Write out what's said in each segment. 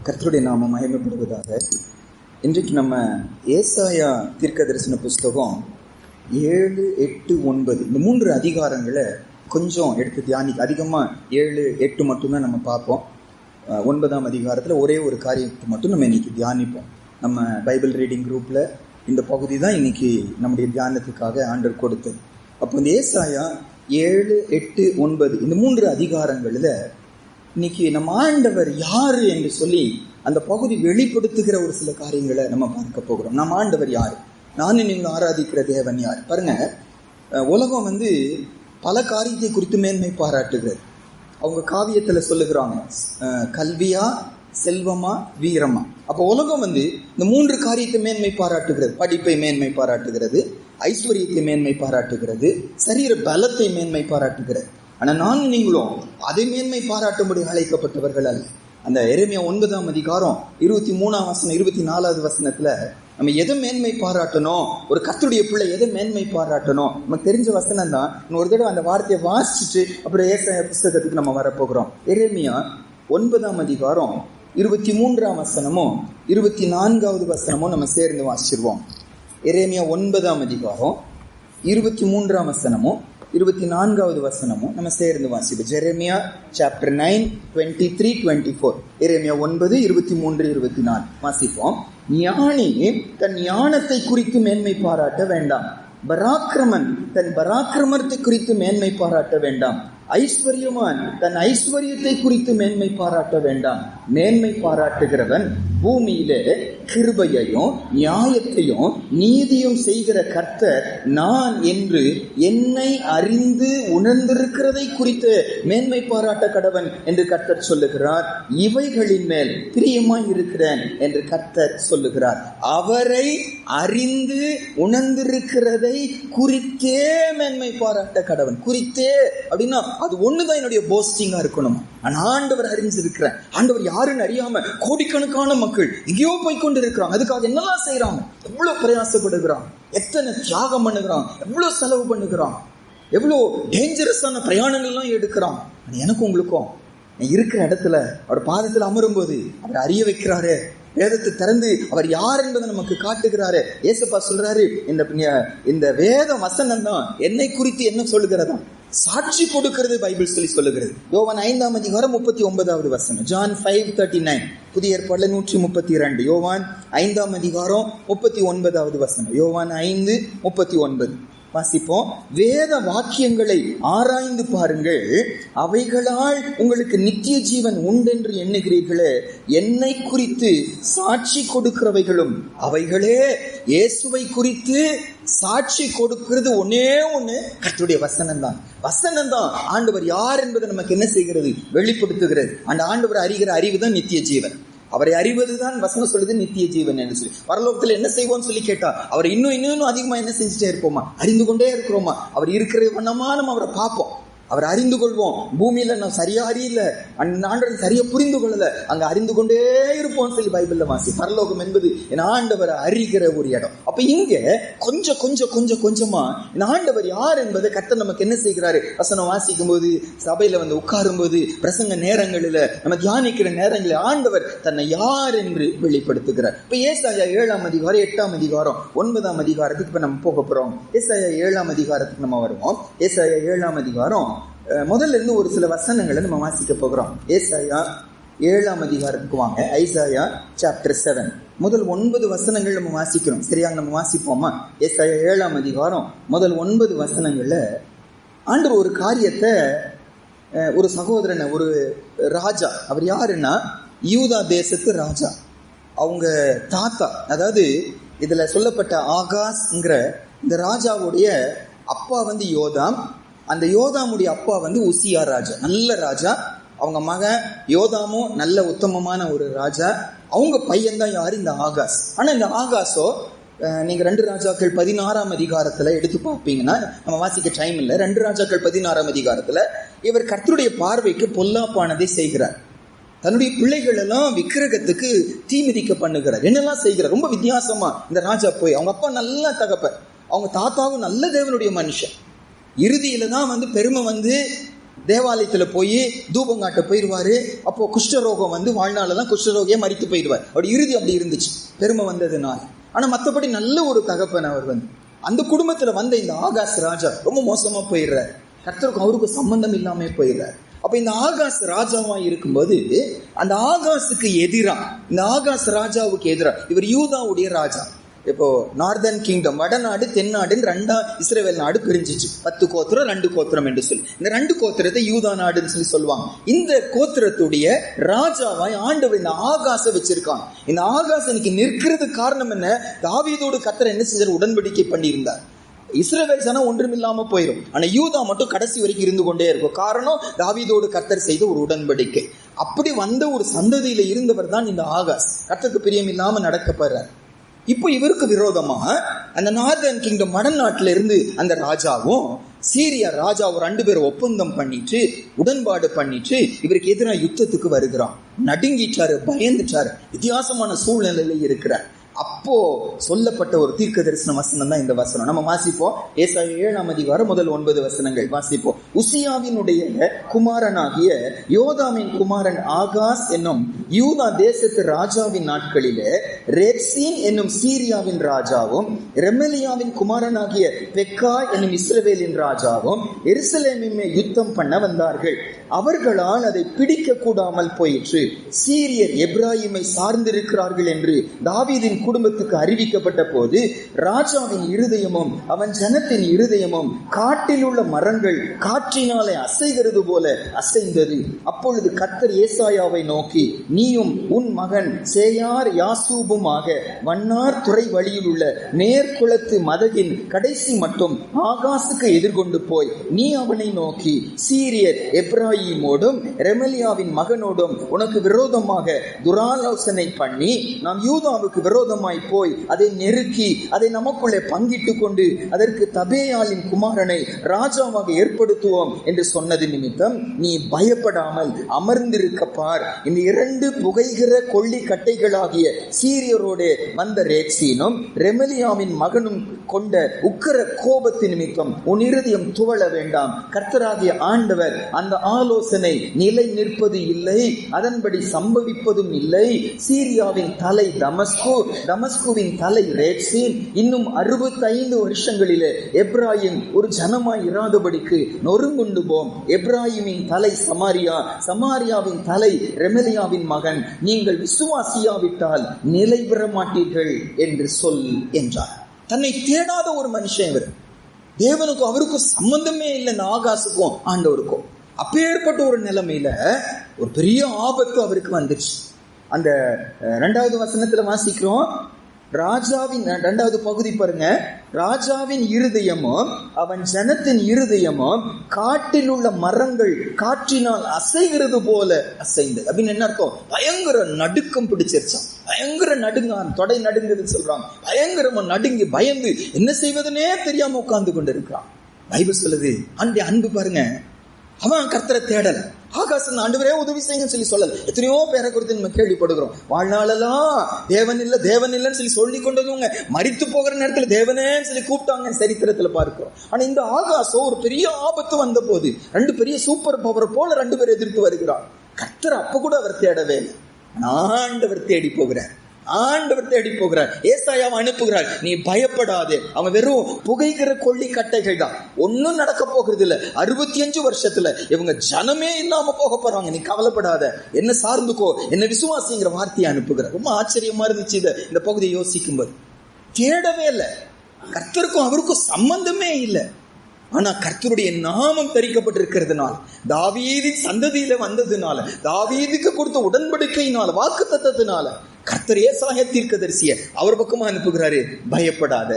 கர்த்தருடைய நாமம் மகிமைப்படுவதாக. இன்றைக்கு நம்ம ஏசாயா தீர்க்க தரிசன புஸ்தகம் 7, 8, 9 இந்த 3 அதிகாரங்களை கொஞ்சம் எடுத்து தியானிக்க. அதிகமாக 7, 8 மட்டும்தான் நம்ம பார்ப்போம். 9ஆம் அதிகாரத்தில் ஒரே ஒரு காரியத்தை மட்டும் நம்ம இன்னைக்கு தியானிப்போம். நம்ம பைபிள் ரீடிங் குரூப்பில் இந்த பகுதி தான் இன்னைக்கு நம்முடைய தியானத்துக்காக ஆண்டவர் கொடுத்தது. அப்போ இந்த ஏசாயா 7, 8, 9 இந்த 3 அதிகாரங்களில் இன்னைக்கு நம்ம ஆண்டவர் யாரு என்று சொல்லி அந்த பகுதி வெளிப்படுத்துகிற ஒரு சில காரியங்களை நம்ம பார்க்க போகிறோம். நம்ம ஆண்டவர் யாரு, நானும் நீங்கள் ஆராதிக்கிற தேவன் யார்? பாருங்க, உலகம் பல காரியத்தை குறித்து மேன்மை பாராட்டுகிறது. அவங்க காவியத்துல சொல்லுகிறாங்க, கல்வியா, செல்வமா, வீரமா. அப்போ உலகம் இந்த 3 காரியத்தை மேன்மை பாராட்டுகிறது. படிப்பை மேன்மை பாராட்டுகிறது, ஐஸ்வர்யத்தை மேன்மை பாராட்டுகிறது, சரீர பலத்தை மேன்மை பாராட்டுகிறது. ஆனா நானும் நீங்களும் அதை மேன்மை பாராட்டும்படி அழைக்கப்பட்டவர்கள் அல்ல. அந்த எரேமியா 9ஆம் அதிகாரம் 23ஆம் வசனம் 24வது வசனத்துல நம்ம எதை மேன்மை பாராட்டணும், ஒரு கர்த்தருடைய பிள்ளை எதை மேன்மை பாராட்டணும் நமக்கு தெரிஞ்ச வசனம் தான். ஒரு தடவை அந்த வார்த்தையை வாசிச்சுட்டு அப்புறம் ஏசாயா புஸ்தகத்துக்கு நம்ம வரப்போகிறோம். எரேமியா 9ஆம் அதிகாரம் 23ஆம் வசனமும் 24வது வசனமும் நம்ம சேர்ந்து வாசிச்சிருவோம். எரேமியா 9ஆம் அதிகாரம் 23ஆம் வசனமும் 24வது வசனமும் நம்ம சேர்ந்து வாசிப்போம். Jeremiah chapter 9, 23, 24. எரேமியா 9, 23, 24 வாசிப்போம். ஞானி தன் ஞானத்தை குறித்து மேன்மை பாராட்ட வேண்டாம், பராக்கிரமன் தன் பராக்கிரமத்தை குறித்து மேன்மை பாராட்ட வேண்டாம், ஐஸ்வர்யமான் தன் ஐஸ்வர்யத்தை குறித்து மேன்மை பாராட்ட வேண்டாம். மேன்மை பாராட்டுகிறவன் பூமியிலே கிருபையையும் நியாயத்தையும் நீதியும் செய்கிற கர்த்தர் நான் என்று என்னை அறிந்து உணர்ந்திருக்கிறதை குறித்து மேன்மை பாராட்ட கடவன் என்று கர்த்தர் சொல்லுகிறார். இவைகளின் மேல் பிரியமாய் இருக்கிறேன் என்று கர்த்தர் சொல்லுகிறார். அவரை அறிந்து உணர்ந்திருக்கிறதை குறித்தே மேன்மை பாராட்ட கடவன். குறித்தே அப்படின்னா அது ஒண்ணுதான் என்னுடைய போஸ்டிங்கா இருக்கணும். ஆண்டவர் அறிஞ்சிருக்கிறேன். ஆண்டவர் யாருன்னு அறியாம கோடிக்கணக்கான மக்கள் எங்கேயோ போய் கொண்டு இருக்கிறாங்க. அதுக்காக என்னெல்லாம் செய்யறாங்க, எவ்வளவு பிரயாசப்படுகிறாங்க, எத்தனை தியாகம் பண்ணுகிறாங்க, எவ்வளவு செலவு பண்ணுகிறாங்க, எவ்வளவு டேஞ்சரஸான பிரயாணங்கள்லாம் எடுக்கிறாங்க. எனக்கும் உங்களுக்கும் இருக்கிற இடத்துல அவர் பாதத்தில் அமரும் போது அவர் அறிய வைக்கிறாரு. வேதத்தை திறந்து அவர் யார் என்பதை நமக்கு காட்டுகிறாரு. ஏசப்பா சொல்றாரு, இந்த வேத வசனம் தான் என்னை குறித்து என்ன சொல்லுகிறதா, சாட்சி கொடுக்கிறது பைபிள் சொல்லி சொல்லுகிறது. யோவான் 5ஆம் அதிகாரம் 39வது வசனம். ஜான் 5:39. புதிய ஏற்பாடுல 132. யோவான் 5ஆம் அதிகாரம் 39வது வசனம். யோவான் 5:39 வாசிப்போம். வேத வாக்கியங்களை ஆராய்ந்து பாருங்கள், அவைகளால் உங்களுக்கு நித்திய ஜீவன் உண்டென்று எண்ணுகிறீர்களே, என்னை குறித்து சாட்சி கொடுக்கிறவைகளும் அவைகளே. இயேசுவை குறித்து சாட்சி கொடுக்கிறது ஒன்னே ஒண்ணு, கர்த்தருடைய வசனம் தான். வசனம் தான் ஆண்டவர் யார் என்பதை நமக்கு என்ன செய்கிறது, வெளிப்படுத்துகிறது. அந்த ஆண்டவர் அறிகிற அறிவு தான் நித்திய ஜீவன். அவரை அறிவதுதான் வசனம் சொல்லுது நித்திய ஜீவன் என்று சொல்லி. பரலோகத்துல என்ன செய்வோம்னு சொல்லி கேட்டா, அவரை இன்னும் அதிகமா என்ன செஞ்சுட்டே இருப்போமா, அறிந்து கொண்டே இருக்கிறோமா. அவர் இருக்கிற வண்ணமா நம்ம அவரை பார்ப்போம், அவர் அறிந்து கொள்வோம். பூமியில நான் சரியா அறியல, ஆண்டவரை சரியா புரிந்து கொள்ளல, அங்க அறிந்து கொண்டே இருப்போம் சொல்லி பைபிள்ல வாசி. பரலோகம் என்பது என் ஆண்டவரை அறிகிற ஒரு இடம். அப்ப இங்க கொஞ்சமா என் ஆண்டவர் யார் என்பதை கர்த்தர் நமக்கு என்ன செய்கிறாரு, வசனம் வாசிக்கும் போது, சபையில உட்காரும் போது, பிரசங்க நேரங்களில நம்ம தியானிக்கிற நேரங்களில் ஆண்டவர் தன்னை யார் என்று வெளிப்படுத்துகிறார். இப்ப ஏசாயா 7ஆம் அதிகாரம் 8ஆம் அதிகாரம் 9ஆம் அதிகாரத்துக்கு இப்ப நம்ம போக போறோம். ஏசாயா 7ஆம் அதிகாரத்துக்கு நம்ம வருவோம். ஏசாயா 7ஆம் அதிகாரம் முதல்ல இருந்து ஒரு சில வசனங்களை நம்ம வாசிக்க போகிறோம். ஏசாயா 7ஆம் அதிகாரத்துக்கு வாங்க. ஐசாயா சாப்டர் 7 முதல் 9 வசனங்கள் நம்ம வாசிக்கிறோம். சரியாக நம்ம வாசிப்போமா? ஏசாயா 7ஆம் அதிகாரம் முதல் 9 வசனங்கள்ல ஆண்டவர் ஒரு காரியத்தை, ஒரு சகோதரனை, ஒரு ராஜா, அவர் யாருன்னா யூதா தேசத்து ராஜா, அவங்க தாத்தா, அதாவது இதுல சொல்லப்பட்ட ஆகாஸ்ங்கிற இந்த ராஜாவுடைய அப்பா யோதாம். அந்த யோதாமுடைய அப்பா உசியா ராஜா, நல்ல ராஜா. அவங்க மகன் யோதாமும் நல்ல உத்தமமான ஒரு ராஜா. அவங்க பையன் தான் யாரு, இந்த ஆகாஸ். ஆனா இந்த ஆகாஸோ நீங்க 2 ராஜாக்கள் 16ஆம் அதிகாரத்துல எடுத்து பார்ப்பீங்கன்னா, நம்ம வாசிக்க டைம் இல்லை, 2 ராஜாக்கள் 16ஆம் அதிகாரத்துல இவர் கர்த்தருடைய பார்வைக்கு பொல்லாப்பானதை செய்கிறார். தன்னுடைய பிள்ளைகள் எல்லாம் விக்கிரகத்துக்கு தீ மிதிக்க பண்ணுகிறார். என்னெல்லாம் செய்கிறார், ரொம்ப வித்தியாசமா இந்த ராஜா போய். அவங்க அப்பா நல்ல தகப்பன், அவங்க தாத்தாவும் நல்ல தேவனுடைய மனுஷன். இறுதியில தான் பெருமை தேவாலயத்துல போய் தூபங்காட்ட போயிடுவாரு. அப்போ குஷ்டரோகம் வந்து வாழ்நாளெல்லாம் குஷ்டரோகியே மரித்து போயிடுவார். அவருடைய இறுதி அப்படி இருந்துச்சு, பெருமை வந்ததுனால. ஆனா மற்றபடி நல்ல ஒரு தகப்பன் அவர் வந்து. அந்த குடும்பத்துல வந்த இந்த ஆகாஸ் ராஜா ரொம்ப மோசமா போயிடுறாரு. கர்த்தருக்கும் அவருக்கும் சம்பந்தம் இல்லாம போயிடுறாரு. அப்ப இந்த ஆகாஸ் ராஜாவா இருக்கும்போது அந்த ஆகாசுக்கு எதிரா, இந்த ஆகாஸ் ராஜாவுக்கு எதிரா, இவர் யூதாவுடைய ராஜா. இப்போ நார்தர்ன் கிங்டம், வடநாடு தென்னாடுன்னு ரெண்டா இஸ்ரவேல் நாடு பிரிஞ்சிச்சு. 10 கோத்திரம் 2 கோத்திரம் என்று சொல்லி இந்த 2 கோத்திரத்தை யூதா நாடுன்னு சொல்லி சொல்லுவாங்க. இந்த கோத்திரத்துடைய ராஜாவாய் ஆண்டவர் இந்த ஆகாச வச்சிருக்காங்க. இந்த ஆகாசம் இன்னைக்கு நிற்கிறது காரணம் என்ன? தாவீதோடு கர்த்தர் என்ன செஞ்சார்? உடன்படிக்கை பண்ணியிருந்தார். இஸ்ரவேல் ஜனம் ஒன்றுமில்லாம போயிடும், ஆனா யூதா மட்டும் கடைசி வரைக்கும் இருந்து கொண்டே இருக்கும். காரணம், தாவீதோடு கர்த்தர் செய்த ஒரு உடன்படிக்கை. அப்படி வந்த ஒரு சந்ததியில இருந்தவர் தான் இந்த ஆகாஸ். கர்த்தருக்கு பிரியம் இல்லாம நடக்கப்படுறார். இப்போ இவருக்கு விரோதமா அந்த நார்தர்ன் கிங்டம் வடநாட்டில இருந்து அந்த ராஜாவும் சீரியா ராஜாவும் 2 பேரும் ஒப்பந்தம் பண்ணிட்டு உடன்பாடு பண்ணிட்டு இவருக்கு எதிராக யுத்தத்துக்கு வருகிறான். நடுங்கிட்டாரு, பயந்துட்டாரு, வித்தியாசமான சூழ்நிலையில இருக்கிறார். அப்போ சொல்லப்பட்ட ஒரு தீர்க்க தரிசன வசனம் தான் இந்த வசனம். நம்ம வாசிப்போம். ஏசாயா 7ஆம் அதிகாரம் முதல் 9 வசனங்கள் வாசிப்போம். உசியாவினுடைய குமாரனாகிய யோதாமின் குமாரன் ஆகாஸ் என்னும் யூதா தேசத்து ராஜாவின் நாட்களிலே ரெப்சீன் என்னும் சீரியாவின் ராஜாவும் ரெமலியாவின் குமாரனாகிய பெக்கா என்னும் இஸ்ரவேலின் ராஜாவும் எருசலேமிலே யுத்தம் பண்ண வந்தார்கள். அவர்களால் அதை பிடிக்க கூடாமல் போயிற்று. சீரியர் எப்ராயிமை சார்ந்திருக்கிறார்கள் என்று தாவீதின் குடும்பத்துக்கு அறிவிக்கப்பட்ட போது ராஜாவின் இருதயமும் அவன் ஜனத்தின் இருதயமும் காட்டில் உள்ள மரங்கள் காற்றினாலே அசைகிறது போல அசைந்தது. அப்பொழுது கர்த்தர் ஏசாயாவை நோக்கி, நீயும் உன் மகன் சேயார் யாசூபுமாக வண்ணார் துறை வழியில் உள்ள நேர்குளத்து மதகின் கடைசி மட்டும் ஆகாசுக்கு எதிர்கொண்டு போய் நீ அவனை நோக்கி, சீரியர் எப்ராயிமோடும் ரெமலியாவின் மகனோடும் உனக்கு விரோதமாக துராலோசனை பண்ணி நாம் யூதாவுக்கு விரோதமாய் போய் அதை நெருக்கி அதை நமக்குள்ளே பங்கிட்டு கொண்டு அதற்கு தபேயாலின் குமாரனை ராஜாவாக ஏற்படுத்துவோம் என்று சொன்னது நிமித்தம் நீ பயப்படாமல் அமர்ந்திருக்க பார். இந்த 2 புகைகிற கொள்ளி கட்டைகளாகிய சீரியரோடு வந்த ரேக்சீனும் ரெமலியாவின் மகனும் கொண்ட உக்கிர கோபத்து நிமித்தம் உன் இருதயம் துவள வேண்டாம். கர்த்தராகிய ஆண்டவர் அந்த ஆலோசனை நிலை நிற்பது இல்லை, அதன்படி சம்பவிப்பதும் இல்லை. சீரியாவின் தலை தமஸ்கு, தமஸ்குவின் தலை ரேக்சீன். இன்னும் 65 வருஷங்களிலே எப்ராயிம் ஒரு ஜனமாய் இராதபடிக்கு நொறுங்குண்டு போம். எப்ராயிமின் தலை சமாரியா, சமாரியாவின் தலை ரெமலியாவின் மகன். நீங்கள் விசுவாசியாவிட்டால் நிலை பெற மாட்டீர்கள் என்று சொல் என்றார். தன்னை தேடாத ஒரு மனுஷன் இவர். தேவனுக்கும் அவருக்கும் சம்பந்தமே இல்லை, இந்த ஆகாசுக்கும் ஆண்டவருக்கும். அப்பேற்பட்ட ஒரு நிலைமையில ஒரு பெரிய ஆபத்து அவருக்கு வந்துச்சு. அந்த 2வது வசனத்துல வாசிக்கிறோம், ராஜாவின் 2வது பகுதி பாருங்க. ராஜாவின் இருதயமும் அவன் ஜனத்தின் இருதயமும் காட்டில் உள்ள மரங்கள் காற்றினால் அசைகிறது போல அசைந்தது. அப்படின்னு என்ன அர்த்தம்? பயங்கர நடுக்கம் பிடிச்சிருச்சான், பயங்கர நடுங்கான், தொடை நடுங்குதுன்னு சொல்றாங்க. பயங்கரமா நடுங்கி பயந்து என்ன செய்வதுன்னே தெரியாம உட்கார்ந்து கொண்டு இருக்கிறான். பைபிள் சொல்லுது, அன்பு பாருங்க, அவன் கர்த்தரை தேடல. ஆகாசம் ஆண்டவரே உதவி செய்யுங்கன்னு சொல்லி சொல்லல. எத்தனையோ பேரை குறித்து நம்ம கேள்விப்படுகிறோம். வாழ்நாளெல்லாம் தேவன் இல்ல தேவன் இல்லைன்னு சொல்லி சொல்லி கொண்டதுங்க மரித்து போகிற நேரத்துல தேவனேன்னு சொல்லி கூப்பிட்டாங்க சரித்திரத்துல பார்க்கிறோம். ஆனா இந்த ஆகாசம் ஒரு பெரிய ஆபத்து வந்த போது 2 பெரிய சூப்பர் பவர் போல 2 பேர் எதிர்த்து வருகிறார். கர்த்தர் அப்ப கூட அவர் தேடவே இல்லை. ஆண்டவர் தேடி போகிறார், ஆண்டவர் தேடி போகிறார். ஏசாயாவை அனுப்புகிறார், நீ பயப்படாதே, அவன் வெறும் புகைகிற கொள்ளி கட்டைகள் தான், ஒன்னும் நடக்க போகிறது இல்ல. 65 வருஷத்துல இவங்க ஜனமே இல்லாம போக போறாங்க, நீ கவலைப்படாத, என்ன சார்ந்துக்கோ, என்ன விசுவாசிங்கிற வார்த்தையை அனுப்புகிறார். ரொம்ப ஆச்சரியமா இருந்துச்சு இந்த பகுதியை யோசிக்கும் போது. தேடவே இல்லை, கர்த்தருக்கும் அவருக்கும் சம்பந்தமே இல்லை. ஆனா கர்த்தருடைய நாமம் தரிக்கப்பட்டிருக்கிறதுனால, தாவீதின் சந்ததியில வந்ததுனால, தாவீதுக்கு கொடுத்த உடன்படிக்கையினால, வாக்குத்தத்தத்தினால கர்த்தர் ஏசாயா தீர்க்கதரிசியை அவர் பக்கமா அனுப்புகிறாரு. பயப்படாத,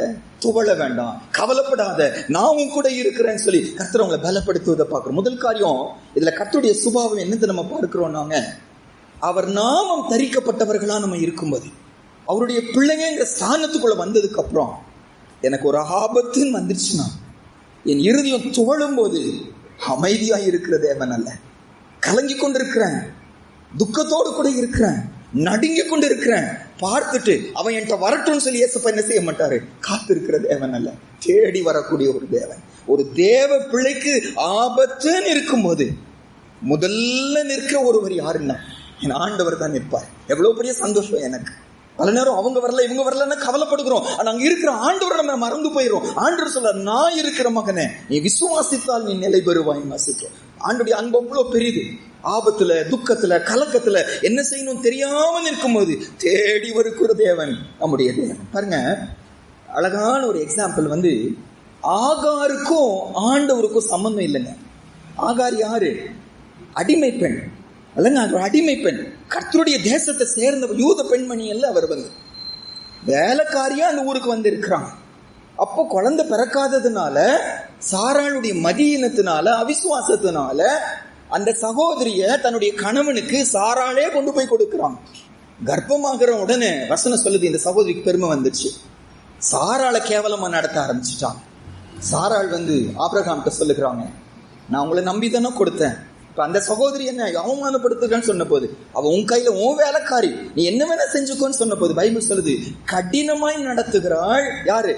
துவள வேண்டாம், கவலைப்படாத, நான் உன் கூட இருக்கிறேன்னு சொல்லி கர்த்தர் அவங்களை பலப்படுத்துவதை பார்க்கிறோம். முதல் காரியம் இதுல கர்த்தருடைய சுபாவம் என்னது நம்ம பார்க்கிறோம். நாங்க அவர் நாமம் தரிக்கப்பட்டவர்களா நம்ம இருக்கும்போது, அவருடைய பிள்ளைங்கிற ஸ்தானத்துக்குள்ள வந்ததுக்கு அப்புறம் எனக்கு ஒரு ஆபத்துன்னு வந்துருச்சுன்னா என் இருதயம் துவளும் போது அமைதியா இருக்கிற தேவன் அல்ல, கலங்கி கொண்டிருக்கிறேன், துக்கத்தோடு கூட இருக்கிறேன், நடுங்கி கொண்டு இருக்கிறேன், பார்த்துட்டு அவன் என்கிட்ட வரட்டும்னு சொல்லி ஏசப்பா என்ன செய்ய மாட்டாரு? காத்திருக்கிற தேவன் அல்ல, தேடி வரக்கூடிய ஒரு தேவன். ஒரு தேவ பிள்ளைக்கு ஆபத்துன்னு இருக்கும்போது முதல்ல நிற்க ஒருவர் யாருன்னா என் ஆண்டவர் தான் நிற்பார். எவ்வளவு பெரிய சந்தோஷம் எனக்கு. பல நேரம் அவங்க வரல இவங்க வரலன்னு கவலைப்படுகிறோம். ஆனா அங்க இருக்கிற ஆண்டவர் நம்ம மறந்து போயிடும். ஆண்டவர் சொல்ற, நான் இருக்கிற மகனே, நீ விசுவாசித்தால் நீ நிலை பெறுவாய். வாசிக்க ஆண்டுடைய அன்பு அவ்வளவு பெரியது. ஆபத்துல, துக்கத்துல, கலக்கத்துல என்ன செய்யணும் தெரியாம நிற்கும்போது தேடி வருகிற தேவன் நம்முடைய தேவன். பாருங்க, அழகான ஒரு எக்ஸாம்பிள் ஆகாருக்கும் ஆண்டவருக்கும் சம்பந்தம் இல்லைங்க. ஆகார் யாரு? அடிமை பெண் அல்லங்க, அடிமை பெண். கர்த்தருடைய தேசத்தை சேர்ந்த யூத பெண்மணி அல்ல. அவர் வேலைக்காரியா அந்த ஊருக்கு இருக்கிறாங்க. அப்போ குழந்தை பிறக்காததுனால, சாராளுடைய மதியினத்தினால, அவிசுவாசத்தினால அந்த சகோதரிய தன்னுடைய கணவனுக்கு சாராளே கொண்டு போய் கொடுக்கிறாங்க. கர்ப்பமாகிற உடனே வசனம் சொல்லுது, இந்த சகோதரிக்கு பெருமை வந்துச்சு. சாராளை கேவலமா நடத்த ஆரம்பிச்சுட்டாங்க. சாராள் ஆபிரகாம் சொல்லுகிறாங்க, நான் உங்களை நம்பிதானே கொடுத்தேன். இப்ப அந்த சகோதரி என்ன அவமானப்படுத்துறான்னு சொன்ன போது, அவ உன் கையில உன் வேலைக்காரி, நீ என்ன வேணா செஞ்சுக்கோன்னு சொன்ன போது பைபிள் சொல்லுது, கடினமாய் நடத்துகிறாள். யாரு?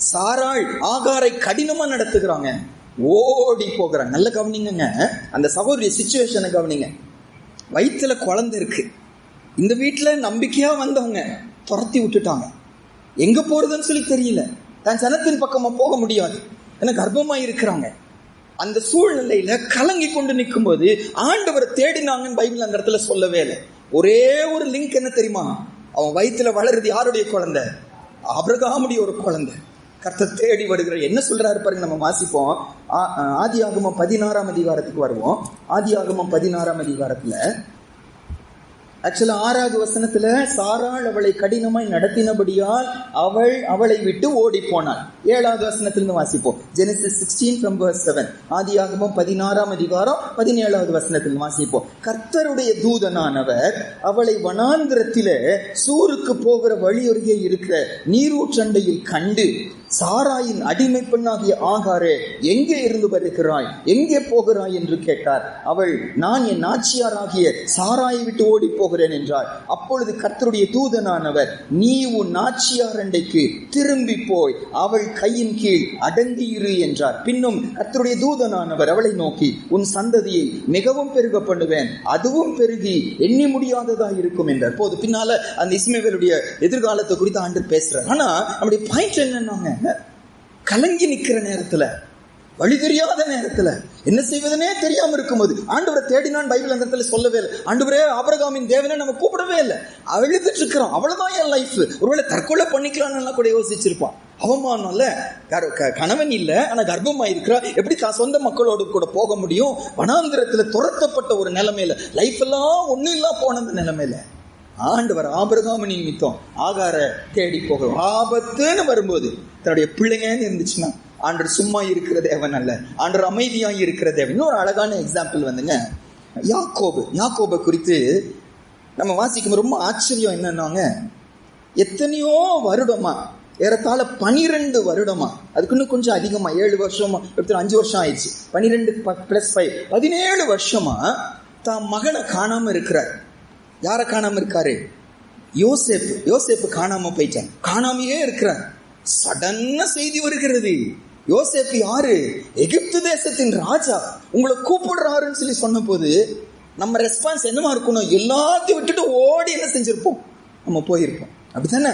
சாராள் ஆகாரை கடினமா நடத்துகிறாங்க. ஓடி போகிறாங்க. நல்ல கவனிங்க, அந்த சகோதரி சிச்சுவேஷனை கவனிங்க. வயிற்றுல குழந்தை இருக்கு. இந்த வீட்டுல நம்பிக்கையா வந்தவங்க துரத்தி விட்டுட்டாங்க. எங்க போறதுன்னு சொல்லி தெரியல. தன் ஜனத்தின் பக்கமா போக முடியாது, ஏன்னா கர்ப்பமா இருக்கிறாங்க. அந்த சூழ்நிலையில கலங்கி கொண்டு நிற்கும் போது ஆண்டவரை தேடினாங்கன்னு பைபிள் அந்த இடத்துல சொல்லவே இல்லை. ஒரே ஒரு லிங்க் என்ன தெரியுமா? அவன் வயிற்றுல வளருது யாருடைய குழந்தை? ஆபிரகாமுடைய ஒரு குழந்தை. கர்த்தர் தேடி வருகிற என்ன சொல்றாரு பாருங்க. நம்ம வாசிப்போம். ஆதியாகமம் 16ஆம் அதிகாரத்துக்கு வருவோம். ஆதியாகமம் 16ஆம் அதிகாரத்துல ஆக்சுவலா 6வது வசனத்துல, சாராள் அவளை கடினமாய் நடத்தினபடியால் அவளை விட்டு ஓடி போனாள். 7வது வசனத்திலிருந்து வாசிப்போம். Genesis 16 from verse 7. ஆதியாகமம் 16ஆம் அதிகாரம் 17வது வசனத்தில் வாசிப்போம். கர்த்தருடைய தூதனானவர் அவளை வனாந்திரத்திலே சூருக்கு போகிற வழியருகே இருக்கிற நீரூற்றண்டையில் கண்டு, சாராயின் அடிமை பெண்ணாகிய ஆகாரே, எங்கே இருந்து வருகிறாய், எங்கே போகிறாய் என்று கேட்டார். அவள், நான் என் நாச்சியாராகிய சாராயை விட்டு ஓடி போகிறேன் என்றார். அப்பொழுது கர்த்தருடைய தூதனானவர், நீ உன் நாச்சியாரண்டைக்கு திரும்பி போய் அவள் கையின் கீழ் அடங்கியிரு என்றார். பின்னும் கர்த்தருடைய தூதனானவர் அவளை நோக்கி, உன் சந்ததியை மிகவும் பெருக பண்ணுவேன், அதுவும் பெருகி எண்ணி முடியாததாக இருக்கும் என்றார். போது பின்னால அந்த இஸ்மவேலுடைய எதிர்காலத்தை குறித்து ஆண்டவர் பேசுறார். ஆனா நம்முடைய பாயிண்ட் என்னன்னாங்க, கலங்கி நிக்கிற நேரத்துல, வழி தெரியாத நேரத்துல, என்ன செய்வதனே தெரியாம இருக்கும்போது ஆண்டவரை தேடினான் பைபிள் அந்த இடத்துல சொல்லவே இல்லை. ஆண்டவரே ஆபிரகாமின் தேவனை நம்ம கூப்பிடவே இல்லை. அழுதுட்டு இருக்கிறோம், அவ்வளவுதான் என் லைஃப். ஒருவேளை தற்கொலை பண்ணிக்கலாம்னு கூட யோசிச்சிருப்பான். அவமானம் இல்ல, கணவன் இல்ல, ஆனா கர்ப்பமா இருக்கிறா, எப்படி சொந்த மக்களோடு கூட போக முடியும்? வனாந்திரத்துல துரத்தப்பட்ட ஒரு நிலைமையில, லைஃப் எல்லாம் ஒன்னும் இல்லா போன நிலைமையில ஆண்டவர் ஆபிரகாமின் நிமித்தம் ஆகார தேடி போக, ஆபத்துன்னு வரும்போது தன்னுடைய பிள்ளைங்கன்னு இருந்துச்சுன்னா ஆண்டவர் சும்மா இருக்கிற தேவன் அல்ல, ஆண்டவர் அமைதியா இருக்கிற தேவன். இன்னொரு அழகான எக்ஸாம்பிள் யாக்கோபை குறித்து நம்ம வாசிக்கும் ரொம்ப ஆச்சரியம் என்னன்னாங்க, எத்தனையோ வருடமா, ஏறத்தாழ 12 வருடமா, அதுக்கு இன்னும் கொஞ்சம் அதிகமா 7 வருஷமா, 5 வருஷம் ஆயிடுச்சு, 12 + 5 17 வருஷமா தான் மகனை காணாம இருக்கிறார். யார காணாம இருக்காரு? யோசேப்பு காணாம போயிட்டான், காணாமையே இருக்கிறார். சடன்னா செய்தி வருகிறது, யோசேப்பு யாரு? எகிப்து தேசத்தின் ராஜா, உங்களை கூப்பிடுறாருன்னு சொல்லி சொன்ன போது நம்ம ரெஸ்பான்ஸ் என்னமா இருக்கணும்? எல்லாத்தையும் விட்டுட்டு ஓடி என்ன செஞ்சிருப்போம்? நம்ம போயிருப்போம். அப்படித்தானே?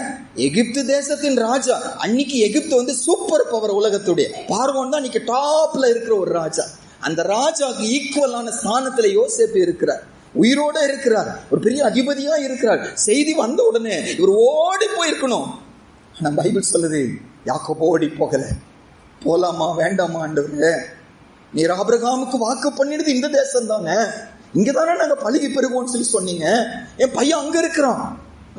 எகிப்து தேசத்தின் ராஜா, அன்னைக்கு எகிப்து சூப்பர் பவர், உலகத்துடைய பார்வோன் தான் அன்னைக்கு டாப்ல இருக்கிற ஒரு ராஜா. அந்த ராஜாக்கு ஈக்குவலான ஸ்தானத்துல யோசேப்பு இருக்கிறார், உயிரோட இருக்கிறார், ஒரு பெரிய அதிபதியா இருக்கிறார். செய்தி வந்த உடனே இவர் ஓடி போயிருக்கணும். ஆனா பைபிள் சொல்லுது, யாக்கோபு ஓடி போகல. போலாமா வேண்டாமா ஆண்டவரே, நீர் ஆபிரகாமுக்கு வாக்கு பண்ணிடுது இந்த தேசம் தானே, இங்கதானே நாங்க பழுகி பெறுவோம்னு சொல்லி சொன்னீங்க, என் பையன் அங்க இருக்கிறான்,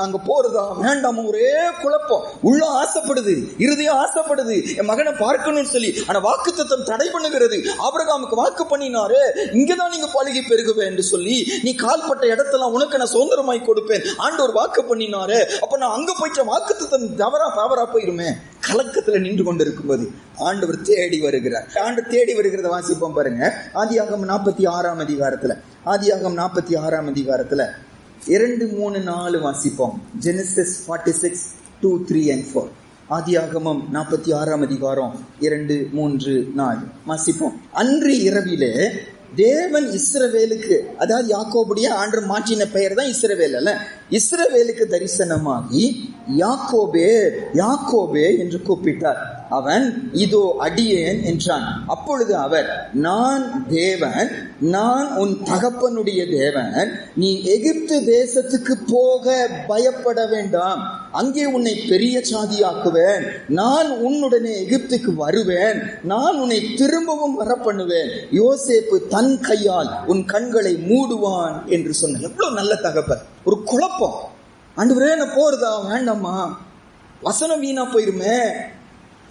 நாங்க போறதா வேண்டாமா? ஒரே குழப்பம். உள்ள ஆசைப்படுது, இருதயம் ஆசைப்படுது என் மகனை பார்க்கணும்னு சொல்லி. ஆனா வாக்குத்தத்தம் தடை பண்ணுகிறது. ஆபிரகாமுக்கு வாக்கு பண்ணினாரு, இங்கதான் நீங்க பழுகி பெருகுவே என்று சொல்லி, நீ கால்பட்ட இடத்தெல்லாம் உனக்கு நான் சுதந்திரமாய் கொடுப்பேன் ஆண்டவர் வாக்கு பண்ணினாரு. அப்ப நான் அங்க போயிட்ட வாக்குத்தத்தம் தவறா போயிருமே. கலக்கத்துல நின்று கொண்டு இருக்கும்போது ஆண்டவர் தேடி வருகிறார். ஆண்டவர் தேடி வருகிறத வாசிப்போம் பாருங்க. ஆதியாகமம் 46ஆம் அதிகாரத்துல 2, 3, 4 வாசிப்போம். Genesis 46, 2, 3 and 4. ஆதியாகமம் 46 அதிகாரம் 2, 3, 4 வாசிப்போம். அன்று இரவிலே தேவன் இஸ்ரவேலுக்கு, அதாவது யாக்கோபுடைய ஆண்டவர் மாற்றின பெயர் தான் இஸ்ரவேல் அல்ல, இஸ்ரவேலுக்கு தரிசனமாகி யாக்கோபே யாக்கோபே என்று கூப்பிட்டார். அவன் இதோ அடியேன் என்றான். அப்பொழுது அவர், நான் தேவன், நான் உன் தகப்பனுடைய தேவன், நீ எகிப்து தேசத்துக்கு போக பயப்பட வேண்டாம், அங்கே உன்னை பெரிய சாதியாக்குவேன், நான் உன்னுடனே எகிப்துக்கு வருவேன், நான் உன்னை திரும்பவும் வர பண்ணுவேன், யோசேப்பு தன் கையால் உன் கண்களை மூடுவான் என்று சொன்ன. எவ்வளவு நல்ல தகப்பன். ஒரு குழப்பம், ஆண்டவரே நான் போறதா வேண்டாமா, வசனம் வீணா போயிருமே,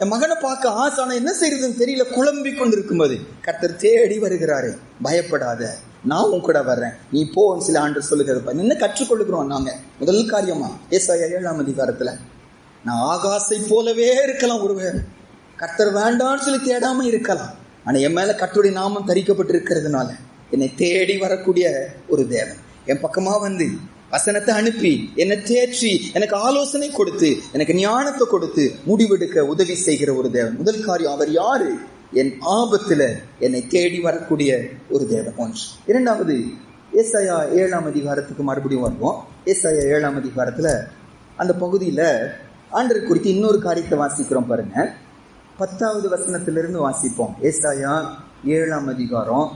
என் மகனை பார்க்க ஆசை, ஆனா என்ன செய்யறதுன்னு தெரியல, குழம்பி கொண்டு இருக்கும்போது கர்த்தர் தேடி வருகிறாரு. பயப்படாத, நான் உன் கூட வர்றேன், நீ போ. சில ஆண்டவர் சொல்லுகிறப்ப என்ன கற்றுக்கொள்ளுகிறோம் நாங்க. முதல் காரியமா ஏசாயா 7 அதிகாரத்துல, நான் ஆகாசை போலவே இருக்கலாம், ஒருவேளை கர்த்தர் வேண்டான்னு சொல்லி தேடாம இருக்கலாம், ஆனா என் மேல கர்த்தருடைய நாமம் தரிக்கப்பட்டிருக்கிறதுனால என்னை தேடி வரக்கூடிய ஒரு தேவன், என் பக்கமா வந்து வசனத்தை அனுப்பி என்னை தேற்றி எனக்கு ஆலோசனை கொடுத்து எனக்கு ஞானத்தை கொடுத்து முடிவெடுக்க உதவி செய்கிற ஒரு தேவன். முதல் காரியம், அவர் யாரு? என் ஆபத்துல என்னை தேடி வரக்கூடிய ஒரு தேவன். ஒன்று. இரண்டாவது, ஏசாயா 7 அதிகாரத்துக்கு மறுபடியும் வருவோம். ஏசாயா 7 அதிகாரத்துல அந்த பகுதியில ஆண்டவர் குறித்து இன்னொரு காரியத்தை வாசிக்கிறோம் பாருங்க. 10வது வசனத்திலிருந்து வாசிப்போம். ஏசாயா 7 அதிகாரம்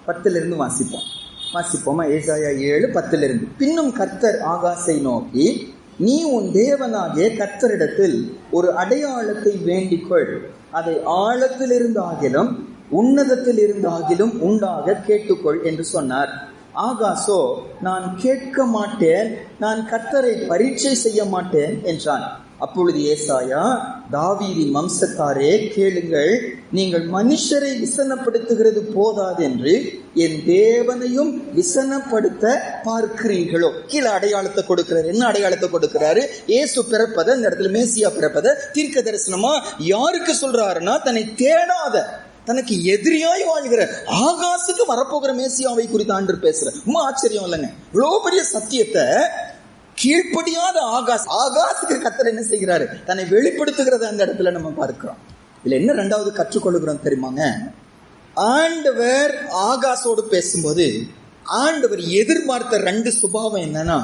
10லிருந்து வாசிப்போமா? ஏசாயா 7:10. பின்னும் கர்த்தர் ஆகாசை நோக்கி, நீ உன் தேவனாகிய கர்த்தரிடத்தில் ஒரு அடையாளத்தை வேண்டிக்கொள், அதை ஆழத்தில் இருந்தாகிலும் உன்னதத்தில் இருந்தாகிலும் உண்டாக கேட்டுக்கொள் என்று சொன்னார். ஆகாசோ, நான் கேட்க மாட்டேன், நான் கர்த்தரை பரீட்சை செய்ய மாட்டேன் என்றான். அப்பொழுது ஏசாயா, தாவீதின் வம்சத்தாரே கேளுங்கள், நீங்கள் மனுஷரை விசனப்படுத்துகிறது போதாது என்று என் தேவனையும் விசனப்படுத்த பார்க்கிறீர்களோ. கீழே அடையாளத்தை கொடுக்கிறாரு. என்ன அடையாளத்தை கொடுக்கிறாரு? இயேசு பிறப்பதை, இந்த இடத்துல மேசியா பிறப்பதை தீர்க்க தரிசனமா யாருக்கு சொல்றாருன்னா, தன்னை தேடாத, தனக்கு எதிரியாய் வாழ்கிற ஆகாசுக்கு வரப்போகிற மேசியாவை குறித்து ஆண்டவர் பேசுற. ரொம்ப ஆச்சரியம் இல்லைங்க? இவ்வளவு பெரிய சத்தியத்தை கீழ்ப்படியாத ஆகாசுக்கு கர்த்தர் என்ன செய்கிறாரு? தன்னை வெளிப்படுத்துகிறத அந்த இடத்துல நம்ம பார்க்கிறோம். இதுல என்ன ரெண்டாவது கற்றுக்கொள்ளுகிறோம் தெரியுமாங்க? ஆண்டவர் ஆகாசோடு பேசும்போது ஆண்டவர் எதிர்பார்த்த 2 சுபாவம் என்னன்னா,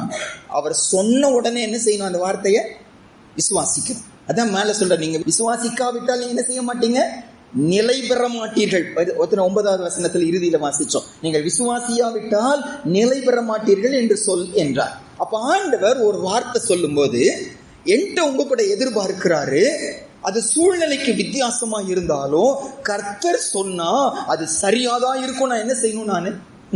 அவர் சொன்ன உடனே என்ன செய்யணும்? அந்த வார்த்தையை விசுவாசிக்கணும். அதான் மேல சொல்ற, நீங்க விசுவாசிக்காவிட்டால் நீங்க என்ன செய்ய மாட்டீங்க? நிலை பெற மாட்டீர்கள். 9வது வசனத்தில் இறுதியில வாசிச்சோம், நீங்கள் விசுவாசியாவிட்டால் நிலை பெற மாட்டீர்கள் என்று சொல் என்றார். அப்ப ஆண்டவர் ஒரு வார்த்தை சொல்லும் போது என்கிட்ட உங்க கூட எதிர்பார்க்கிறாரு. அது சூழ்நிலைக்கு வித்தியாசமா இருந்தாலும் கர்த்தர் சொன்னா அது சரியாதான் இருக்கும். நான் என்ன செய்யணும்? நான்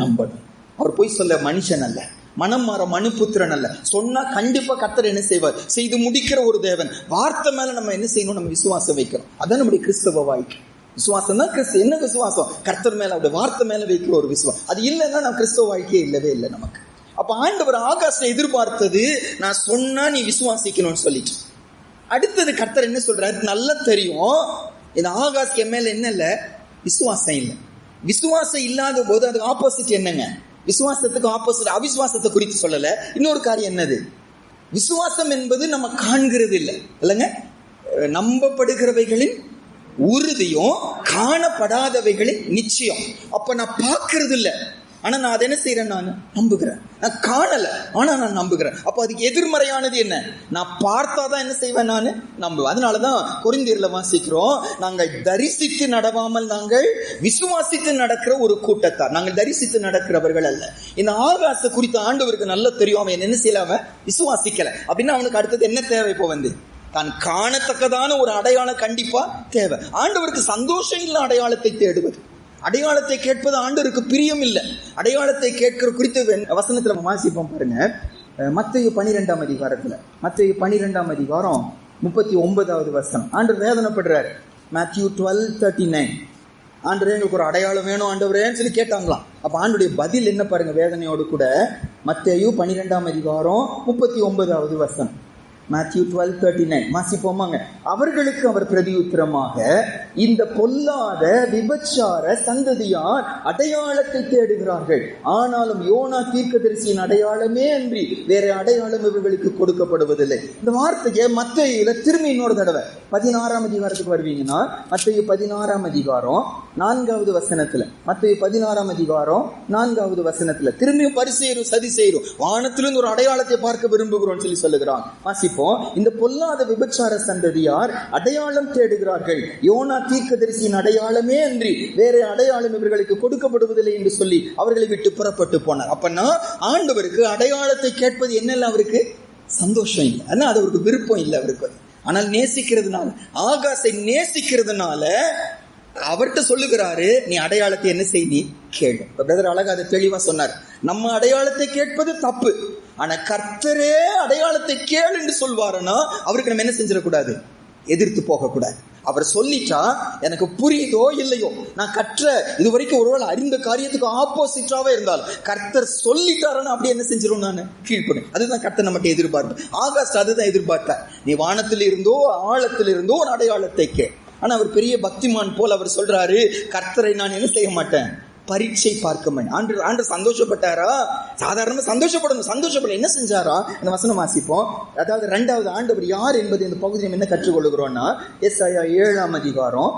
நம்பணும். அவர் போய் சொல்ல மனுஷன் அல்ல, மனம் மாற மனுபுத்திரன் அல்ல. சொன்னா கண்டிப்பா கர்த்தர் என்ன செய்வார்? செய்து முடிக்கிற ஒரு தேவன். வார்த்தை மேல நம்ம என்ன செய்யணும்? நம்ம விசுவாசம் வைக்கணும். அதான் நம்முடைய கிறிஸ்தவ வாழ்க்கை. விசுவாசம் தான் கிறிஸ்து. என்ன விசுவாசம்? கர்த்தர் மேல, அவருடைய வார்த்தை மேல வைக்கிற ஒரு விசுவாசம். அது இல்லைன்னா நம்ம கிறிஸ்தவ வாழ்க்கையே இல்லவே இல்லை நமக்கு. அப்ப ஆண்டவர் ஆகாசை எதிர்பார்த்தது, நான் சொன்னா நீ விசுவாசிக்கணும்னு சொல்லிட்டு. அடுத்தது கர்த்தர் என்ன சொல்றாரு? நல்லா தெரியும், இந்த ஆகாசுக்கு மேல என்ன இல்ல? விசுவாசம் இல்லை. விசுவாசம் இல்லாத போது அதுக்கு ஆப்போசிட் என்னங்க? விசுவாசத்துக்கு ஆப்போசிட் அவிசுவாசத்தை குறித்து சொல்லல. இன்னொரு காரியம் என்னது? விசுவாசம் என்பது நம்ம காண்கிறது இல்லை இல்லைங்க, நம்பப்படுகிறவைகளின் உறுதியும் காணப்படாதவைகளின் நிச்சயம். அப்ப நான் பார்க்கறது இல்லை, ஆனா நான் அதை என்ன செய்யறேன்? நான் நம்புகிறேன். நான் காணல, ஆனா நான் நம்புகிறேன். அப்ப அதுக்கு எதிர்மறையானது என்ன? நான் பார்த்தாதான் என்ன செய்வேன்? நான் நம்புவேன். அதனாலதான் கொரிந்தியர்ல வாசிக்கிறோம், நாங்கள் தரிசித்து நடவாமல் நாங்கள் விசுவாசித்து நடக்கிற ஒரு கூட்டத்தார், நாங்கள் தரிசித்து நடக்கிறவர்கள் அல்ல. இந்த ஆகாச குறித்த ஆண்டவருக்கு நல்லா தெரியும், அவன் என்ன செய்யல, விசுவாசிக்கல. அப்படின்னா அவனுக்கு அடுத்தது என்ன தேவை? இப்போ தான் காணத்தக்கதான ஒரு அடையாளம் கண்டிப்பா தேவை. ஆண்டவருக்கு சந்தோஷம் இல்லை அடையாளத்தை தேடுவது. அடையாளத்தை கேட்பது ஆண்டவருக்கு பிரியம் இல்லை. அடையாளத்தை கேட்கிற குறித்து வசனத்துல வாசிப்போம் பாருங்க. மத்தேயு 12 அதிகாரத்துல, மத்தேயு 12 அதிகாரம் 39வது வசனம். ஆண்டவர் வேதனைப்படுறாரு. Matthew 12:39. ஆண்டவரே எங்களுக்கு ஒரு அடையாளம் வேணும் ஆண்டவரேன்னு சொல்லி கேட்டாங்களாம். அப்ப ஆண்டுடைய பதில் என்ன பாருங்க, வேதனையோடு கூட. மத்தேயு 12 அதிகாரம் 39வது வசனம். Matthew 12:39 வாசிப்போமாங்க. அவர்களுக்கு அவர் பிரதியுத்தரமாக, இந்த பொல்லாத விபச்சார சந்ததியார் அடையாளத்தை தேடுகிறார்கள், ஆனாலும் யோனா தீர்க்கதரிசியின் அடையாளமே அன்றி வேற அடையாளம் இவர்களுக்கு கொடுக்கப்படுவதில்லை. இந்த வார்த்தையை மத்தேயுல திரும்பி இன்னொரு தடவை 16ஆம் அதிகாரத்துக்கு வருவீங்கன்னா, மத்தேயு 16ஆம் அதிகாரம் 4வது வசனத்துல, மத்தேயு 16ஆம் அதிகாரம் 4வது வசனத்துல திரும்பியும் பரிசேயரும் சதுசேயரும் வானத்திலிருந்து ஒரு அடையாளத்தை பார்க்க விரும்புகிறோம் சொல்லி சொல்லுகிறான். வாசிப்போம். இந்த பொல்லாத விபச்சார சந்ததியார் அடையாளம் தேடுகிறார்கள், யோனா தீர்க்கதரிசியின் அடையாளமே அன்றி வேற அடையாளம் இவர்களுக்கு கொடுக்கப்படுவதில்லை என்று சொல்லி அவர்களை விட்டு புறப்பட்டு போனார். அப்பன்னா ஆண்டவருக்கு அடையாளத்தை கேட்பது என்னெல்லாம் அவருக்கு சந்தோஷம் இல்லை, ஆனா அது அவருக்கு விருப்பம் இல்லை அவருக்கு. ஆனால் நேசிக்கிறதுனால, ஆகாசை நேசிக்கிறதுனால அவர்கிட்ட சொல்லுகிறாரு, நீ அடையாளத்தை என்ன செய், நீ கேளு. பிரதர் அழகா அதை தெளிவா சொன்னார். நம்ம அடையாளத்தை கேட்பது தப்பு, ஆனா கர்த்தரே அடையாளத்தை கேளு என்று சொல்வாருன்னா அவருக்கு நம்ம என்ன செஞ்சிடக்கூடாது, எதிர்த்து போக கூடாது. அவர் சொல்லிட்டா எனக்கு புரியுதோ இல்லையோ, நான் கற்ற இதுவரைக்கும் ஒருவேளை அறிந்த காரியத்துக்கு ஆப்போசிட்டாவே இருந்தாலும் கர்த்தர் சொல்லிட்டாருன்னா அப்படி என்ன செஞ்சிடும், நான் கீழ்ப்படும். அதுதான் கர்த்தர் நம்மகிட்ட எதிர்பார்ப்பு. ஆகாஷ் அதுதான் எதிர்பார்த்தார். நீ வானத்தில் இருந்தோ ஆழத்தில் இருந்தோ ஒரு அடையாளத்தை கே. ஆனா அவர் பெரிய பக்திமான் போல் அவர் சொல்றாரு, கர்த்தரை நான் என்ன செய்ய மாட்டேன், பரீட்சை பார்க்க மாட்டேன். ஆண்டு சந்தோஷப்பட்டாரா? சாதாரணமா சந்தோஷப்படணும், சந்தோஷப்பட என்ன செஞ்சாரா? இந்த வசனம் வாசிப்போம். அதாவது 2வது ஆண்டவர் யார் என்பது இந்த பகுதியில் என்ன கற்றுக்கொள்கிறோம்னா, ஏசாயா 7ஆம் அதிகாரம்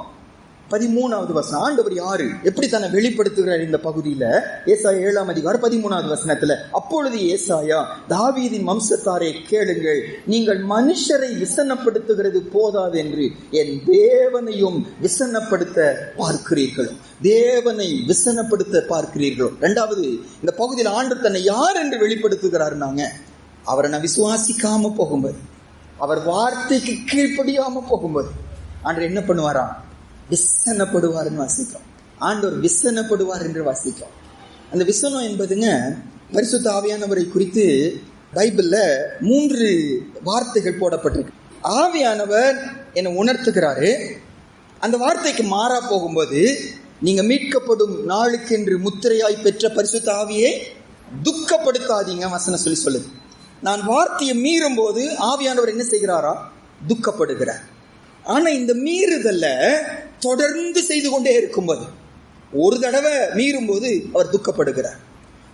13வது வசனம். ஆண்டவர் யாரு, எப்படி தன்னை வெளிப்படுத்துகிறார் இந்த பகுதியில? ஏசாயா 7ஆம் அதிகாரம் 13வது வசனத்துல, அப்பொழுது ஏசாயா, தாவீதின் வம்சத்தாரே கேளுங்கள், நீங்கள் மனுஷரை விசனப்படுத்துகிறது போதாது என்று என் தேவனையும் விசனப்படுத்த பார்க்கிறீர்களோ. தேவனை விசனப்படுத்த பார்க்கிறீர்களோ. 2வது, இந்த பகுதியில் ஆண்டவர் தன்னை யார் என்று வெளிப்படுத்துகிறார். நாங்க அவரை நான் விசுவாசிக்காம போகும்போது, அவர் வார்த்தைக்கு கீழ்ப்படியாம போகும்போது ஆண்டவர் என்ன பண்ணுவாரா, விசனப்படுவார் என்று வாசிக்கிறோம். ஆண்டவர் விசனப்படுவார் என்று வாசிக்கிறோம். அந்த விசனம் என்பதுங்க, பரிசுத்த ஆவியானவரை குறித்து பைபிள்ல 3 வார்த்தைகள் போடப்பட்டிருக்கு. ஆவியானவர் என்னை உணர்த்துகிறாரு. அந்த வார்த்தைக்கு மாறா போகும்போது, நீங்க மீட்கப்படும் நாளுக்கென்று முத்திரையாய் பெற்ற பரிசுத்த ஆவியை துக்கப்படுத்தாதீங்க வசனம் சொல்லி சொல்லுது. நான் வார்த்தையை மீறும் போது ஆவியானவர் என்ன செய்கிறாரா, துக்கப்படுகிறார். ஆனா இந்த மீறுதல்ல தொடர்ந்து செய்து கொண்டே இருக்கும்போது, ஒரு தடவை மீறும் போது அவர் துக்கப்படுகிறார்.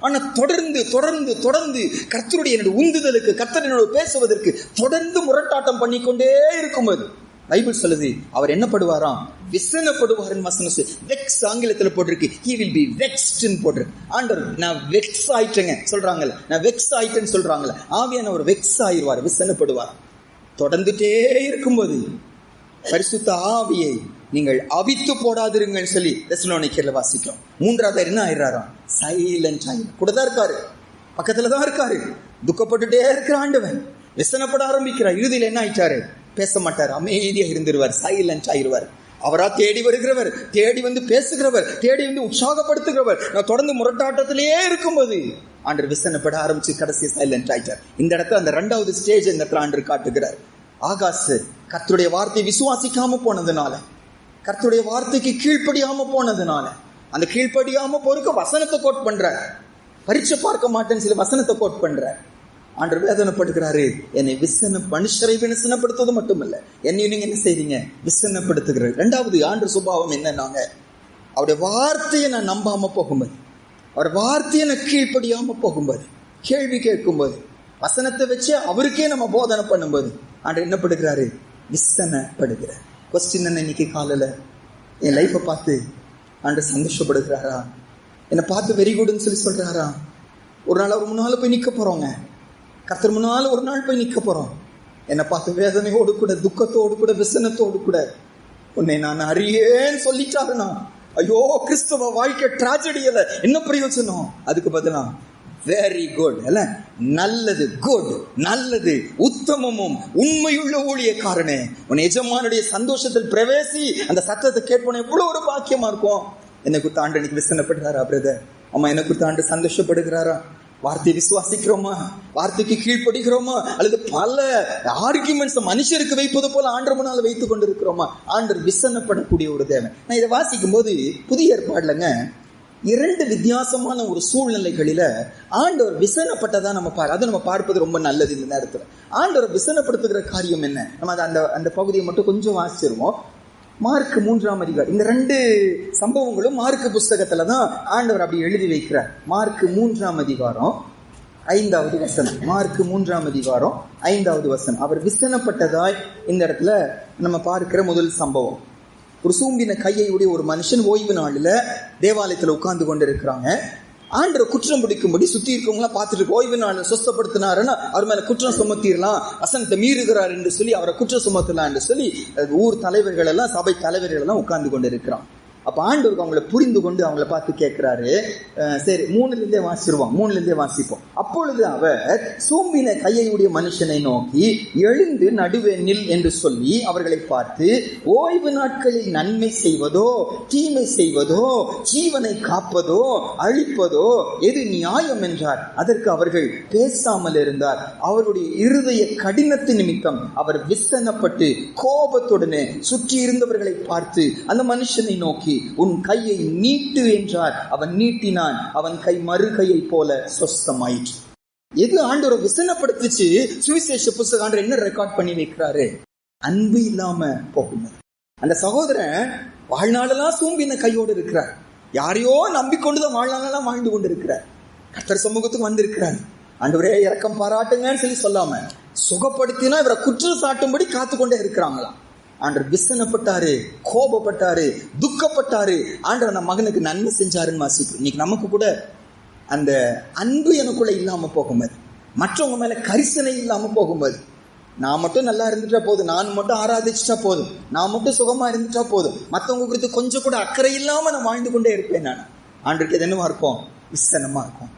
ஆனா தொடர்ந்து தொடர்ந்து தொடர்ந்து கர்த்தருடைய உந்துதலுக்கு, கர்த்தரோடு பேசுவதற்கு தொடர்ந்து முரட்டாட்டம் பண்ணிக்கொண்டே இருக்கும்போது பைபிள் சொல்லுது, அவர் என்ன படுவாராம், விசனப்படுவார். வெக்ஸ் ஆங்கிலத்தில் போட்டிருக்கு, he will be vexed ன்னு போட்டிருக்கு. ஆண்டவர் நான் வெக்ஸ் ஆயிட்டேங்க சொல்றாங்கல்ல, நான் வெக்ஸ் ஆயிட்டேன்னு சொல்றாங்கல்ல, ஆவியானவர் வெக்ஸ் ஆயிடுவார், விசனப்படுவார். தொடர்ந்துட்டே இருக்கும்போது பரிசுத்த ஆவியை நீங்கள் அவித்து போடாதிருங்கள் சொல்லி தெசலோனிக்கேயர்ல வாசிக்கிறோம். 3வது என்ன ஆயிடுறாராம், சைலண்ட் ஆயிடும். கூட தான் இருக்காரு, பக்கத்துல தான் இருக்காரு, துக்கப்பட்டுட்டே இருக்கிற ஆண்டவன் விசனப்பட ஆரம்பிக்கிறார். இறுதியில் என்ன ஆயிட்டாரு, பேச மாட்டார், அமைதியா இருந்துருவார், சைலண்ட் ஆயிடுவார். அவரா தேடி வருகிறவர், தேடி வந்து பேசுகிறவர், தேடி வந்து உற்சாகப்படுத்துகிறவர். நான் தொடர்ந்து முரட்டாட்டத்திலேயே இருக்கும்போது ஆண்டவர் விசனப்பட ஆரம்பிச்சு கடைசி சைலண்ட் ஆயிட்டார். இந்த இடத்துல அந்த 2வது ஸ்டேஜ் இந்த இடத்துல ஆண்டவர் காட்டுகிறார். ஆகாஷ் கர்த்தருடைய வார்த்தையை விசுவாசிக்காம போனதுனால, கர்த்தருடைய வார்த்தைக்கு கீழ்ப்படியாம போனதுனால, அந்த கீழ்ப்படியாம போறதுக்கு வசனத்தை கோட் பண்ற, பரீட்சை பார்க்க மாட்டேன்னு சில வசனத்தை கோட் பண்ற. ஆண்டவர் வேதனைப்படுகிறாரு, என்னை மனுஷரை விசனப்படுத்துவது மட்டுமல்ல, என்னையும் நீங்க என்ன செய்றீங்க, விசனப்படுத்துகிறார். 2வது ஆண்டவர் சுபாவம் என்னன்னாங்க, அவருடைய வார்த்தையை நான் நம்பாம போகும்போது, அவர் வார்த்தையை நான் கீழ்ப்படியாம போகும்போது, கேள்வி கேட்கும்போது, வசனத்தை வச்சு அவருக்கே நம்ம போதனை பண்ணும்போது ஆண்டவர் என்ன படுகிறாரு, விசனப்படுகிறார். கொஸ்டின் என்ன, இன்னைக்கு காலையில என் லைஃபை பார்த்து ஆண்டவர் சந்தோஷப்படுகிறாரா, என்னை பார்த்து வெரி குட்னு சொல்லி சொல்றாரா? ஒரு நாள் அவர் முன்னால போய் நிற்க போறோங்க, கர்த்தர் முன்னால ஒரு நாள் போய் நிற்க போறோம். என்னை பார்த்து வேதனையோடு கூட, துக்கத்தோடு கூட, விசனத்தோடு கூட, உன்னை நான் அறியேன்னு சொல்லிட்டாருன்னா, ஐயோ கிறிஸ்தவ வாழ்க்கை டிராஜடியில என்ன பிரயோஜனம்? அதுக்கு பதிலா வெரி குட், அல்ல நல்லது, குட் நல்லது, உத்தமமும் உண்மையுள்ள ஊழியக்காரனே, உன் எஜமானுடைய சந்தோஷத்தில் பிரவேசி. அந்த சத்தத்தை கேட்போன எவ்வளவு ஒரு பாக்கியமா இருக்கும். என்னை குறித்து ஆண்டு இன்னைக்கு விசனப்படுகிறாரா பிரதர்? அம்மா என்னை குறித்து ஆண்டு சந்தோஷப்படுகிறாரா? வார்த்தையை விசுவாசிக்கிறோமா? வார்த்தைக்கு கீழ்ப்படுகிறோமா? அல்லது பல ஆர்குமெண்ட்ஸ் மனுஷருக்கு வைப்பது போல ஆண்டவர் முன்னால வைத்துக் கொண்டு இருக்கிறோமா? ஆண்டவர் விசனப்படக்கூடிய ஒரு தேவன். நான் இதை வாசிக்கும் போது புதிய ஏற்பாடுலங்க இரண்டு வித்தியாசமான ஒரு சூழ்நிலைகளில ஆண்டவர் விசனப்பட்டதா நம்ம பார்ப்பது ரொம்ப நல்லது. இந்த நேரத்துல ஆண்டவர் விசனப்படுத்துகிற காரியம் என்ன, நம்ம அந்த பகுதியை மட்டும் கொஞ்சம் வாசிச்சிருவோம். மார்க் 3ஆம் அதிகாரம், இந்த ரெண்டு சம்பவங்களும் மார்க் புஸ்தகத்துலதான் ஆண்டவர் அப்படி எழுதி வைக்கிறார். மார்க் 3ஆம் அதிகாரம் 5வது வசனம். மார்க் 3ஆம் அதிகாரம் 5வது வசனம். அவர் விசனப்பட்டதாய் இந்த இடத்துல நம்ம பார்க்கிற முதல் சம்பவம். ஒரு சூம்பின கையை உடைய ஒரு மனுஷன் ஓய்வு நாளில் தேவாலயத்தில் உட்கார்ந்து கொண்டு இருக்கிறாங்க. ஆண்டவர் குற்றம் பிடிக்கும்படி சுத்தி இருக்கவங்களாம் பார்த்துட்டு ஓய்வு நாள் சொஸ்தப்படுத்தினாருன்னா அவர் மேல குற்றம் சுமத்திடலாம், வசனத்தை மீறுகிறார் என்று சொல்லி அவரை குற்றம் சுமத்தலாம் என்று சொல்லி ஊர் தலைவர்கள் எல்லாம், சபை தலைவர்கள் எல்லாம் உட்கார்ந்து கொண்டு இருக்கிறான். அப்ப ஆண்டவருக்கு அவங்களை புரிந்து கொண்டு அவங்கள பார்த்து கேட்கிறாரு. சரி, 3லிருந்தே வாசிப்போம். அப்பொழுது அவர் சூம்பின கையுடைய மனுஷனை நோக்கி, எழுந்து நடுவே நில் என்று சொல்லி அவர்களை பார்த்து, ஓய்வு நாட்களில் நன்மை செய்வதோ தீமை செய்வதோ ஜீவனை காப்பதோ அழிப்பதோ எது நியாயம் என்றார். அதற்கு அவர்கள் பேசாமல் இருந்தார். அவருடைய இருதய கடினத்து நிமித்தம் அவர் விசனப்பட்டு கோபத்துடனே சுற்றி இருந்தவர்களை பார்த்து அந்த மனுஷனை நோக்கி, உன் கையை நீட்டு என்றார். அவன் நீட்டினான். அவன் கை மறு கையை போல சொஸ்தமாயிற்று. எது ஆண்டவரை விசனப்படுத்துச்சு? சுவிசேஷ புஸ்தகம் ஆண்டவர் என்ன ரெக்கார்ட் பண்ணி வைக்கிறாரு? அன்பு இல்லாம போகும் அந்த சகோதரன் வாழ்நாளெல்லாம் சூம்பின கையோடு இருக்கிறார். யாரையோ நம்பிக்கொண்டுதான் வாழ்நாளெல்லாம் வாழ்ந்து கொண்டு இருக்கிறார். கர்த்தர் சமூகத்துக்கு வந்திருக்கிறார். ஆண்டவரே இரக்கம் பாராட்டுங்கன்னு சொல்லி சொல்லாம சுகப்படுத்தினா இவரை குற்றம் சாட்டும்படி காத்து கொண்டே இருக்கிறாங்களாம். ஆண்டவர் விசனப்பட்டாரு, கோபப்பட்டாரு, துக்கப்பட்டாரு. ஆண்டவர் நம்ம மகனுக்கு நன்மை செஞ்சாருன்னு வாசிக்கிறோம். இன்னைக்கு நமக்கு கூட அந்த அன்பு எனக்குள்ள இல்லாம போகும்போது, மற்றவங்க மேல கரிசனை இல்லாம போகும்போது, நான் மட்டும் நல்லா இருந்துட்டா போதும், நான் மட்டும் ஆராதிச்சுட்டா போதும், நான் மட்டும் சுகமா இருந்துட்டா போதும், மற்றவங்க குறித்து கொஞ்சம் கூட அக்கறை இல்லாம நான் வாழ்ந்து கொண்டே இருப்பேன். நான் ஆண்டவருக்கு இது என்னவா இருக்கும்? விசனமா இருக்கும்.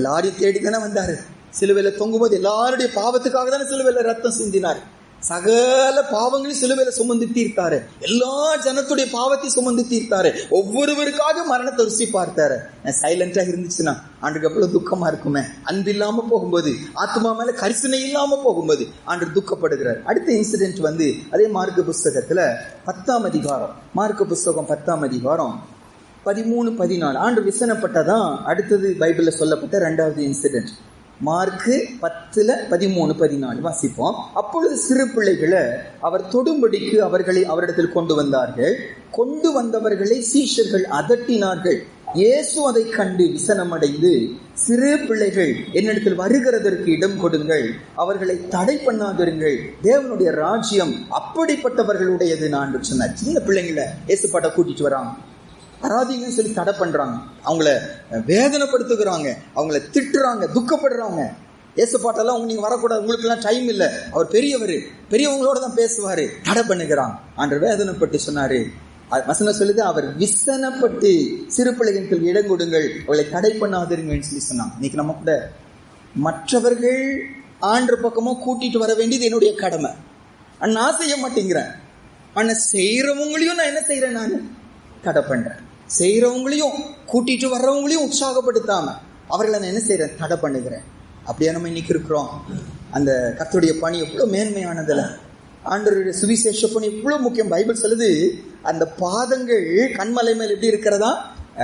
எல்லாரையும் தேடி தானே வந்தாரு. சிலுவையில தொங்கும்போது எல்லாருடைய பாவத்துக்காக தானே சிலுவையில ரத்தம் சிந்தினார். சகல பாவங்களையும் சிலுவையில சுமந்து தீர்த்தாரு. எல்லா ஜனத்துடைய பாவத்தையும் சுமந்து தீர்த்தாரு. ஒவ்வொருவருக்காக மரணத்தை ருசி பார்த்தாரு. சைலண்டா இருந்துச்சுன்னா ஆண்டுக்கு அவ்வளவு துக்கமா இருக்குமே. அன்பு இல்லாம போகும்போது, ஆத்மா மேல கரிசனை இல்லாம போகும்போது ஆண்டு துக்கப்படுகிறார். அடுத்த இன்சிடென்ட் அதே மார்க் புஸ்தகத்துல 10ஆம் அதிகாரம், மார்க் புஸ்தகம் 10ஆம் அதிகாரம் 13-14. ஆண்டு விசனப்பட்டதான் அடுத்தது பைபிள்ல சொல்லப்பட்ட 2வது இன்சிடென்ட். மார்க்கு 10:13-14 வாசிப்போம். அப்பொழுது சிறு பிள்ளைகளை அவர் தொடும்படிக்கு அவர்களை அவரிடத்தில் கொண்டு வந்தார்கள். கொண்டு வந்தவர்களை சீஷர்கள் அதட்டினார்கள். இயேசு அதை கண்டு விசனமடைந்து, சிறு பிள்ளைகள் என்னிடத்தில் வருகிறதற்கு இடம் கொடுங்கள், அவர்களை தடை பண்ணாதிருங்கள், தேவனுடைய ராஜ்யம் அப்படிப்பட்டவர்களுடையது நான் சொன்னார். சின்ன பிள்ளைங்களை இயேசு பாட்ட கூட்டிட்டு வராங்க. ஆராதிங்கன்னு சொல்லி தடை பண்றாங்க, அவங்கள வேதனைப்படுத்துகிறாங்க, அவங்கள திட்டுறாங்க, துக்கப்படுறாங்க. இயேசு பாட்டெல்லாம் நீங்க வரக்கூடாது, உங்களுக்கு எல்லாம் டைம் இல்லை, அவர் பெரியவர், பெரியவங்களோட தான் பேசுவாரு, தடை பண்ணுகிறான். ஆண்டவர் வேதனைப்பட்டு சொன்னாரு. வசனம் சொல்லுது, அவர் விசனப்பட்டு சிறு பிள்ளைகளுக்கு இடம் கொடுங்கள், அவளை தடை பண்ணாதிருங்கன்னு சொல்லி சொன்னாங்க. இன்னைக்கு நம்ம கூட மற்றவர்கள் ஆண்டு பக்கமோ கூட்டிட்டு வர வேண்டியது என்னுடைய கடமை. நான் செய்ய மாட்டேங்கிறேன். ஆனா செய்யறவங்களையும் நான் என்ன செய்யறேன்? நான் தடை பண்றேன். செய்யறவங்களையும் கூட்டிட்டு வர்றவங்களையும் உற்சாகப்படுத்தாம அவர்களை நான் என்ன செய்யறேன்? தடை பண்ணுகிறேன். அப்படியே நம்ம இன்னைக்கு இருக்கிறோம். அந்த கர்த்தருடைய பணி எவ்வளவு மேன்மையானதுல, ஆண்டவருடைய சுவிசேஷ பணி எவ்வளவு முக்கியம். பைபிள் சொல்லுது, அந்த பாதங்கள் கண்மலை மேல் எப்படி இருக்கிறதா?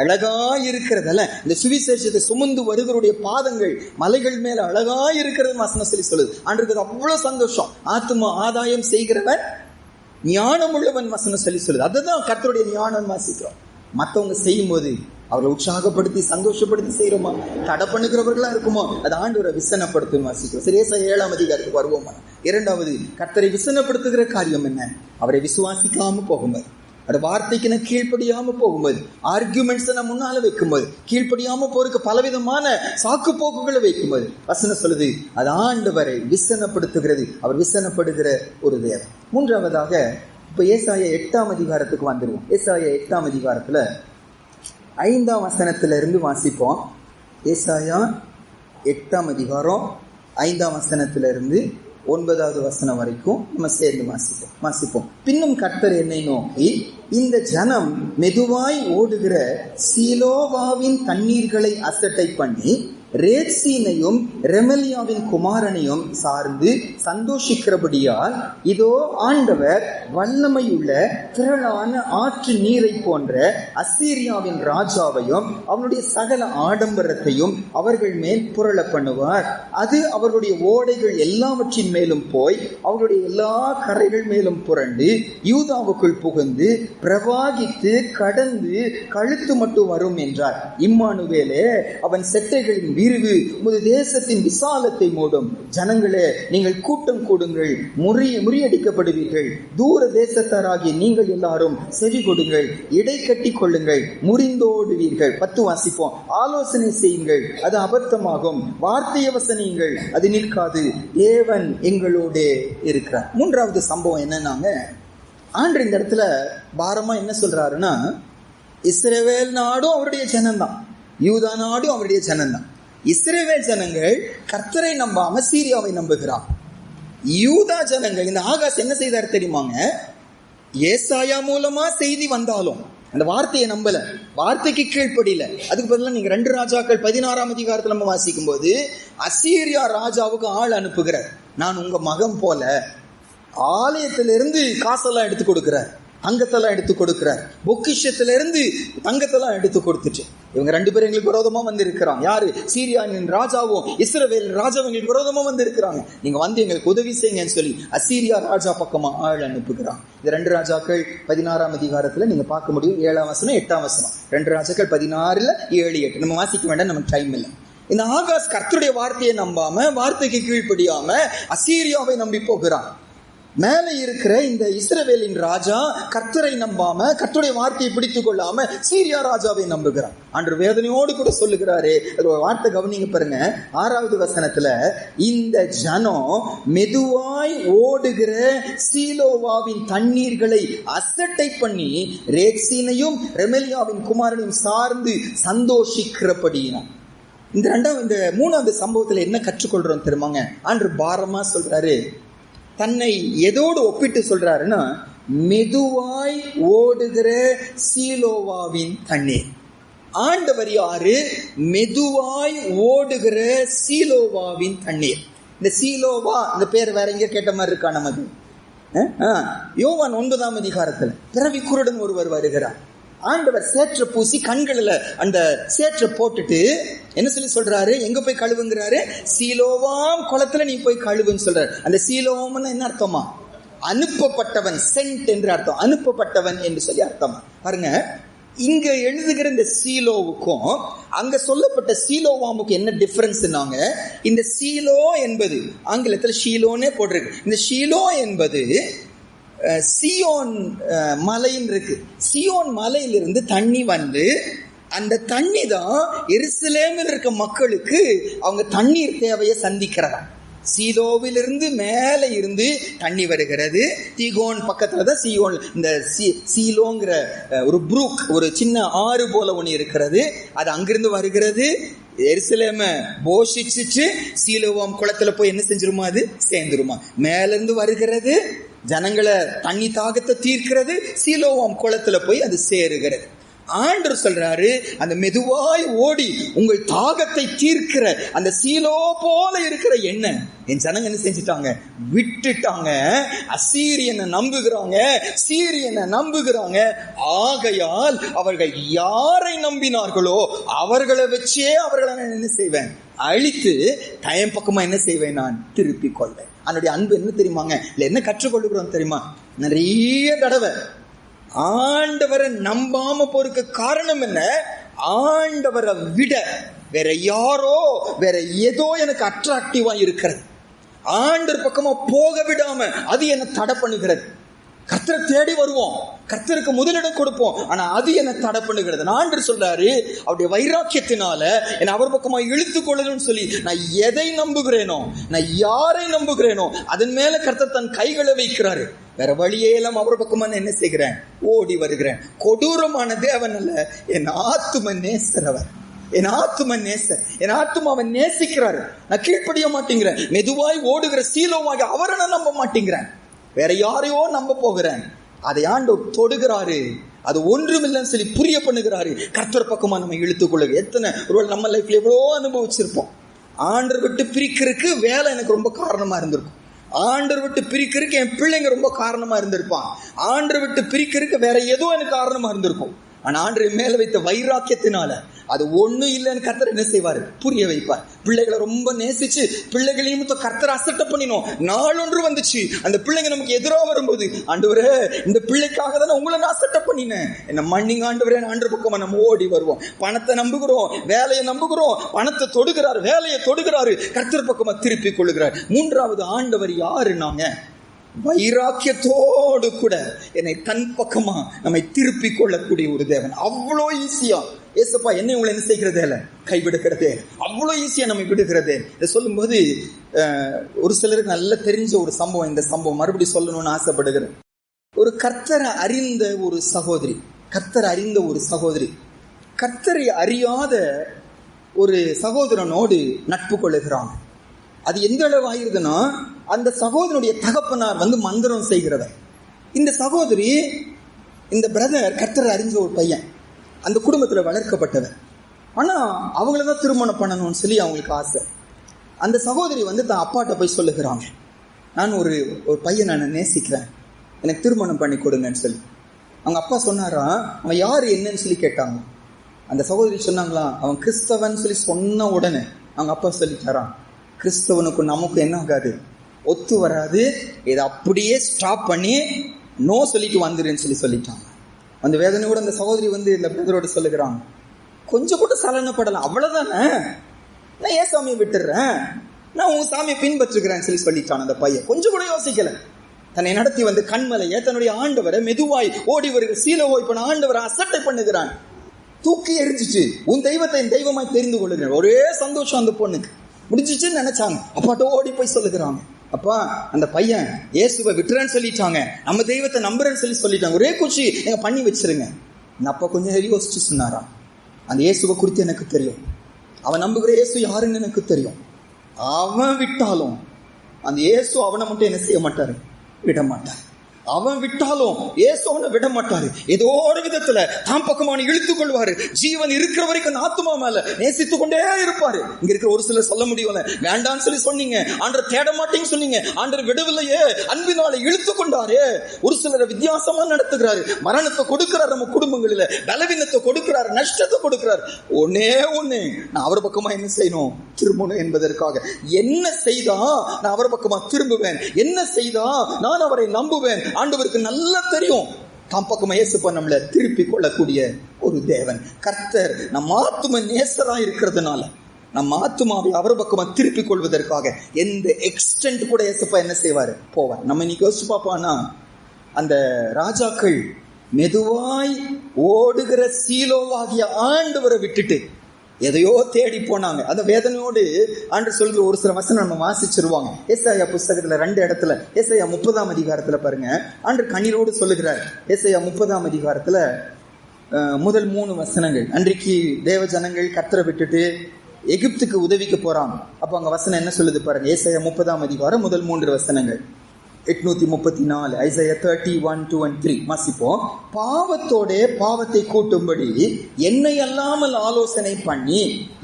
அழகா இருக்கிறதல்ல. இந்த சுவிசேஷத்தை சுமந்து வருகிறவருடைய பாதங்கள் மலைகள் மேல அழகா இருக்கிறது வசனம் சொல்லி சொல்லுது. ஆண்டவருக்கு அவ்வளவு சந்தோஷம். ஆத்துமா ஆதாயம் செய்கிறவன் ஞானம் உள்ளவன் வசனம் சொல்லி சொல்லுது. அதுதான் கர்த்தருடைய ஞானம் வாசிக்கிறோம். மற்றவங்க செய்யும் போது அவரை உற்சாகப்படுத்தி சந்தோஷப்படுத்தி செய்யறோமா? தடை பண்ணுகிறவர்களா இருக்குமோ? அது ஆண்டவரை விசனப்படுத்தும் வாசிக்கிறோம். சரி, 7ஆம் அதிகாரத்துக்கு வருவோமா? 2வது, கர்த்தரை விசனப்படுத்துகிற காரியம் என்ன? அவரை விசுவாசிக்காம போகும்போது, அந்த வார்த்தைக்கு நான் கீழ்ப்படியாம போகும்போது, ஆர்குமெண்ட்ஸ் நான் முன்னால வைக்கும்போது, கீழ்ப்படியாம போறதுக்கு பலவிதமான சாக்கு போக்குகளை வைக்கும்போது, வசனம் சொல்லுது அது ஆண்டவரை விசனப்படுத்துகிறது. அவர் விசனப்படுகிற ஒரு தேவன். 3வதாக இப்ப ஏசாயா 8ஆம் அதிகாரத்துக்கு வந்துருவோம். ஏசாயா 8ஆம் அதிகாரத்துல 5ஆம் வசனத்திலிருந்து வாசிப்போம். ஏசாயா 8ஆம் அதிகாரம் 5ஆம் வசனத்திலிருந்து 9வது வசனம் வரைக்கும் நம்ம சேர்ந்து வாசிப்போம். பின்னும் கர்த்தர் என்னை நோக்கி, இந்த ஜனம் மெதுவாய் ஓடுகிற சீலோவாவின் தண்ணீர்களை அசட்டை பண்ணி ரேத்சீனையும் ரெமலியாவின் குமாரனையும் சார்ந்து சந்தோஷிக்கிறபடியால் இதோ ஆண்டவர் வல்லமையுள்ள திரளான ஆற்று நீரை போன்ற அசீரியாவின் ராஜாவையும் அவனுடைய சகல ஆடம்பரத்தையும் அவர்கள் மேல் புரள பண்ணுவார். அது அவர்களுடைய ஓடைகள் எல்லாவற்றின் மேலும் போய் அவர்களுடைய எல்லா கரைகள் மேலும் புரண்டு யூதாவுக்குள் புகுந்து பிரவாகித்து கடந்து கழுத்து மட்டும் வரும் என்றார். இம்மானுவேலே, அவன் செட்டைகளின் விரிவு உமது தேசத்தின் விசாலத்தை மூடும். ஜனங்களே, நீங்கள் கூட்டம் கூடுங்கள், முறியடிக்கப்படுவீர்கள். தூர தேசத்தாராகிய நீங்கள் எல்லாரும் செவி கொடுங்கள், இடை கட்டி கொள்ளுங்கள், முறிந்தோடுவீர்கள். 10 வாசிப்போம். ஆலோசனை செய்யுங்கள், அது அபத்தமாகும். வார்த்தையை வசனியுங்கள், அது நிற்காது. தேவன் எங்களோட இருக்கிறார். 3வது சம்பவம் என்னன்னாங்க, ஆண்டு இந்த இடத்துல பாரமா என்ன சொல்றாருன்னா, இஸ்ரவேல் நாடும் அவருடைய ஜனம்தான், யூதா நாடும் அவருடைய ஜனம்தான். இஸ்ரவேல் ஜனங்கள் கர்த்தரை நம்பாம சீரியாவை நம்புகிறார். யூதா ஜனங்கள், இந்த ஆகாஷ் என்ன செய்தார் தெரியுமாங்க, ஏசாயா மூலமா செய்தி வந்தாலும் அந்த வார்த்தையை நம்பல, வார்த்தைக்கு கீழ்ப்படியில. அதுக்கு பதிலாக நீங்க 2 ராஜாக்கள் 16ஆம் அதிகாரத்துல நம்ம வாசிக்கும் போது அசீரியா ராஜாவுக்கு ஆள் அனுப்புகிறார். நான் உங்க மகன் போல, ஆலயத்திலிருந்து காசெல்லாம் எடுத்து கொடுக்கிறார், தங்கத்தெல்லாம் எடுத்து கொடுக்கிறார், பொக்கிஷத்திலிருந்து தங்கத்தெல்லாம் எடுத்து கொடுத்துட்டு இவங்க 2 பேரும் எங்களுக்கு விரோதமா வந்து இருக்கிறாங்க. யாரு? சீரியாவின் ராஜாவும் இஸ்ரவேல் ராஜாவும் எங்களுக்கு விரோதமா வந்து இருக்கிறாங்க. நீங்க வந்து எங்களுக்கு உதவி செய்யுங்கன்னு சொல்லி அசீரியா ராஜா பக்கமா ஆள் அனுப்புகிறான். இந்த 2 ராஜாக்கள் 16ஆம் அதிகாரத்துல நீங்க பார்க்க முடியும். 7ஆம் வசனம் 8ஆம் வசனம். 2 ராஜாக்கள் 16 7 8 நம்ம வாசிக்க வேண்டாம், நமக்கு டைம் இல்லை. இந்த ஆகாஸ் கர்த்தருடைய வார்த்தையை நம்பாம, வார்த்தைக்கு கீழ்ப்படியாம அசீரியாவை நம்பி போகிறான். மேலே இருக்கிற இந்த இஸ்ரவேலின் ராஜா கர்த்தரை நம்பாம, கர்த்தருடைய வார்த்தையை பிடித்துக் கொள்ளாம சீரியா ராஜாவை நம்புகிறான். அன்று வேதனையோடு கூட சொல்லுகிறாரு. ஒரு வார்த்தை கவனிங்க பாருங்க. 6வது வசனத்துல, இந்த ஜனம் மெதுவாய் ஓடுகிற சீலோவாவின் தண்ணீர்களை அசட்டை பண்ணி ரேத்சீனையும் ரெமலியாவின் குமாரனையும் சார்ந்து சந்தோஷிக்கிறபடியினான். இந்த 3வது சம்பவத்துல என்ன கற்றுக்கொள்றோம் தெரியுமாங்க? அன்று பாரமா சொல்றாரு, தன்னை எதோடு ஒப்பிட்டு சொல்றாருன்னா, மெதுவாய் ஓடுகிற சீலோவாவின் தண்ணீர். ஆண்டவர் யாரு? மெதுவாய் ஓடுகிற சீலோவாவின் தண்ணீர். இந்த சீலோவா, இந்த பேர் வேற எங்க கேட்ட மாதிரி இருக்கா நமக்கு? யோவான் 9ஆம் அதிகாரத்துல பிறவி குருடன் ஒருவர் வருகிறார். ஆண்டவர் சேற்ற பூசி கண்களில் அந்த சேற்ற போட்டுட்டு என்ன சொல்லி சொல்றாரு? எங்க போய் கழுவுங்கிறாரு? சீலோவாம் குளத்துல நீ போய் கழுவுன்னு சொல்றாரு. அந்த சீலோவம்னு என்ன அர்த்தமா? அனுப்பப்பட்டவன், சென்ட் என்று அர்த்தம், அனுப்பப்பட்டவன் என்று சொல்லி அர்த்தமா. பாருங்க, இங்க எழுதுகிற இந்த சீலோவுக்கும் அங்க சொல்லப்பட்ட சீலோவாமுக்கு என்ன டிஃபரன்ஸ்னாங்க, இந்த சீலோ என்பது ஆங்கிலத்தில் ஷீலோனே போட்டிருக்கு. இந்த ஷீலோ என்பது சியோன் மலைன்னு இருக்கு. சியோன் மலையிலிருந்து தண்ணி வந்து அந்த தண்ணி தான் எருசலேமில் இருக்க மக்களுக்கு அவங்க தண்ணீர் தேவையை சந்திக்கிறதா. சீலோவிலிருந்து மேலே இருந்து தண்ணி வருகிறது. தீகோன் பக்கத்துல தான் சீயோன், இந்த சீலோங்கிற ஒரு புரூக், ஒரு சின்ன ஆறு போல ஒன்று இருக்கிறது. அது அங்கிருந்து வருகிறது, எருசலேம போஷிச்சு சீலோவாம் குளத்துல போய் என்ன செஞ்சிருமா? அது சேர்ந்துருமா. மேல இருந்து வருகிறது, ஜனங்களை தண்ணி தாகத்தை தீர்க்கிறது, சீலோவாம் குளத்துல போய் அது சேருகிறது. ஆண்டவர் சொல்றாரு, அந்த மெதுவாய் ஓடி உங்கள் தாகத்தை தீர்க்கிற அந்த சீலோ போல இருக்கிற என்ன என் ஜனங்க என்ன செஞ்சிட்டாங்க? விட்டுட்டாங்க. அசீரியனை நம்புகிறாங்க, சீரியனை நம்புகிறாங்க. ஆகையால் அவர்கள் யாரை நம்பினார்களோ அவர்களை வச்சே அவர்களை நான் என்ன செய்வேன்? அழித்து தயம் பக்கமா என்ன செய்வேன்? நான் திருப்பி கொள்வேன். அதனுடைய அன்பு என்ன தெரியுமாங்க? இல்ல என்ன கற்றுக்கொள்ளுகிறோம் தெரியுமா? நிறைய தடவை ஆண்டவரை நம்பாம போறதுக்கு காரணம் என்ன? ஆண்டவரை விட வேற யாரோ, வேற ஏதோ எனக்கு அட்ராக்டிவா இருக்கிறது. ஆண்டவர் பக்கமா போக விடாம அது என்ன தடை பண்ணுகிறது. கர்த்தரை தேடி வருவோம், கர்த்தருக்கு முதலிடம் கொடுப்போம், ஆனா அது என்ன தடை பண்ணுகிறது. ஆண்டவர் சொல்றாரு, அவருடைய வைராக்கியத்தினால என்னை அவர் பக்கமா இழுத்து கொள்ளணும்னு சொல்லி நான் எதை நம்புகிறேனோ, நான் யாரை நம்புகிறேனோ அதன் மேல கர்த்தர் தன் கைகளை வைக்கிறாரு. வேற வழியே எல்லாம் அவர் பக்கமா என்ன செய்கிறேன்? ஓடி வருகிறேன். கொடூரமான தேவன் அல்ல, என் ஆத்தும நேசரவர், என் ஆத்தும நேசர், என் ஆத்துமாவை நேசிக்கிறாரு. நான் கீழ்ப்படிய மாட்டேங்கிறேன். மெதுவாய் ஓடுகிற சீலோவாக அவரை நான் நம்ப மாட்டேங்கிறேன். வேற யாரையோ நம்ப போகிறேன். அதை ஆண்டவர் தொடுகிறாரு. அது ஒன்றுமில்லைன்னு சொல்லி புரிய பண்ணுகிறாரு. கர்த்தர் பக்கமா நம்ம இழுத்துக் கொள்ளுங்க. எத்தனை ஒரு நம்ம லைஃப்ல எவ்வளோ அனுபவிச்சிருப்போம். ஆண்டவர் விட்டு பிரிக்கிறதுக்கு வேலை எனக்கு ரொம்ப காரணமா இருந்திருக்கும். ஆண்டவர் விட்டு பிரிக்கிறதுக்கு என் பிள்ளைங்க ரொம்ப காரணமா இருந்திருப்பான். ஆண்டவர் விட்டு பிரிக்கிறதுக்கு வேற ஏதோ எனக்கு காரணமா இருந்திருக்கும். ஆனா ஆண்டவர் மேல வைத்த வைராக்கியத்தினால அது ஒண்ணு இல்லைன்னு கர்த்தர் என்ன செய்வாரு? புரிய வைப்பார். பிள்ளைகளை ரொம்ப நேசிச்சு பிள்ளைகளையும் கர்த்தர் அசட்டை பண்ணினோம். நாளொன்று வந்துச்சு, அந்த பிள்ளைங்க நமக்கு எதிராக வரும்போது, ஆண்டவரே இந்த பிள்ளைக்காக தானே உங்களை நான் அசட்டை பண்ணினேன், என்ன மன்னிங்க ஆண்டவரே. ஆண்டவர் பக்கமா நம்ம ஓடி வருவோம். பணத்தை நம்புகிறோம், வேலையை நம்புகிறோம். பணத்தை தொடுகிறாரு, வேலையை தொடுகிறாரு, கர்த்தர் பக்கமா திருப்பி கொள்ளுகிறார். மூன்றாவது ஆண்டவர் யாருன்னாங்க, வைராக்கியத்தோடு கூட என்னை தன் பக்கமா நம்மை திருப்பி கொள்ளக்கூடிய ஒரு தேவன். அவ்வளோ ஈஸியா ஏசப்பா என்னை உங்களை என்ன செய்கிறதே இல்லை, கைவிடுகிறதே, அவ்வளோ ஈஸியா நம்ம விடுகிறதே. இதை சொல்லும் போது ஒரு சிலருக்கு நல்ல தெரிஞ்ச ஒரு சம்பவம், இந்த சம்பவம் மறுபடியும் சொல்லணும்னு ஆசைப்படுகிறேன். ஒரு கர்த்தரை அறிந்த ஒரு சகோதரி, கர்த்தரை அறியாத ஒரு சகோதரனோடு நட்பு கொள்ளுகிறாங்க. அது எந்த அளவு ஆயிருதுன்னா, அந்த சகோதரனுடைய தகப்பனார் மந்திரம் செய்கிறவர். இந்த சகோதரி, இந்த பிரதர் கர்த்தரை அறிஞ்ச ஒரு பையன், அந்த குடும்பத்தில் வளர்க்கப்பட்டவர். ஆனா அவங்களதான் திருமணம் பண்ணணும்னு சொல்லி அவங்களுக்கு ஆசை. அந்த சகோதரி தான் அப்பாட்ட போய் சொல்லுகிறாங்க, நான் ஒரு பையன் நான் நேசிக்கிறேன், எனக்கு திருமணம் பண்ணி கொடுங்கன்னு சொல்லி. அவங்க அப்பா சொன்னாரா, அவன் யாரு என்னன்னு சொல்லி கேட்டாங்க. அந்த சகோதரி சொன்னாங்களா, அவன் கிறிஸ்தவன் சொல்லி சொன்ன உடனே அவங்க அப்பா சொல்லிட்டாரான், கிறிஸ்தவனுக்கும் நமக்கும் என்ன ஆகாது, ஒத்து வராது, இதை அப்படியே ஸ்டாப் பண்ணி நோ சொல்லிட்டு வந்துருன்னு சொல்லிட்டாங்க. அந்த வேதனையோட அந்த சகோதரி இந்த பிரதரோட சொல்லுகிறாங்க, கொஞ்சம் கூட சலனப்படலாம், அவ்வளவுதானே, நான் ஏன் சாமியை விட்டுறேன், நான் உங்க சாமியை பின்பற்றுகிறேன்னு சொல்லிட்டான். அந்த பையன் கொஞ்சம் கூட யோசிக்கல. தன்னை நடத்தி கண்மலையை தன்னுடைய ஆண்டவரை மெதுவாய் ஓடி வருகிற சீலவோ இப்ப நான் ஆண்டவரை அசட்டை பண்ணுகிறான். தூக்கி எரிஞ்சிச்சு, உன் தெய்வத்தை என் தெய்வமாய் தெரிந்து கொள்ளுகிறேன். ஒரே சந்தோஷம் அந்த பொண்ணுக்கு. முடிஞ்சிச்சுன்னு நினைச்சாங்க. அப்பாட்ட ஓடி போய் சொல்லுகிறாங்க, அப்பா அந்த பையன் இயேசுவை விட்டுறேன்னு சொல்லிட்டாங்க, நம்ம தெய்வத்தை நம்புறேன்னு சொல்லிட்டாங்க, ஒரே குச்சி நீங்க பண்ணி வச்சிருங்க. அப்பா கொஞ்சம் யோசிச்சு சொன்னாராம், அந்த இயேசுவை குறித்து எனக்கு தெரியும், அவன் நம்புகிற இயேசு யாருன்னு எனக்கு தெரியும். அவன் விட்டாலும் அந்த இயேசு அவனை மட்டும் என்ன செய்ய மாட்டாரு, விட மாட்டார். அவன் விட்டாலும் இயேசு அவனை விட மாட்டாரு. ஏதோ ஒரு விதத்துல தாம் பக்கமான இழுத்துக் கொள்வாரு. ஜீவன் இருக்கிற வரைக்கும் ஆத்துமா மேல நேசித்துக் கொண்டே இருப்பாரு. இங்க இருக்கிற ஒரு சிலர் சொல்ல முடியல, வேண்டான்னு சொல்லி சொன்னீங்க, ஆண்டவர் தேட மாட்டேன்னு சொன்னீங்க, ஆண்டவர் விடவில்லையே, அன்பினால இழுத்துக் கொண்டாரு. ஒரு சிலரை வித்தியாசமா நடத்துகிறாரு, மரணத்தை கொடுக்கிறார், நம்ம குடும்பங்களில பலவீனத்தை கொடுக்கிறார், நஷ்டத்தை கொடுக்கிறார். ஒன்னே ஒண்ணு, நான் அவர் பக்கமா என்ன செய்யணும், திரும்பணும் என்பதற்காக. என்ன செய்தா நான் அவர் பக்கமா திரும்புவேன், என்ன செய்தா நான் அவரை நம்புவேன். ஆண்டவருக்கு நல்லா தெரியும், தாம் பக்கமா இயேசுப்பா நம்மளை திருப்பி கொள்ளக்கூடிய ஒரு தேவன். கர்த்தர் நம்ம ஆத்தும நேசரா இருக்கிறதுனால நம்ம ஆத்துமாவை அவர் பக்கமா திருப்பி கொள்வதற்காக எந்த எக்ஸ்டென்ட் கூட இயேசுப்பா என்ன செய்வாரு, போவார். நம்ம இன்னைக்கு யோசிச்சு பார்ப்போம்னா, அந்த ராஜாக்கள் மெதுவாய் ஓடுகிற சீலோவாகிய ஆண்டவரை விட்டுட்டு எதையோ தேடி போனாங்க. அந்த வேதனையோடு ஆண்டவர் சொல்கிற ஒரு சில வசனம் நம்ம வாசிச்சிருவாங்க. ஏசாயா புஸ்தகத்துல 2 இடத்துல, ஏசாயா 30ஆம் அதிகாரத்துல பாருங்க, ஆண்டவர் கண்ணீரோடு சொல்லுகிறார். ஏசாயா 30ஆம் அதிகாரத்துல முதல் 3 வசனங்கள். அன்றைக்கு தேவ ஜனங்கள் கர்த்தரை விட்டுட்டு எகிப்துக்கு உதவிக்கு போறாங்க. அப்ப அங்க வசனம் என்ன சொல்லுது பாருங்க, ஏசாயா 30ஆம் அதிகாரம் முதல் 3 வசனங்கள். 834 ஐசாயா 31:2-3 வாசிப்போம். பாவத்தோட பாவத்தை கூட்டும்படி என்னை அல்லாமல் ஆலோசனை பண்ணி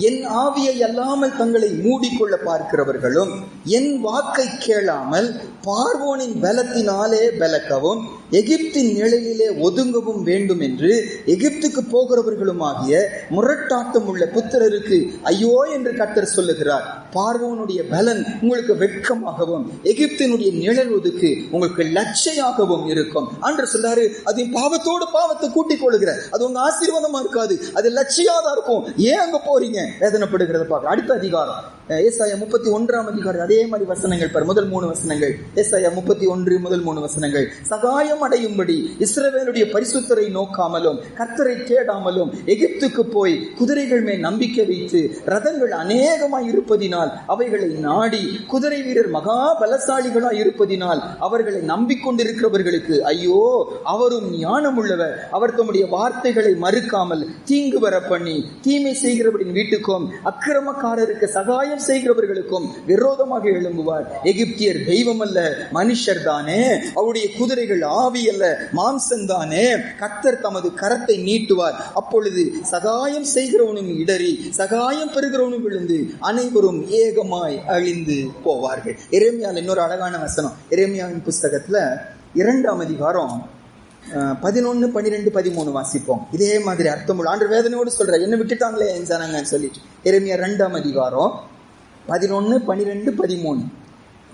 என் ஆவியை அல்லாமல் தங்களை மூடிக்கொள்ள பார்க்கிறவர்களும் என் வாக்கை கேளாமல் பார்வோனின் பலத்தினாலே பலக்கவும் எகிப்தின் நிழலிலே ஒதுங்கவும் வேண்டும் என்று எகிப்துக்கு போகிறவர்களுமாகிய முரட்டாட்டம் உள்ள புத்திரருக்கு ஐயோ என்று கர்த்தர் சொல்லுகிறார். பார்வோனுடைய பலன் உங்களுக்கு வெட்கமாகவும் எகிப்தினுடைய நிழல் ஒதுக்கு உங்களுக்கு லட்சையாகவும் இருக்கும். ஆண்டவர் சொல்றாரு, அது பாவத்தோடு பாவத்தை கூட்டிக் கொள்ளுகிற, அது உங்க ஆசீர்வாதமா இருக்காது, அது லட்சியாதான் இருக்கும். ஏன் அங்க போறீங்க, வேதனைப்படுகிறத பார்க்க. அடுத்த அதிகாரம் ஏசாயா 31ஆம் அதிகாரம், அதே மாதிரி வசனங்கள் பாரு, முதல் 3 வசனங்கள். ஏசாயா 31 முதல் 3 வசனங்கள். சகாயம் அடையும்படி இஸ்ரவேலுடைய பரிசுத்தரை நோக்காமலும் கர்த்தரை தேடாமலும் எகிப்துக்கு போய் குதிரைகள் மேல் நம்பிக்கை வைத்து ரதங்கள் அநேகமாய் இருப்பதினால் அவைகளை நாடி குதிரை வீரர் மகா பலசாலிகளாய் இருப்பதினால் அவர்களை நம்பிக்கொண்டிருக்கிறவர்களுக்கு ஐயோ, அவரும் ஞானம் உள்ளவர், அவர் தம்முடைய வார்த்தைகளை மறுக்காமல் தீங்கு வர பண்ணி தீமை செய்கிறவரின் வீட்டுக்கும் அக்கிரமக்காரருக்கு சகாயம் செய்கிறவர்களுக்கும் விரோதமாக எழும்புவார். எகிப்தியர் தெய்வம் அல்ல, மனுஷர் தானே, அவருடைய குதிரைகள் ஆவி அல்ல மாம்சம் தானே. கர்த்தர் தமது கரத்தை நீட்டுவார், அப்பொழுது சகாயம் செய்கிறவனும் இடறி சகாயம் பெறுகிறவனும் விழுந்து அனைவரும் ஏகமாய் அழிந்து போவார்கள். எரேமியாவில் இன்னொரு அழகான வசனம், எரேமியாவின் புஸ்தகத்துல 2ஆம் அதிகாரம் 11, 12, 13 வாசிப்போம். இதே மாதிரி அர்த்தமுள்ள ஆண்டு வேதனையோடு சொல்ற, என்ன விட்டுட்டாங்களே என் ஜனங்கன்னு சொல்லிட்டு. எரேமியா 2ஆம் அதிகாரம் 11, 12, 13.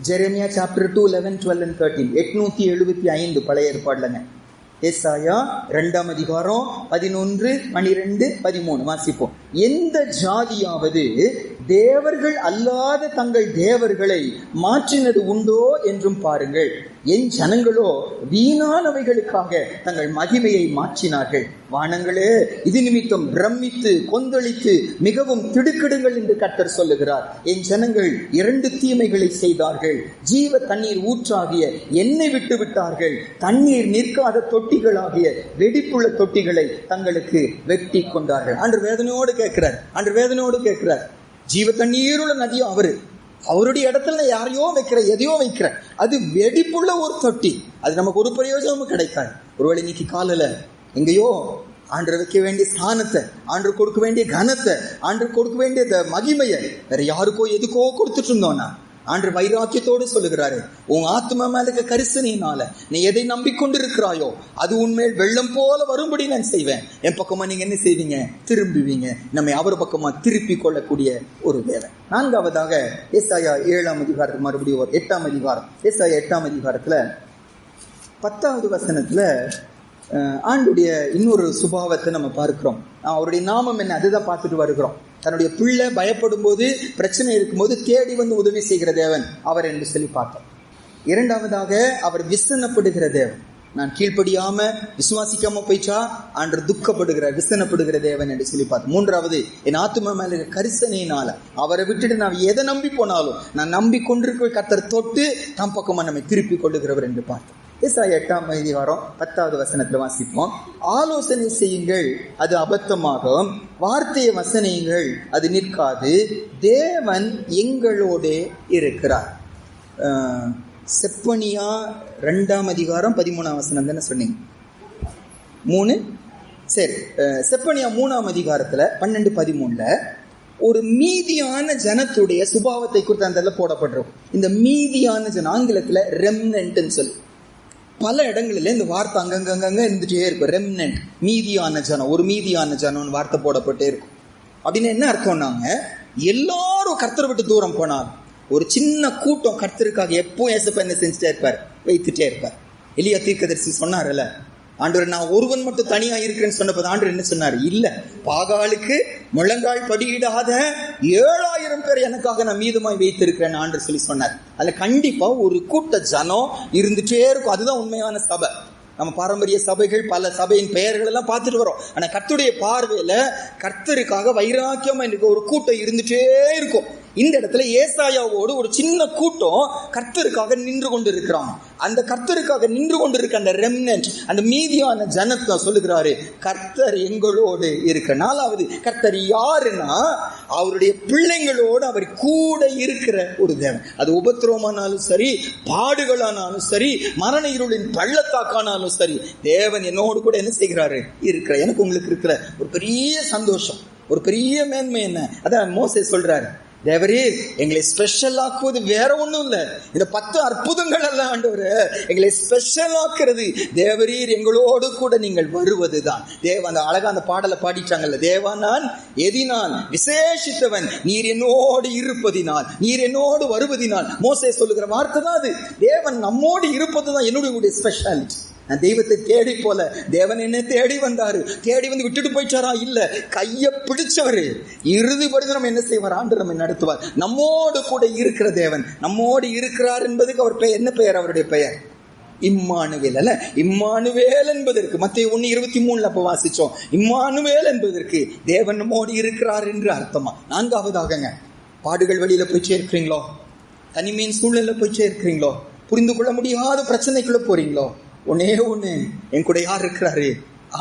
Jeremiah chapter 2, 11, 12 and 13. 875 பழைய ஏற்பாடுலங்க. ஏசாயா 2ஆம் அதிகாரம் 11, 12, 13 வாசிப்போம். எந்த ஜாதியாவது தேவர்கள் அல்லாத தங்கள் தேவர்களை மாற்றினது உண்டோ என்றும் பாருங்கள். என் ஜனங்களோ வீணானவைகளுக்காக தங்கள் மகிமையை மாற்றினார்கள். வானங்களே, இது நிமித்தம் பிரமித்து கொந்தளித்து மிகவும் திடுக்கிடுங்கள் என்று கர்த்தர் சொல்லுகிறார். என் ஜனங்கள் 2 தீமைகளை செய்தார்கள். ஜீவ தண்ணீர் ஊற்றாகிய என்னை விட்டு விட்டார்கள். தண்ணீர் நிற்காத தொட்டிகளாகிய வெடிப்புள்ள தொட்டிகளை தங்களுக்கு வெட்டி கொண்டார்கள். அன்று வேதனையோடு கேட்கிறார். ஜீவ தண்ணீருள்ள நதியும் அவருடைய இடத்துல யாரையோ வைக்கிற, எதையோ வைக்கிற, அது வெடிப்புள்ள ஒரு தொட்டி. அது நமக்கு ஒரு பிரயோஜனமும் கிடைக்காது. ஒருவேளை இன்னைக்கு காலையில எங்கேயோ ஆண்டு வைக்க வேண்டிய ஸ்தானத்தை, ஆண்டு கொடுக்க வேண்டிய கனத்தை, ஆண்டு கொடுக்க வேண்டிய மகிமையை வேற யாருக்கோ எதுக்கோ கொடுத்துட்டு இருந்தோம்னா, ஆண்டு வைராக்கியத்தோடு சொல்லுகிறாரு, உன் ஆத்மா மேல கரிசனையினால நீ எதை நம்பிக்கொண்டு இருக்கிறாயோ அது உன்மேல் வெள்ளம் போல வரும்படி நான் செய்வேன். என் பக்கமா நீங்க என்ன செய்வீங்க? திரும்புவீங்க. நம்ம அவர் பக்கமா திருப்பி கொள்ளக்கூடிய ஒரு வேலை. 4ஆவதாக ஏசாயா 7ஆம் அதிகாரத்துக்கு மறுபடியும் 8ஆம் அதிகாரம். ஏசாயா 8ஆம் அதிகாரத்துல 10வது வசனத்துல ஆண்டுடைய இன்னொரு சுபாவத்தை நம்ம பார்க்கிறோம். அவருடைய நாமம் என்ன, அதுதான் பார்த்துட்டு வருகிறோம். தன்னுடைய பிள்ளை பயப்படும் போது, பிரச்சனை இருக்கும்போது தேடி வந்து உதவி செய்கிற தேவன் அவர் என்று சொல்லி பார்த்தோம். 2ஆவதாக அவர் விசனப்படுகிற தேவன். நான் கீழ்ப்படியாம விசுவாசிக்காம போயிட்டா ஆண்டு விசனப்படுகிற தேவன் என்று சொல்லி பார்த்தோம். 3ஆவது, என் ஆத்துமா மேல கரிசனையினால அவரை விட்டுட்டு நான் எதை நம்பி போனாலும் நான் நம்பி கொண்டிருக்க கர்த்தர் தொட்டு தம் பக்கமா நம்மை திருப்பி கொள்ளுகிறவர் என்று பார்த்தோம். ஏசாயா 8ஆம் அதிகாரம் 10வது வசனத்துல வாசிப்போம். ஆலோசனை செய்யுங்கள், அது அபத்தமாகும். வார்த்தையை வசனையுங்கள், அது நிற்காது. தேவன் எங்களோடே இருக்கிறார். செப்பனியா 2ஆம் அதிகாரம் 13ஆம் வசனம் தானே சொன்னீங்க? 3 சரி. செப்பனியா 3ஆம் அதிகாரத்துல 12, 13 ஒரு மீதியான ஜனத்துடைய சுபாவத்தை குறித்து அந்த போடப்பட்டிருக்கும். இந்த மீதியான ஜனம் ஆங்கிலத்துல ரெம்னன்ட்னு சொல்லி பல இடங்களில் இந்த வார்த்தை அங்கங்க இருந்துட்டே இருக்கும். ரெம்னன்ட், மீதியான ஜனம், ஒரு மீதியான ஜனம்னு வார்த்தை போடப்பட்டே இருக்கும். அப்படின்னு என்ன அர்த்தம்னாங்க, எல்லாரும் கர்த்தரை விட்டு தூரம் போனாலும் ஒரு சின்ன கூட்டம் கர்த்தருக்காக எப்போ ஏசப்பா என்ன செஞ்சுட்டே இருப்பார், வைத்துட்டே இருப்பார். எலியா தீர்க்கதரிசி சொன்னார்ல, ஆண்டவர் நான் ஒருவன் மட்டும் தனியா இருக்கிறேன்னு சொன்னப்போ ஆண்டவர் என்ன சொன்னார்? இல்ல, பாகாலுக்கு முழங்கால் படியிடாத 7000 பேர் எனக்காக நான் மீதமாய் வைத்திருக்கிறேன் ஆண்டவர் சொல்லி சொன்னார். அதுல கண்டிப்பா ஒரு கூட்ட ஜனம் இருந்துட்டே இருக்கும். அதுதான் உண்மையான சபை. நம்ம பாரம்பரிய சபைகள், பல சபையின் பெயர்கள் எல்லாம் பார்த்துட்டு வரோம். ஆனா கர்த்தருடைய பார்வையில கர்த்தருக்காக வைராக்கியமா ஒரு கூட்டம் இருந்துட்டே இருக்கும். இந்த இடத்துல ஏசாயாவோடு ஒரு சின்ன கூட்டம் கர்த்தருக்காக நின்று கொண்டு இருக்கிறான். அந்த கர்த்தருக்காக நின்று கொண்டு இருக்க அந்த ரெம்னன்ட், அந்த மீதியான ஜனத்தை சொல்லுகிறாரு, கர்த்தர் எங்களோடு இருக்கிற. 4வது, கர்த்தர் யாருன்னா அவருடைய பிள்ளைங்களோடு அவர் கூட இருக்கிற ஒரு தேவன். அது உபத்திரவமானாலும் சரி, பாடுகளானாலும் சரி, மரண இருளின் பள்ளத்தாக்கானாலும் சரி, தேவன் என்னோடு கூட என்ன செய்கிறாரு? இருக்கிற. எனக்கு உங்களுக்கு இருக்கிற ஒரு பெரிய சந்தோஷம், ஒரு பெரிய மேன்மை என்ன, அதான் மோசே சொல்றாரு, தேவரே எங்களை ஸ்பெஷல் ஆக்குவது வேற ஒண்ணும் இல்ல, இந்த 10 அற்புதங்கள் அல்ல ஆண்டவரே, எங்களை ஸ்பெஷல் ஆக்குறது தேவரீர் எங்களோடு கூட நீங்கள் வருவதுதான். அந்த அழகா அந்த பாடலை பாடிட்டாங்கல்ல, தேவா நான் எதினால் விசேஷித்தவன், நீர் என்னோடு இருப்பதினால், நீர் என்னோடு வருவதினால். மோசே சொல்லுகிற வார்த்தை தான் அது. தேவன் நம்மோடு இருப்பதுதான் என்னுடைய ஸ்பெஷாலிட்டி. நான் தெய்வத்தை தேடி போல, தேவன் என்ன தேடி வந்தாரு, தேடி வந்து விட்டுட்டு போயிட்டாரா? இல்ல, கைய பிடிச்சவரு இறுதி படுத்து நம்ம என்ன செய்வார்? ஆண்டு நம்ம நடத்துவார். நம்மோடு கூட இருக்கிற தேவன் நம்மோடு இருக்கிறார் என்பதுக்கு அவர் பெயர் என்ன பெயர்? அவருடைய பெயர் இம்மானுவேல் அல்ல. இம்மானுவேல் என்பதற்கு மத்தேயு 1:23 அப்ப வாசிச்சோம். இம்மானுவேல் என்பதற்கு தேவன் நம்மோடு இருக்கிறார் என்று அர்த்தமா. 4ஆவதாகங்க, பாடுகள் வழியில போய் சேர்க்கிறீங்களோ, தனிமையின் சூழ்நிலை போய் சேர்க்கிறீங்களோ, புரிந்து கொள்ள முடியாத பிரச்சனைக்குள்ள போறீங்களோ, ஒன்னே ஒண்ணு, என் கூட யார் இருக்கிறாரு?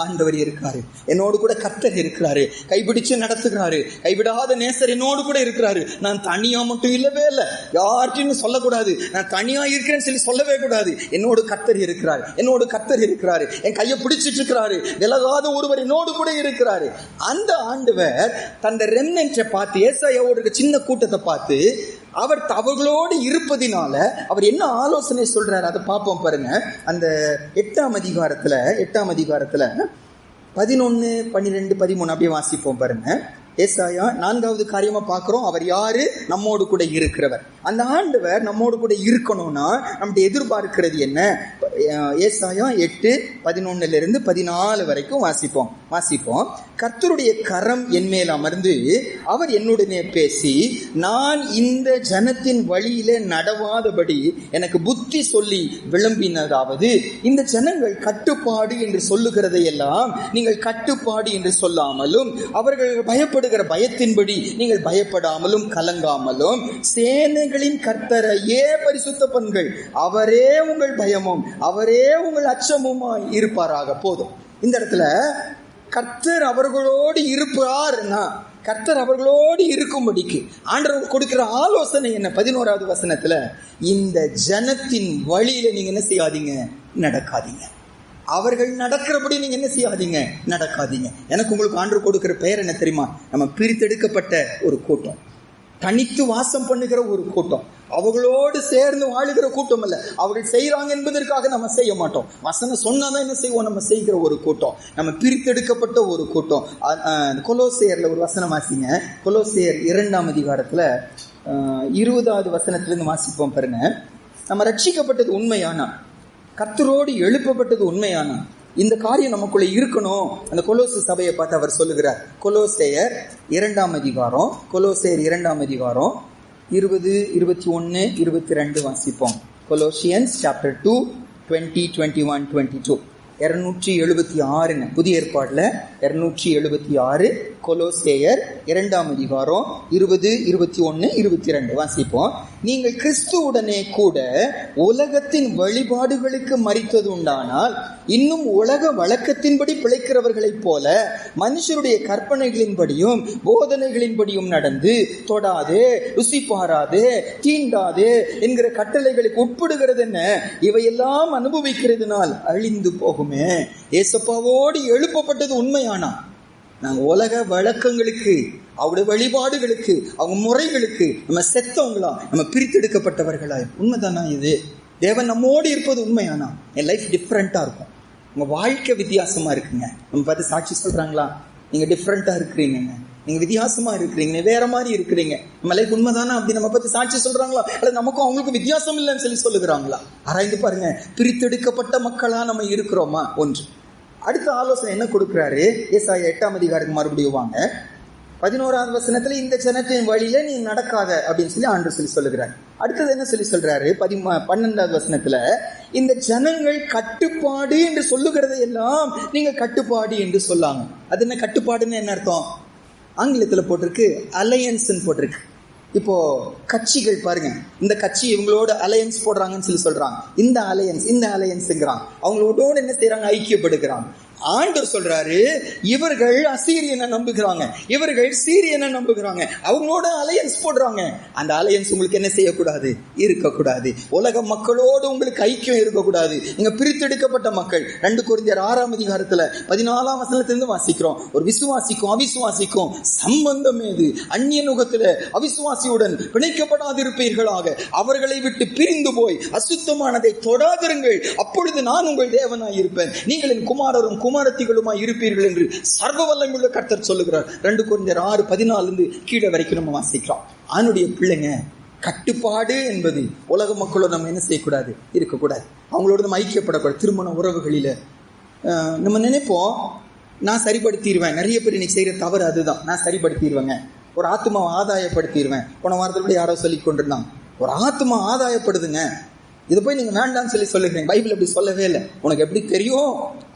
ஆண்டவர் இருக்காரு, என்னோடு கூட கர்த்தர் இருக்கிறாரு, கைபிடிச்சு நடத்துகிறாரு, கைவிடாத நேசர் என்னோடு கூட இருக்கிறாரு. நான் தனியா மட்டும் இல்லவே இல்லை, யார்கிட்டையும் சொல்லக்கூடாது, நான் தனியா இருக்கிறேன்னு சொல்லி சொல்லவே கூடாது. என்னோடு கர்த்தர் இருக்கிறாரு, என்னோடு கர்த்தர் இருக்கிறாரு, என் கையை பிடிச்சிட்டு இருக்கிறாரு, விலகாத ஒருவர் என்னோடு கூட இருக்கிறாரு. அந்த ஆண்டவர் தந்த ரெம்னன்ட்டை பார்த்து, ஏசாயாவோட சின்ன கூட்டத்தை பார்த்து அவர் அவர்களோடு இருப்பதினால அவர் என்ன ஆலோசனை சொல்றாரு அதை பார்ப்போம் பாருங்க. அந்த 8ஆம் அதிகாரத்துல 11, 12, 13 அப்படியே வாசிப்போம் பாருங்க. ஏசாயா 4வது காரியமா பார்க்கிறோம், அவர் யாரு? நம்மோடு கூட இருக்கிறவர். அந்த ஆண்டவர் நம்மோடு கூட இருக்கணும்னா நம்முடைய எதிர்பார்க்கிறது என்ன? ஏசாயா 8:11-14 வரைக்கும் வாசிப்போம். கர்த்தருடைய கரம் என் மேல் அமர்ந்து அவர் என்னுடனே பேசி, நான் இந்த ஜனத்தின் வழியிலே நடவாதபடி எனக்கு புத்தி சொல்லி விளம்பினதாவது, இந்த ஜனங்கள் கட்டுப்பாடு என்று சொல்லுகிறதை எல்லாம் நீங்கள் கட்டுப்பாடு என்று சொல்லாமலும், அவர்கள் பயப்படுகிற பயத்தின்படி நீங்கள் பயப்படாமலும் கலங்காமலும், சேனைகளின் கர்த்தரையே பரிசுத்தப்பன்கள், அவரே உங்கள் பயமும் அவரே உங்கள் அச்சமுமாய் இருப்பாராக. போதும். இந்த இடத்துல கர்த்தர் அவர்களோடு இருப்பார்னா, கர்த்தர் அவர்களோடு இருக்கும்படிக்கு ஆண்டவர் கொடுக்கிற ஆலோசனை என்ன? 11வது வசனத்துல, இந்த ஜனத்தின் வழியில நீங்க என்ன செய்யாதீங்க? நடக்காதீங்க. அவர்கள் நடக்கிறபடி நீங்க என்ன செய்யாதீங்க? நடக்காதீங்க. எனக்கு உங்களுக்கு ஆண்டவர் கொடுக்கிற பெயர் என்ன தெரியுமா? நம்ம பிரித்தெடுக்கப்பட்ட ஒரு கூட்டம், தனித்து வாசம் பண்ணுகிற ஒரு கூட்டம், அவர்களோடு சேர்ந்து வாழுகிற கூட்டம் அல்ல. அவர்கள் செய்யறாங்க என்பதற்காக நம்ம செய்ய மாட்டோம், வசனம் சொன்னாதான் என்ன செய்வோம், நம்ம செய்கிற ஒரு கூட்டம், நம்ம பிரித்தெடுக்கப்பட்ட ஒரு கூட்டம். கொலோசேயர்ல ஒரு வசனம் வாசிங்க. கொலோசேயர் 2ஆம் அதிகாரத்துல 20வது வசனத்திலிருந்து வாசிப்போம் பாருங்க. நம்ம ரட்சிக்கப்பட்டது உண்மையானா, கர்த்தரோடு எழுப்பப்பட்டது உண்மையானா, இந்த காரியம் நமக்குள்ள இருக்கணும். அந்த கொலோசு சபையை பார்த்து அவர் சொல்லுகிறார். கொலோசேயர் 2ஆம் அதிகாரம் 20, 21, 22 வாசிப்போம். கொலோசியன்ஸ் சாப்டர் 2 20, 21, 22 276 புதிய ஏற்பாடுல 276. கொலோசேயர் 2ஆம் அதிகாரம் 20, 21, 22 வாசிப்போம். நீங்கள் கிறிஸ்துவுடனே கூட உலகத்தின் வழிபாடுகளுக்கு மரித்தது உண்டானால், இன்னும் உலக வழக்கத்தின்படி பிழைக்கிறவர்களைப் போல மனுஷருடைய கற்பனைகளின்படியும் போதனைகளின்படியும் நடந்து, தொடாதே, ருசி பாராதே, தீண்டாதே என்கிற கட்டளைகளுக்கு உட்படுகிறது என்ன? இவையெல்லாம் அனுபவிக்கிறதுனால் அழிந்து போகுமே. ஏசப்பாவோடு எழுப்பப்பட்டது உண்மையானா, நாங்க உலக வழக்கங்களுக்கு, அவருடைய வழிபாடுகளுக்கு, அவங்க முறைகளுக்கு நம்ம செத்தவங்களா, நம்ம பிரித்தெடுக்கப்பட்டவர்களா? உண்மைதானா இது? தேவன் நம்மோடு இருப்பது உண்மையானா என் லைஃப் டிஃப்ரெண்டா இருக்கும், உங்க வாழ்க்கை வித்தியாசமா இருக்குங்க. நம்ம பார்த்து சாட்சி சொல்றாங்களா? நீங்க டிஃப்ரெண்டா இருக்கிறீங்க, நீங்க வித்தியாசமா இருக்கிறீங்க, வேற மாதிரி இருக்கிறீங்க, நம்ம லைஃப் உண்மைதானா அப்படி நம்ம பார்த்து சாட்சி சொல்றாங்களா? அல்லது நமக்கும் அவங்களுக்கும் வித்தியாசம் இல்லைன்னு சொல்லி சொல்லுகிறாங்களா? ஆராய்ந்து பாருங்க. பிரித்தெடுக்கப்பட்ட மக்களா நம்ம இருக்கிறோமா? ஒன்று. அடுத்த ஆலோசனை என்ன கொடுக்கிறாரு? ஏசாயா 8ஆம் அதிகாரத்துக்கு மறுபடியும் வாங்க. 11வது வசனத்துல, இந்த ஜனத்தின் வழியில நீ நடக்காத அப்படின்னு சொல்லி ஆண்டவர் சொல்லுகிறார். அடுத்தது என்ன சொல்றாரு? 12வது வசனத்துல, இந்த ஜனங்கள் கட்டுப்பாடு என்று சொல்லுகிறதை எல்லாம் நீங்க கட்டுப்பாடு என்று சொல்லாங்க. அது என்ன கட்டுப்பாடுன்னு என்ன அர்த்தம்? ஆங்கிலத்துல போட்டிருக்கு அலையன்ஸ் போட்டிருக்கு. இப்போ கட்சிகள் பாருங்க, இந்த கட்சி இவங்களோட அலையன்ஸ் போடுறாங்கன்னு சொல்லி சொல்றாங்க. இந்த அலையன்ஸ்ங்கிறாங்க, அவங்களோட என்ன செய்யறாங்க? ஐக்கியப்படுகிறாங்க. ஆண்டவர் சொல்றாரு, இவர்கள் அசீரியனை நம்புகிறாங்க, இவர்கள் சீரியனை நம்புகிறாங்க, அவங்களோட அலையன்ஸ் போடுறாங்க. அந்த அலையன்ஸ் உங்களுக்கு என்ன செய்யக்கூடாது? இருக்கக்கூடாது. உலக மக்களோடு உங்களுக்கு ஐக்கியம் இருக்கக்கூடாது. நீங்க பிரித்தெடுக்கப்பட்ட மக்கள். 2 கொரிந்தியர் 6ஆம் அதிகாரத்துல 14ஆம் வசனத்திலிருந்து வாசிக்கிறோம். ஒரு விசுவாசிக்கும் அவிசுவாசிக்கும் சம்பந்தம் ஏது? அந்நிய நுகத்துல அவிசுவாசியுடன் பிணைக்கப்படாதிருப்பீர்களாக, அவர்களை விட்டு பிரிந்து போய் அசுத்தமானதை தொடாதிருங்கள், அப்பொழுது நான் உங்கள் தேவனாய் இருப்பேன், நீங்கள் என் குமாரரும் குமாரத்திகளுமாய் இருப்பீர்கள் என்று சர்வ வல்லமையுள்ள கர்த்தர் சொல்லுகிறார். 2 கொரிந்தியர் 6:14 கீழே வரைக்கும் நம்ம வாசிக்கிறோம். ஆணுடைய பிள்ளைங்க, கட்டுப்பாடு என்பது உலக மக்களோட நம்ம என்ன செய்யக்கூடாது? இருக்கக்கூடாது. அவங்களோட நம்ம ஐக்கியப்படக்கூடாது. திருமண உறவுகளில நம்ம நினைப்போம், நான் சரிப்படுத்திடுவேன். நிறைய பேர் இன்னைக்கு செய்யற தவறு அதுதான். நான் சரிப்படுத்திடுவேங்க, ஒரு ஆத்மாவை ஆதாயப்படுத்திடுவேன். போன வாரத்தில் கூட யாரோ சொல்லி கொண்டிருந்தாங்க, ஒரு ஆத்மா ஆதாயப்படுதுங்க, இதை போய் நீங்க வேண்டாம்னு சொல்லி சொல்லுகிறீங்க. பைபிள் அப்படி சொல்லவே இல்லை. உனக்கு எப்படி தெரியும்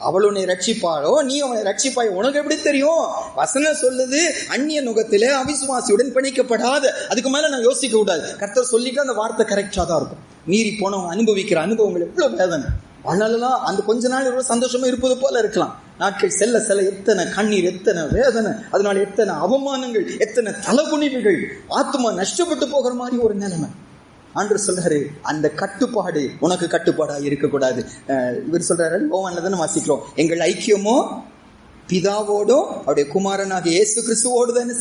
அவள் உன்னை ரட்சிப்பாளோ, நீ அவனை ரட்சிப்பாய்? உனக்கு எப்படி தெரியும்? வசனம் சொல்லுது, அந்நிய நுகத்திலே அவிசுவாசியுடன் பிணைக்கப்படாத. அதுக்கு மேல நான் யோசிக்க கூடாது. கர்த்தர் சொல்லிட்டு அந்த வார்த்தை கரெக்டா தான் இருக்கும். மீறி போனவங்க அனுபவிக்கிற அனுபவங்கள் எவ்வளவு வேதனை. அதனாலதான் அந்த கொஞ்ச நாள் எவ்வளவு சந்தோஷமா இருப்பது போல இருக்கலாம். நாட்கள் செல்ல செல்ல எத்தனை கண்ணீர், எத்தனை வேதனை, அதனால எத்தனை அவமானங்கள், எத்தனை தலகுனிவுகள், ஆத்மா நஷ்டப்பட்டு போகிற மாதிரி ஒரு நிலைமை. ஆண்டவர் சொல்றாரு, அந்த கட்டுப்பாடு உனக்கு கட்டுப்பாடா இருக்கக்கூடாது. இவர் சொல்றாரு, யோவான்ல தானே வாசிக்கிறோம், எங்கள் ஐக்கியமோ பிதாவோடும் அவருடைய குமாரனாக இயேசு கிறிஸ்துவோடு தானே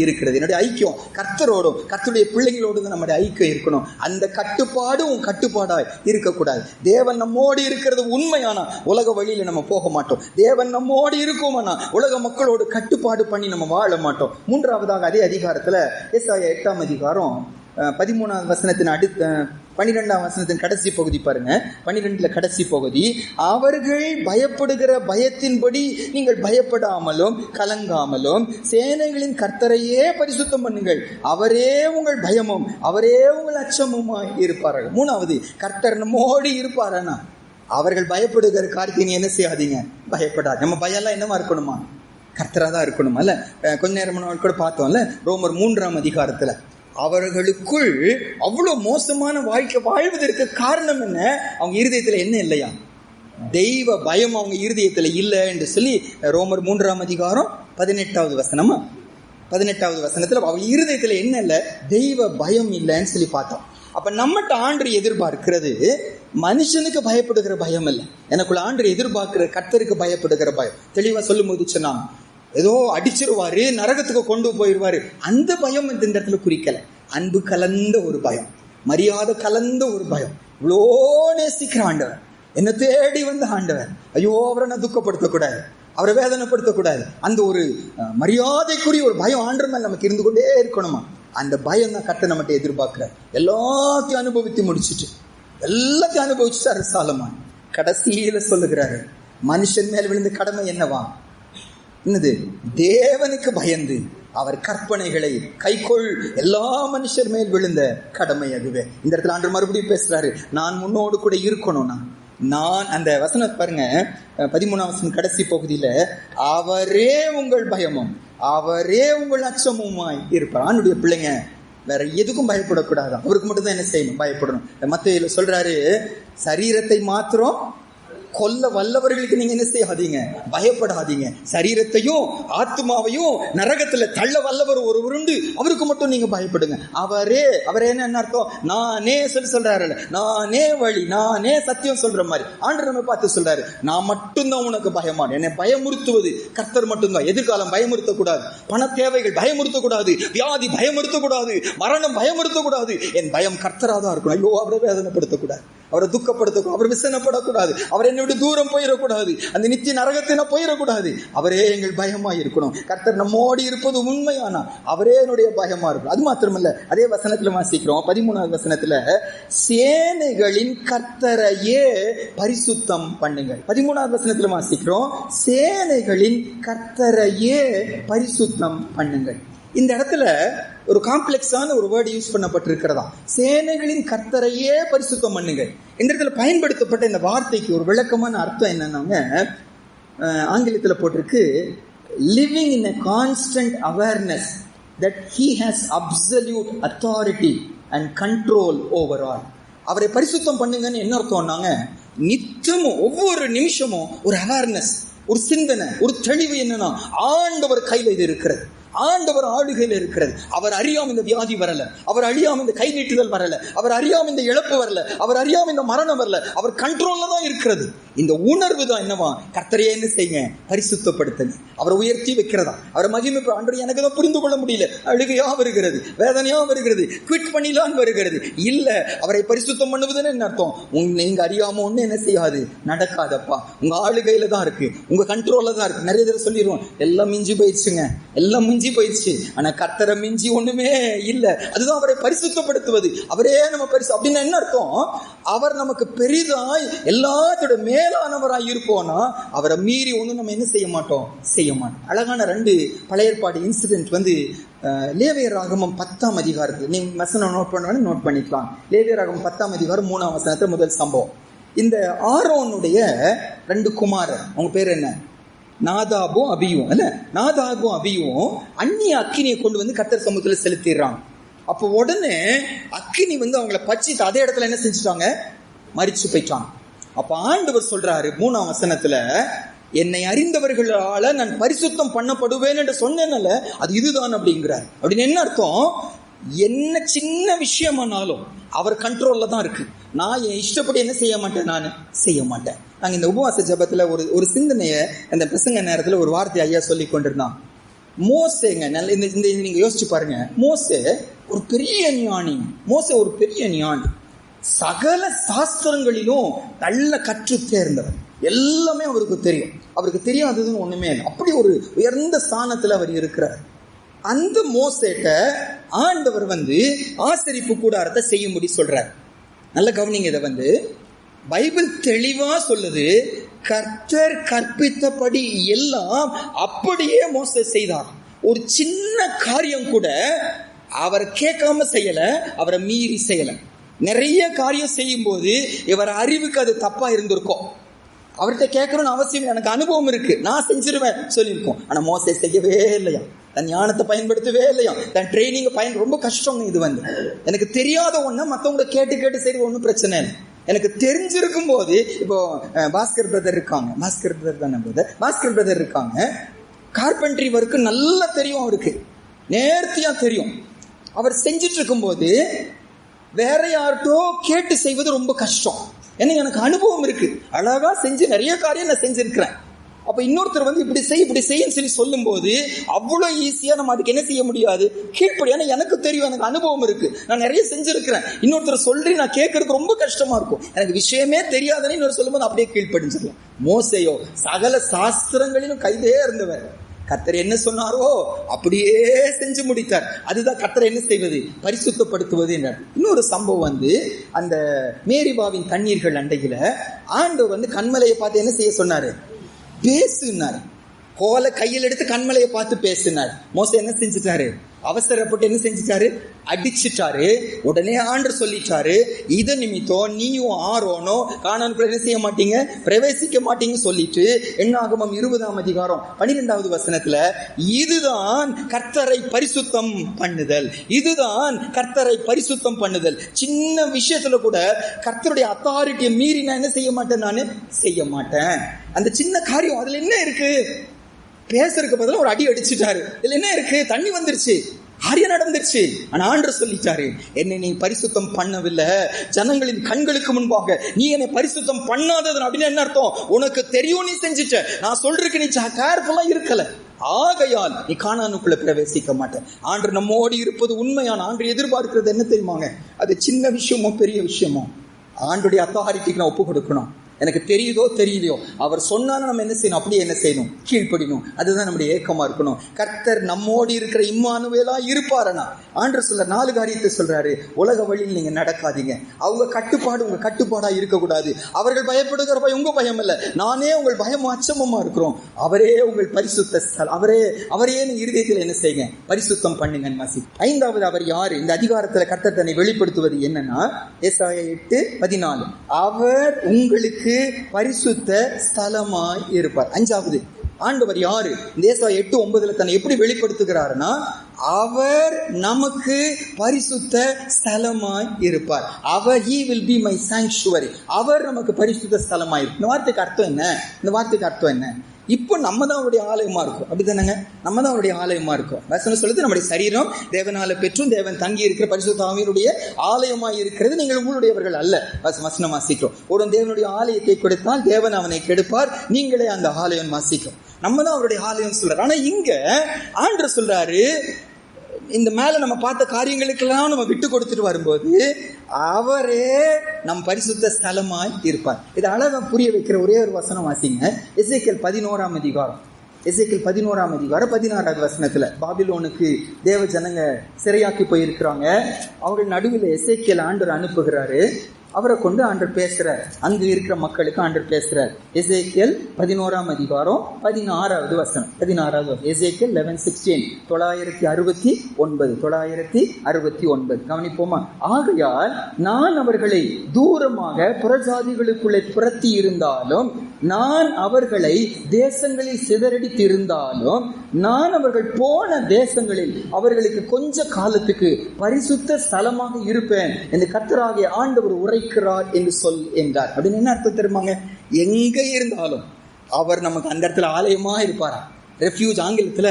இருக்கிறது. என்னுடைய ஐக்கியம் கர்த்தரோடும் கர்த்தருடைய பிள்ளைகளோடு தான் நம்முடைய ஐக்கியம் இருக்கணும். அந்த கட்டுப்பாடு உன் கட்டுப்பாடா இருக்கக்கூடாது. தேவன் நம்மோடு இருக்கிறது உண்மையானா உலக வழியில நம்ம போக மாட்டோம். தேவன் நம்மோடு இருக்குமானா உலக மக்களோடு கட்டுப்பாடு பண்ணி நம்ம வாழ மாட்டோம். மூன்றாவதாக அதே அதிகாரத்துல ஏசாயா 8ஆம் அதிகாரம் 13ஆம் வசனத்தின் 12ஆம் வசனத்தின் கடைசி பகுதி பாருங்க. 12ல கடைசி பகுதி, அவர்கள் பயப்படுகிற பயத்தின்படி நீங்கள் பயப்படாமலும் கலங்காமலும் சேனைகளின் கர்த்தரையே பரிசுத்தம் பண்ணுங்கள், அவரே உங்கள் பயமும் அவரே உங்கள் அச்சமுமாய் இருப்பார்கள். மூணாவது, கர்த்தர் நம்மோடு இருப்பாரனா அவர்கள் பயப்படுகிற காரியத்தை நீ என்ன செய்யாதீங்க, பயப்படாது. நம்ம பயம்லாம் என்னவா இருக்கணுமா, கர்த்தரா தான் இருக்கணுமா. இல்ல கொஞ்ச நேரம் கூட பார்த்தோம்ல, ரோமர் 3ஆம் அதிகாரத்துல அவர்களுக்குள் அவ்வளவு மோசமான வாழ்க்கை வாழ்வதற்கு காரணம் என்ன, அவங்க இருதயத்துல என்ன இல்லையா, தெய்வ பயம் அவங்க இருதயத்துல இல்லை என்று சொல்லி ரோமர் 3ஆம் அதிகாரம் 18வது வசனமா 18வது வசனத்துல அவங்க இருதயத்துல என்ன இல்லை, தெய்வ பயம் இல்லைன்னு சொல்லி பார்த்தோம். அப்ப நம்மகிட்ட ஆண்டு எதிர்பார்க்கிறது மனுஷனுக்கு பயப்படுகிற பயம் இல்லை, எனக்குள்ள ஆண்டு எதிர்பார்க்கிற கர்த்தருக்கு பயப்படுகிற பயம். தெளிவா சொல்லும் போது சொன்னாங்க, ஏதோ அடிச்சிருவாரு, நரகத்துக்கு கொண்டு போயிடுவாரு, அந்த பயம் இந்த இடத்துல குறிக்கல. அன்பு கலந்த ஒரு பயம், மரியாதை கலந்த ஒரு பயம். இவ்வளோ நேசிக்கிற ஆண்டவர், என்ன தேடி வந்த ஆண்டவர், ஐயோ அவரை நான் துக்கப்படுத்தக்கூடாது, அவரை வேதனைப்படுத்தக்கூடாது, அந்த ஒரு மரியாதைக்குரிய ஒரு பயம் ஆண்டவர் மேல் நமக்கு இருந்து கொண்டே இருக்கணுமா. அந்த பயம் தான் கர்த்தர் நம்மகிட்ட எதிர்பார்க்கிறார். எல்லாத்தையும் அனுபவித்து முடிச்சுட்டு எல்லாத்தையும் அனுபவிச்சுட்டு சாலமான் கடைசியில சொல்லுகிறாரு, மனுஷன் மேல் விழுந்த கடமை என்னவா, என்னது, தேவனுக்கு பயந்து அவர் கற்பனைகளை கைக்கொள், எல்லா மனுஷர் மேல் விழுந்த கடமை அதுவே. இந்த இடத்துல ஆண்டவர் மறுபடியும் பேசுறாரு, நான் முன்னோடு கூட இருக்கணும்னா நான் அந்த வசனம் பாருங்க, 13ஆம் வசனம் கடைசி பகுதியில, அவரே உங்கள் பயமும் அவரே உங்கள் அச்சமுமாய் இருப்பார். ஆண்டுடைய பிள்ளைங்க வேற எதுக்கும் பயப்படக்கூடாது, அவருக்கு மட்டும் தான் என்ன செய்யணும், பயப்படணும். மத்தேயுல சொல்றாரு, சரீரத்தை மாத்திரம் கொல்ல வல்லவர்களுக்கு நீங்க என்ன செய்யாதீங்க, பயப்படாதீங்க. சரீரத்தையும் ஆத்மாவையும் நரகத்துல தள்ள வல்லவர் ஒருவர் உண்டு, அவருக்கு மட்டும் நீங்க பயப்படுங்க. அவரே என்ன அர்த்தம், நானே சொல்றாரு, நானே வழி நானே சத்தியம் சொல்ற மாதிரி ஆண்டவர் நம்ம பார்த்து சொல்றாரு, நான் மட்டும்தான் உனக்கு பயமான். என்னை பயமுறுத்துவது கர்த்தர் மட்டும்தான். எதிர்காலம் பயமுறுத்தக்கூடாது, பண தேவைகள் பயமுறுத்தக்கூடாது, வியாதி பயமுறுத்தக்கூடாது, மரணம் பயமுறுத்தக்கூடாது. என் பயம் கர்த்தரா தான் இருக்கணும். ஐயோ அவரை வேதனைப்படுத்தக்கூடாது, அவரை துக்கப்படுத்தக்கூடாது, அவர் விசனப்படக்கூடாது, அவர் என்னை விட்டு தூரம் போயிடக்கூடாது, அந்த நித்திய நரகத்தின போயிடக்கூடாது. அவரே எங்கள் பயமா இருக்கணும். கர்த்தர் நம்மோடு இருப்பது உண்மையானா அவரே என்னுடைய பயமா இருக்கும். அது மாத்திரமல்ல, அதே வசனத்துல வாசிக்கிறோம் 13வது வசனத்துல, சேனைகளின் கர்த்தரையே பரிசுத்தம் பண்ணுங்கள். 13வது வசனத்துல வாசிக்கிறோம், சேனைகளின் கர்த்தரையே பரிசுத்தம் பண்ணுங்கள். இந்த இடத்துல ஒரு காம்ப்ளெக்ஸான ஒரு வேர்டு யூஸ் பண்ணப்பட்டிருக்கிறதா, சேனைகளின் கர்த்தரையே பரிசுத்தம் பண்ணுங்கள். இந்த இடத்துல பயன்படுத்தப்பட்ட இந்த வார்த்தைக்கு ஒரு விளக்கமான அர்த்தம் என்னன்னாங்க, ஆங்கிலத்தில் போட்டிருக்கு, living in a constant awareness that he has absolute authority and control over all. அவரை பரிசுத்தம் பண்ணுங்கன்னு என்ன அர்த்தம்னாங்க, நித்தமும் ஒவ்வொரு நிமிஷமும் ஒரு அவேர்னஸ், ஒரு சிந்தனை, ஒரு தெளிவு, என்னன்னா ஆண்டவர் கையில் இது இருக்கிறது, ஆண்டவர் ஆளுகையில் இருக்கிறது. அவர் அறியாம இந்த வியாதி வரல, அவர் அறியாம இந்த கை நீட்டுதல் வரல, அவர் அறியாம இந்த இழப்பு வரல, அவர் அறியாம இந்த மரணம் வரல, அவர் கண்ட்ரோல்ல தான் இருக்கிறது. இந்த உணர்வு தான் என்னவா, கர்த்தரையே என்ன செய்யுங்க, பரிசுத்தப்படுத்துங்க, அவரை உயர்த்தி வைக்கிறதா, அவரை மகிமை. ஆண்டவர் எனக்கு தான் புரிந்து கொள்ள முடியல, அழுகையா வருகிறது, வேதனையா வருகிறது, குவிட் பண்ணிலாம் வருகிறது. இல்ல, அவரை பரிசுத்தம் பண்ணுவதுன்னு என்ன அர்த்தம், நீங்க அறியாம ஒண்ணு என்ன செய்யாது, நடக்காதப்பா, உங்க ஆளுகையில தான் இருக்கு, உங்க கண்ட்ரோல்ல தான் இருக்கு. நிறைய தடவை சொல்லிடுவோம், எல்லாம் மிஞ்சி போயிடுச்சுங்க, எல்லாம் மிஞ்சி போயிடுச்சு, ஆனா கர்த்தரை மிஞ்சி ஒண்ணுமே இல்ல. அதுதான் அவரை பரிசுத்தப்படுத்துவது. அவரே நம்ம பரிசு அப்படின்னா என்ன அர்த்தம், அவர் நமக்கு பெரிதாய் எல்லாத்தோட மேலானவராய் இருப்போம்னா அவரை மீறி ஒண்ணு நம்ம என்ன செய்ய மாட்டோம், செய்ய மாட்டோம். அழகான 2 பழைய ஏற்பாடு இன்சிடென்ட் வந்து லேவியராகமம் 10ஆம் அதிகாரத்தில், நீங்க வசனம் நோட் பண்ண நோட் பண்ணிக்கலாம். லேவியராகமம் 10ஆம் அதிகாரம் 3ஆம் வசனத்துல முதல் சம்பவம். இந்த ஆரோனுடைய 2 குமாரர், அவங்க பேர் என்ன, நாதாபும் அபியும். அல்ல, நாதாபும் அபியும் அந்நிய அக்கினியை கொண்டு வந்து கர்த்தர் சமூகத்துல செலுத்திடுறாங்க. அப்போ உடனே அக்கினி வந்து அவங்கள பச்சிட்டு அதே இடத்துல என்ன செஞ்சுட்டாங்க, மரிச்சு போயிட்டாங்க. அப்ப ஆண்டவர் சொல்றாரு 3ஆம் வசனத்துல, என்னை அறிந்தவர்களால நான் பரிசுத்தம் பண்ணப்படுவேன் என்று சொன்னேன்ல, அது இதுதான் அப்படிங்கிறார். அப்படின்னு என்ன அர்த்தம்? என்ன சின்ன விஷயமானாலும் அவர் கண்ட்ரோல்ல தான் இருக்கு. நான் என் இஷ்டப்படி என்ன செய்ய மாட்டேன், நான் செய்ய மாட்டேன். நாங்க இந்த உபவாச ஜபத்துல ஒரு சிந்தனைய அந்த பிரசங்க நேரத்துல ஒரு வார்த்தை ஐயா சொல்லி கொண்டிருந்தான். மோசேங்க, இந்த நீங்க யோசிச்சு பாருங்க. மோசே ஒரு பெரிய ஞானி. மோசே ஒரு பெரிய ஞானி. சகல சாஸ்திரங்களிலும் நல்ல கற்று தேர்ந்தவர். எல்லாமே அவருக்கு தெரியும். அவருக்கு தெரியாததுன்னு ஒண்ணுமே இல்லை. அப்படி ஒரு உயர்ந்த ஸ்தானத்துல அவர் இருக்கிறார். அந்த மோசேட்ட ஆண்டவர் ஆசரிப்பு கூடாரத்தை செய்யும்படி சொல்றார். நல்ல கவனிங்க. இதை பைபிள் தெளிவா சொல்லுது. கர்த்தர் கற்பித்தபடி எல்லாம் அப்படியே மோசே செய்தார். ஒரு சின்ன காரியம் கூட அவர் கேட்காம செய்யல, அவரை மீறி செய்யல. நிறைய காரியம் செய்யும் போது இவர் அறிவுக்கு அது தப்பா இருந்திருக்கும். அவர்கிட்ட கேட்கணும்னு அவசியம், எனக்கு அனுபவம் இருக்கு, நான் செஞ்சிருவேன் சொல்லியிருக்கோம். ஆனா மோசே செய்யவே இல்லையா, தன் ஞானத்தை பயன்படுத்தவே இல்லையா, தன் ட்ரைனிங் ரொம்ப கஷ்டம். இது எனக்கு தெரியாத ஒண்ணு மற்றவங்க கேட்டு கேட்டு செய்வது ஒன்றும் பிரச்சனை இல்லை. எனக்கு தெரிஞ்சிருக்கும் போது, இப்போ பாஸ்கர் பிரதர் இருக்காங்க, பாஸ்கர் பிரதர் இருக்காங்க. கார்பென்ட்ரி ஒர்க்கு நல்லா தெரியும், அவருக்கு நேர்த்தியா தெரியும். அவர் செஞ்சிட்டு இருக்கும் போது வேற யார்கிட்டோ கேட்டு செய்வது ரொம்ப கஷ்டம். ஏன்னா எனக்கு அனுபவம் இருக்கு, அழகா செஞ்சு நிறைய காரியம் நான் செஞ்சிருக்கிறேன். அப்ப இன்னொருத்தர் இப்படி செய்யும் சொல்லி சொல்லும் போது அவ்வளவு ஈஸியா நம்ம அதுக்கு என்ன செய்ய முடியாது, கீழ்ப்படி. ஏன்னா எனக்கு தெரியும், எனக்கு அனுபவம் இருக்கு, நான் நிறைய செஞ்சிருக்கிறேன். இன்னொருத்தர் சொல்லி நான் கேட்கறதுக்கு ரொம்ப கஷ்டமா இருக்கும். எனக்கு விஷயமே தெரியாதுன்னு இன்னொரு சொல்லும் போது அப்படியே கீழ்ப்படிஞ்சிடலாம். மோசேயோ சகல சாஸ்திரங்களிலும் கைதே இருந்தவர். கர்த்தர் என்ன சொன்னாரோ அப்படியே செஞ்சு முடித்தார். அதுதான் கர்த்தர் என்ன செய்வது, பரிசுத்தப்படுத்துவது என்றார். இன்னொரு சம்பவம் அந்த மேரிபாவின் தண்ணீர்கள் அண்டையில ஆண்டவர் கண்மலையை பார்த்து என்ன செய்ய சொன்னாரு, பேசுனார். கோலை கையில் எடுத்து கண்மலையை பார்த்து பேசினார். மோசே என்ன செஞ்சுட்டாரு, அவசரப்பட்டு என்ன செஞ்சுட்டாரு, அடிச்சுட்டாரு. உடனே ஆண்டவர் சொல்லிட்டாரு, இத நிமித்தம் நீயும் ஆரோனோ கானானுக்குள்ள என்ன செய்ய மாட்டீங்க, பிரவேசிக்க மாட்டீங்க சொல்லிட்டு என்னாகமம் 20ஆம் அதிகாரம் 12வது வசனத்துல இதுதான் கர்த்தரை பரிசுத்தம் பண்ணுதல், இதுதான் கர்த்தரை பரிசுத்தம் பண்ணுதல். சின்ன விஷயத்துல கூட கர்த்தருடைய அத்தாரிட்டியை மீறி நான் என்ன செய்ய மாட்டேன், நான் செய்ய மாட்டேன். அந்த சின்ன காரியம் அதுல என்ன இருக்கு, பேசுறதுக்கு பதிலா ஒரு அடி அடிச்சுட்டாரு. இதுல என்ன இருக்கு, தண்ணி வந்துருச்சு, காரியம் நடந்துருச்சு. ஆனா ஆண்டவர் சொல்லிட்டாரு, என்னை நீ பரிசுத்தம் பண்ணவில்லை, ஜனங்களின் கண்களுக்கு முன்பாக நீ என்னை பரிசுத்தம் பண்ணாதது அப்படின்னு என்ன அர்த்தம், உனக்கு தெரியும் நீ செஞ்சுட்ட, நான் சொல்றதுக்கு நீ கேர்ஃபுல்லா இருக்கல, ஆகையால் நீ கானானுக்குள்ள பிரவேசிக்க மாட்டேன். ஆண்டவர் நம்மோடு இருப்பது உண்மையான ஆண்டவர் எதிர்பார்க்கிறது என்ன தெரியுமாங்க, அது சின்ன விஷயமோ பெரிய விஷயமோ ஆண்டுடைய அத்தாரிட்டிக்கு நான் ஒப்பு கொடுக்கணும். எனக்கு தெரியுதோ தெரியலையோ அவர் சொன்னாலும் நம்ம என்ன செய்யணும், அப்படியே என்ன செய்யணும், கீழ்ப்படிணும். அதுதான் நம்முடைய ஏக்கமா இருக்கணும். கர்த்தர் நம்மோடு இருக்கிற இம்மானுவேலா இருப்பாரனா ஆண்டவர் சொல்ற 4 காரியத்தை சொல்றாரு. உலக வழியில் நீங்க நடக்காதீங்க, அவங்க கட்டுப்பாடு உங்க கட்டுப்பாடா இருக்கக்கூடாது. அவர்கள் பயப்படுகிற பயம் உங்க பயம் இல்ல, நானே உங்கள் பயமும் அச்சமுமா இருக்கிறோம். அவரே உங்கள் பரிசுத்த ஸ்தலம், அவரே இருதயத்தில் என்ன செய்யுங்க, பரிசுத்தம் பண்ணுங்க. 5வது அவர் யாரு, இந்த அதிகாரத்துல கர்த்தர் தன்னை வெளிப்படுத்துவது என்னன்னா ஏசாயா 8:14 அவர் உங்களுக்கு பரிசுத்த ஸ்தலமாய் இருப்பார். 5வது ஆண்டவர் யாரு, இந்த ஏசாயா 8:9 தன்னை எப்படி வெளிப்படுத்துகிறாருன்னா அவர் நமக்கு பரிசுத்த ஸ்தலமாய் இருப்பார். அவர் he will be my sanctuary, அவர் நமக்கு பரிசுத்த ஸ்தலமாய் இருப்பார். இந்த வார்த்தைக்கு அர்த்தம் என்ன, இந்த வார்த்தைக்கு அர்த்தம் என்ன, இப்போ நம்ம தான் அவருடைய ஆலயமா இருக்கும், அப்படித்தானங்க, நம்ம தான் அவருடைய ஆலயமா இருக்கும். வசனம் சொல்லுது, நம்முடைய சரீரம் தேவனால பெற்றும் தேவன் தங்கி இருக்கிற பரிசுத்த ஆவியினுடைய ஆலயமாய் இருக்கிறது, நீங்கள் உங்களுடையவர்கள் அல்ல. வசனம் வாசிக்கிறோம், ஒரு தேவனுடைய ஆலயத்தை கொடுத்தால் தேவன் அவனை கெடுப்பார், நீங்களே அந்த ஆலயம் வாசிக்கிறோம். நம்ம தான் அவருடைய ஆலயம் சொல்றாரு. ஆனா இங்க ஆண்டவர் சொல்றாரு, இந்த மேல நம்ம பார்த்த காரியங்களுக்கெல்லாம் நம்ம விட்டு கொடுத்துட்டு வரும்போது அவரே நம் பரிசுத்த ஸ்தலமாய் இருப்பார். இதை அழகா புரிய வைக்கிற ஒரே ஒரு வசனம் வாசிங்க. எசேக்கியேல் 11ஆம் அதிகாரம், எசேக்கியேல் 11ஆம் அதிகாரம் 16வது வசனத்துல பாபிலோனுக்கு தேவ ஜனங்க சிறையாக்கி போயிருக்கிறாங்க. அவங்க நடுவில் எசேக்கியேல் ஆண்டவர் அனுப்புகிறாரு. அவரை கொண்டு ஆண்டவர் பேசுறார், அங்கு இருக்கிற மக்களுக்கு ஆண்டவர் பேசுறார். எசேக்கியேல் 11ஆம் அதிகாரம் 16வது வசனம். எசேக்கியேல் 11:16 969 கவனிப்போமா. ஆகையால் நான் அவர்களை தூரமாக புறஜாதிகளுக்குள்ளே புரட்டி இருந்தாலும், நான் அவர்களை தேசங்களில் சிதறடித்திருந்தாலும், நான் அவர்கள் போன தேசங்களில் அவர்களுக்கு கொஞ்ச காலத்துக்கு பரிசுத்த ஸ்தலமாக இருப்பேன் என்று கர்த்தராகிய ஆண்டவர் உரைக்கிறார் என்று சொல் என்றார். அப்படின்னு என்ன அர்த்தம் தெரியுமாங்க, எங்க இருந்தாலும் அவர் நமக்கு அந்த இடத்துல ஆலயமா இருப்பாரா. ரெஃப்யூஜ் ஆங்கிலத்துல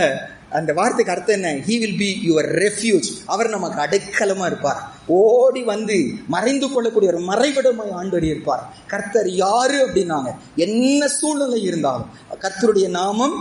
அந்த வார்த்தைக்கு அர்த்தம் என்ன? He will be your refuge. அவர் நமக்கு அடைக்கலமா இருப்பார். ஓடி வந்து மறைந்து கொள்ளக்கூடிய ஒரு மறைவிடமாய் ஆண்டவர் இருப்பார். கர்த்தர் யாரு அப்படின்னாங்க, என்ன சூழ்நிலை இருந்தாலும் கர்த்தருடைய நாமம்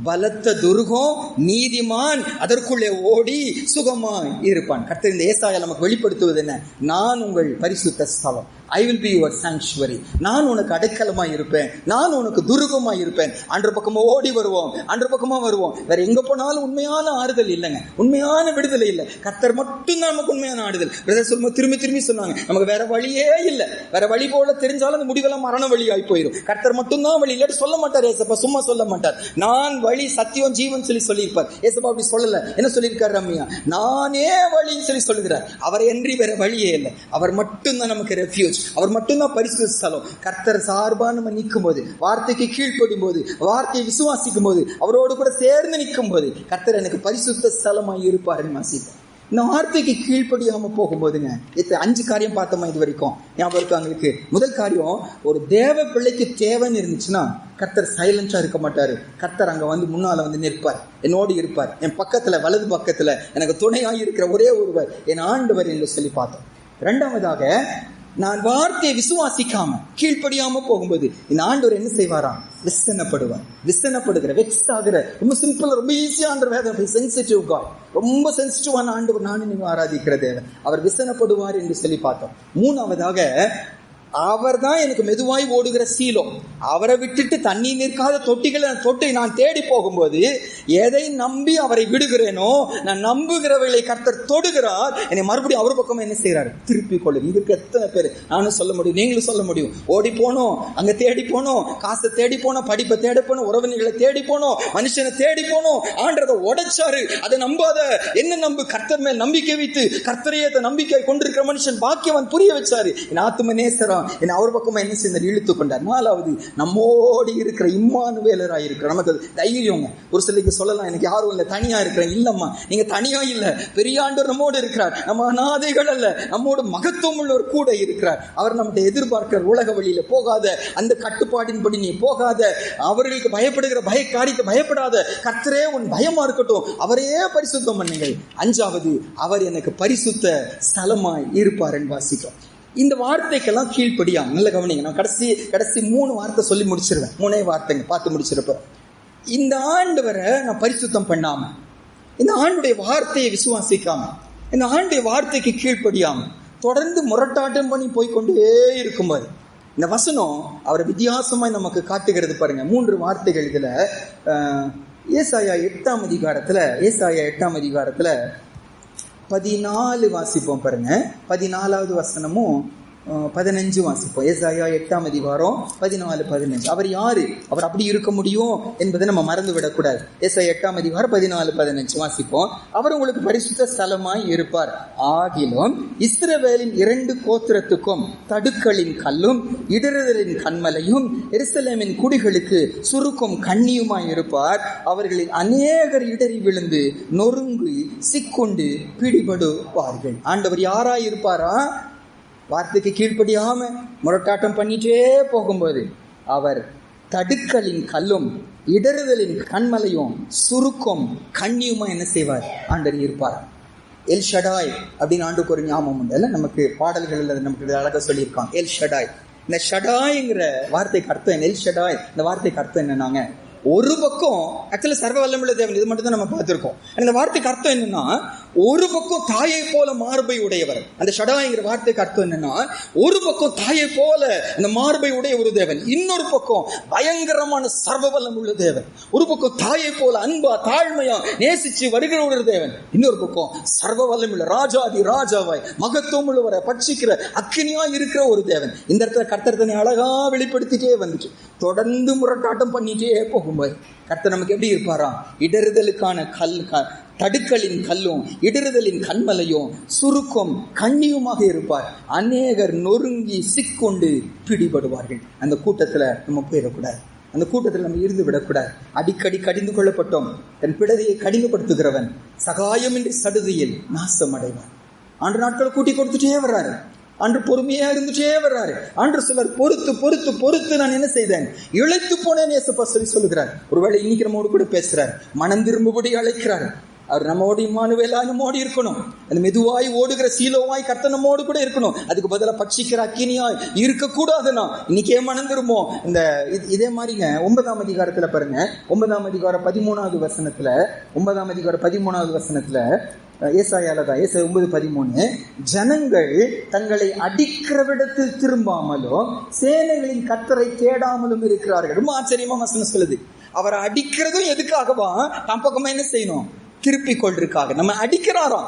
பலத்த துருகம், நீதிமான் அதற்குள்ளே ஓடி சுகமா இருப்பான். கர்த்தர் இந்த ஏசாயா நமக்கு வெளிப்படுத்துவது என்ன? நான் உங்கள் பரிசுத்த ஸ்தலம், I will be your sanctuary. நான் உனக்கு அடைக்கலமா இருப்பேன், நான் உனக்கு துருகமா இருப்பேன். அன்று பக்கமா ஓடி வருவோம், அன்று பக்கமா வருவோம். வேற எங்க போனாலும் உண்மையான ஆறுதல் இல்லைங்க, உண்மையான விடுதலை இல்லை. கர்த்தர் மட்டும்தான் நமக்கு உண்மையான ஆறுதல். பிரதர் சொல்லும்போது திரும்பி சொன்னாங்க, நமக்கு வேற வழியே இல்லை. வேற வழி போல தெரிஞ்சாலும் அந்த முடிவெல்லாம் மரண வழியாய் போயிடும். கர்த்தர் மட்டும்தான் வழி. இல்லாட்டி சொல்ல மாட்டார் ஏசப்பா, சும்மா சொல்ல மாட்டார். நான் வழி சத்தியம் ஜீவன் சொல்லியிருப்பார். ஏசப்பா அப்படி சொல்லல. என்ன சொல்லியிருக்காரு ரம்யா? நானே வழின்னு சொல்லுகிறார். அவரை என்று வேற வழியே இல்லை. அவர் மட்டும்தான் நமக்கு ரெஃப்யூஜ், அவர் மட்டும்தான் பரிசுத்த ஸ்தலம். கர்த்தர் சார்பா நம்ம நிற்கும் போது, வார்த்தைக்கு கீழ்ப்படும் போது, வார்த்தையை விசுவாசிக்கும் போது, அவரோடு கூட சேர்ந்து நிற்கும் போது கர்த்தர் எனக்கு பரிசுத்த ஸ்தலமாய் இருப்பாருன்னு வாசிப்பேன். இந்த வார்த்தைக்கு கீழ்ப்படியாம போகும்போதுங்க, 5 காரியம் பார்த்தோமா இது வரைக்கும்? ஞாபகம் இருக்கு அவங்களுக்கு? முதல் காரியம், ஒரு தேவ பிள்ளைக்கு தேவைன்னு இருந்துச்சுன்னா கர்த்தர் சைலண்டா இருக்க மாட்டாரு. கர்த்தர் அங்க வந்து முன்னால வந்து நிற்பார், என்னோடு இருப்பார். என் பக்கத்துல, வலது பக்கத்துல எனக்கு துணையாய் இருக்கிற ஒரே ஒருவர் என் ஆண்டவர் என்று சொல்லி பார்த்தோம். இரண்டாவதாக, நான் வார்த்தையை விசுவாசிக்காம கீழ்ப்படியாம போகும்போது இந்த ஆண்டவர் என்ன செய்வாராம்? விசனப்படுவார். விசனப்படுகிற, வெக்ஸ் ஆகிற, ரொம்ப சிம்பிளா, ரொம்ப ஈஸியான வேதம். சென்சிட்டிவ் காட், ரொம்ப சென்சிட்டிவான ஆண்டவர் நானும் நீங்க ஆராதிக்கிற தேவன். அவர் விசனப்படுவார் என்று சொல்லி பார்த்தோம். மூணாவதாக, அவர் தான் எனக்கு மெதுவாய் ஓடுகிற சீலம். அவரை விட்டுட்டு தண்ணி நிற்காத தொட்டி நான் தேடி போகும்போது எதை நம்பி அவரை விடுகிறேனோ, நான் நம்புகிறவர்களை கர்த்தர் தொடுகிறார். என்னை மறுபடியும் அவர் பக்கம் என்ன செய்யறாரு? திருப்பி கொள்ளும். இதுக்கு எத்தனை பேர் நானும் சொல்ல முடியும், நீங்களும் சொல்ல முடியும். ஓடி போனோம், அங்க தேடி போனோம், காசை தேடி போனோம், படிப்பை தேடி போனோம், உறவினர்களை தேடி போனோம், மனுஷனை தேடி போனோம். ஆண்டதை உடைச்சாரு. அதை நம்பாத, என்ன நம்பு? கர்த்தர் மேல் நம்பிக்கை வைத்து கர்த்தரையே நம்பிக்கை கொண்டிருக்கிற மனுஷன் பாக்கியவன் புரிய வச்சாரு. என் ஆத்தும நேசரா என்ன அவர் பக்கமா என்ன செய்தார்? இழுத்து கொண்டார். நாலாவது, நம்மோடு இருக்கிற இம்மானுவேலராய் இருக்கிற நமக்கு தைரியம். ஒரு சிலருக்கு சொல்லலாம், எனக்கு யாரும் இல்லை, தனியா இருக்கிறேன். இல்லம்மா, நீங்க தனியா இல்ல, பெரிய ஆண்டவர் நம்மோடு இருக்கிறார். நம்ம அநாதைகள் அல்ல, நம்மோடு மகத்துவம் உள்ளவர் கூட இருக்கிறார். அவர் நம்மகிட்ட எதிர்பார்க்கிற உலக வழியில போகாத, அந்த கட்டுப்பாட்டின்படி நீ போகாத, அவர்களுக்கு பயப்படுகிற காரியத்தை பயப்படாத, கர்த்தரே உன் பயமா இருக்கட்டும், அவரையே பரிசுத்தம் பண்ணுங்கள். அஞ்சாவது, அவர் எனக்கு பரிசுத்த ஸ்தலமாய் இருப்பார் என்று வாசிக்கிறோம். இந்த வார்த்தைக்கெல்லாம் கீழ்ப்படியாம, நல்ல கவனிங்க, நான் கடைசி 3 வார்த்தை சொல்லி முடிச்சிருவேன். 3 வார்த்தைங்க பார்த்து முடிச்சிருப்பேன். இந்த ஆண்டு வரை நான் பரிசுத்தம் பண்ணாம, இந்த ஆண்டுடைய வார்த்தையை விசுவாசிக்காம, இந்த ஆண்டுடைய வார்த்தைக்கு கீழ்ப்படியாம தொடர்ந்து முரட்டாட்டம் பண்ணி போய்கொண்டே இருக்கும்போது இந்த வசனம் அவரை வித்தியாசமாய் நமக்கு காட்டுகிறது. பாருங்க, 3 வார்த்தைகள் இதுல. ஏசாயா 8ஆம் அதிகாரத்துல 14 வாசிப்போம் பாருங்க. 14வது வசனமும் 15 வாசிப்போம். ஏசாயா 8ஆம் அதிகாரம் 14, 15. அவர் யாரு? அவர் அப்படி இருக்க முடியும் என்பதை நம்ம மறந்து விடக்கூடாது. ஏசாயா 8ஆம் அதிகாரம் 14, 15 வாசிப்போம். அவர் உங்களுக்கு பரிசுத்த ஸ்தலமாய் இருப்பார். ஆகிலும் இஸ்ரவேலின் 2 கோத்திரத்துக்கும் தடுக்களின் கல்லும் இடறுதலின் கண்மலையும் எருசலேமின் குடிகளுக்கு சுருக்கும் கண்ணியுமாய் இருப்பார். அவர்களில் அநேகர் இடறி விழுந்து நொறுங்கு சிக்குண்டு பிடிபடுவார்கள். ஆண்டவர் யாராய் இருப்பாரா? வார்த்தைக்கு கீழ்ப்படியாம முரட்டாட்டம் பண்ணிட்டே போகும்போது அவர் தடுக்கலின் கல்லும் இடறுதலின் கண்மலையும் சுருக்கும் கண்ணியுமா என்ன செய்வார்? ஆண்டவர் இருப்பார். எல் ஷடாய் அப்படின்னு ஆண்டுக்கு ஒரு ஞாபகம் உண்டு. நமக்கு பாடல்கள் நமக்கு அழகா சொல்லியிருக்காங்க. எல் ஷடாய். இந்த ஷடாய்ங்கிற வார்த்தைக்கு அர்த்தம் என்ன? எல் ஷடாய் இந்த வார்த்தைக்கு அர்த்தம் என்னன்னாங்க, ஒரு பக்கம் ஆக்சுவலி சர்வ வல்லமுள்ள தேவன், இது மட்டும் தான் நம்ம பார்த்திருக்கோம். அந்த வார்த்தைக்கு அர்த்தம் என்னன்னா, ஒரு பக்கம் தாயை போல மார்பை உடையவர். அந்த ஷடாய்ங்கிற வார்த்தைக்கு அர்த்தம் என்னன்னா, ஒரு பக்கம் தாயை போல அந்த மார்பை உடைய ஒரு தேவன், இன்னொரு பக்கம் பயங்கரமான சர்வ வல்லமுள்ள தேவன். ஒரு பக்கம் தாயை போல அன்பா தாழ்மையா நேசிச்சு வருகிற ஒரு தேவன், இன்னொரு பக்கம் சர்வ வல்லமுள்ள ராஜாதி ராஜாவாய் மகத்துவம் உள்ளவரை பட்சிக்கிற அக்கினியா இருக்கிற ஒரு தேவன். இந்த இடத்துல கர்த்தர் தன்னை அழகா வெளிப்படுத்திட்டே வந்துட்டு தொடர்ந்து முரட்டாட்டம் பண்ணிட்டே போகும்போது கர்த்தர் நமக்கு எப்படி இருப்பாராம்? இடறுதலுக்கான தடுக்கலின் கல்லும் இடறுதலின் கண்மலையும் சுருக்கும் கண்ணியுமாக இருப்பார். அநேகர் நொறுங்கி சிக்கொண்டு பிடிபடுவார்கள். அந்த கூட்டத்துல நம்ம போயிடக்கூடாது, அந்த கூட்டத்தில் நம்ம இருந்து விடக்கூடாது. அடிக்கடி கடிந்து கொள்ளப்பட்டோம். தன் பிடரியை கடினப்படுத்துகிறவன் சகாயமின்றி சடுதியில் நாசம் அடைவான். ஆண்டு நாட்களை கூட்டி கொடுத்துட்டே வர்றாரு. அன்று பொறுமையா இருந்துட்டே வர்றாரு. அன்று சிலர் பொறுத்து பொறுத்து பொறுத்து நான் என்ன செய்தேன், இழைத்து போனேன் ஏசப்பா சொல்லி சொல்லுகிறார். ஒருவேளை இன்னைக்கு நம்மோடு கூட பேசுறாரு, மனம் திரும்பும்படி அழைக்கிறாரு. அவர் நம்மோடு இம்மானுவேலா நம்மோடு இருக்கணும். அந்த மெதுவாய் ஓடுகிற சீலோவாய் கர்த்தர் நம்மோடு கூட இருக்கணும். அதுக்கு பதிலாக பட்சிக்கிற அக்கினியாய் இருக்கக்கூடாதுன்னா இன்னைக்கே மனம் திரும்பும். இந்த இதே மாதிரிங்க 9ஆம் அதிகாரத்துல பாருங்க, 9ஆம் அதிகாரம் 13வது வசனத்துல, 9ஆம் அதிகாரம் 13வது வசனத்துல ஏசாயால தான், ஏசாயா 9:13, ஜனங்கள் தங்களை அடிக்கிறவிடத்தில் திரும்பாமலும் சேனைகளின் கர்த்தரை தேடாமலும் இருக்கிறார்கள். ரொம்ப ஆச்சரியமா வசனம் சொல்லுது. அவரை அடிக்கிறதும் எதுக்காகவா? தம் பக்கமா என்ன செய்யணும், திருப்பிக் கொள்றதுக்காக. நம்ம அடிக்கிறாரோ,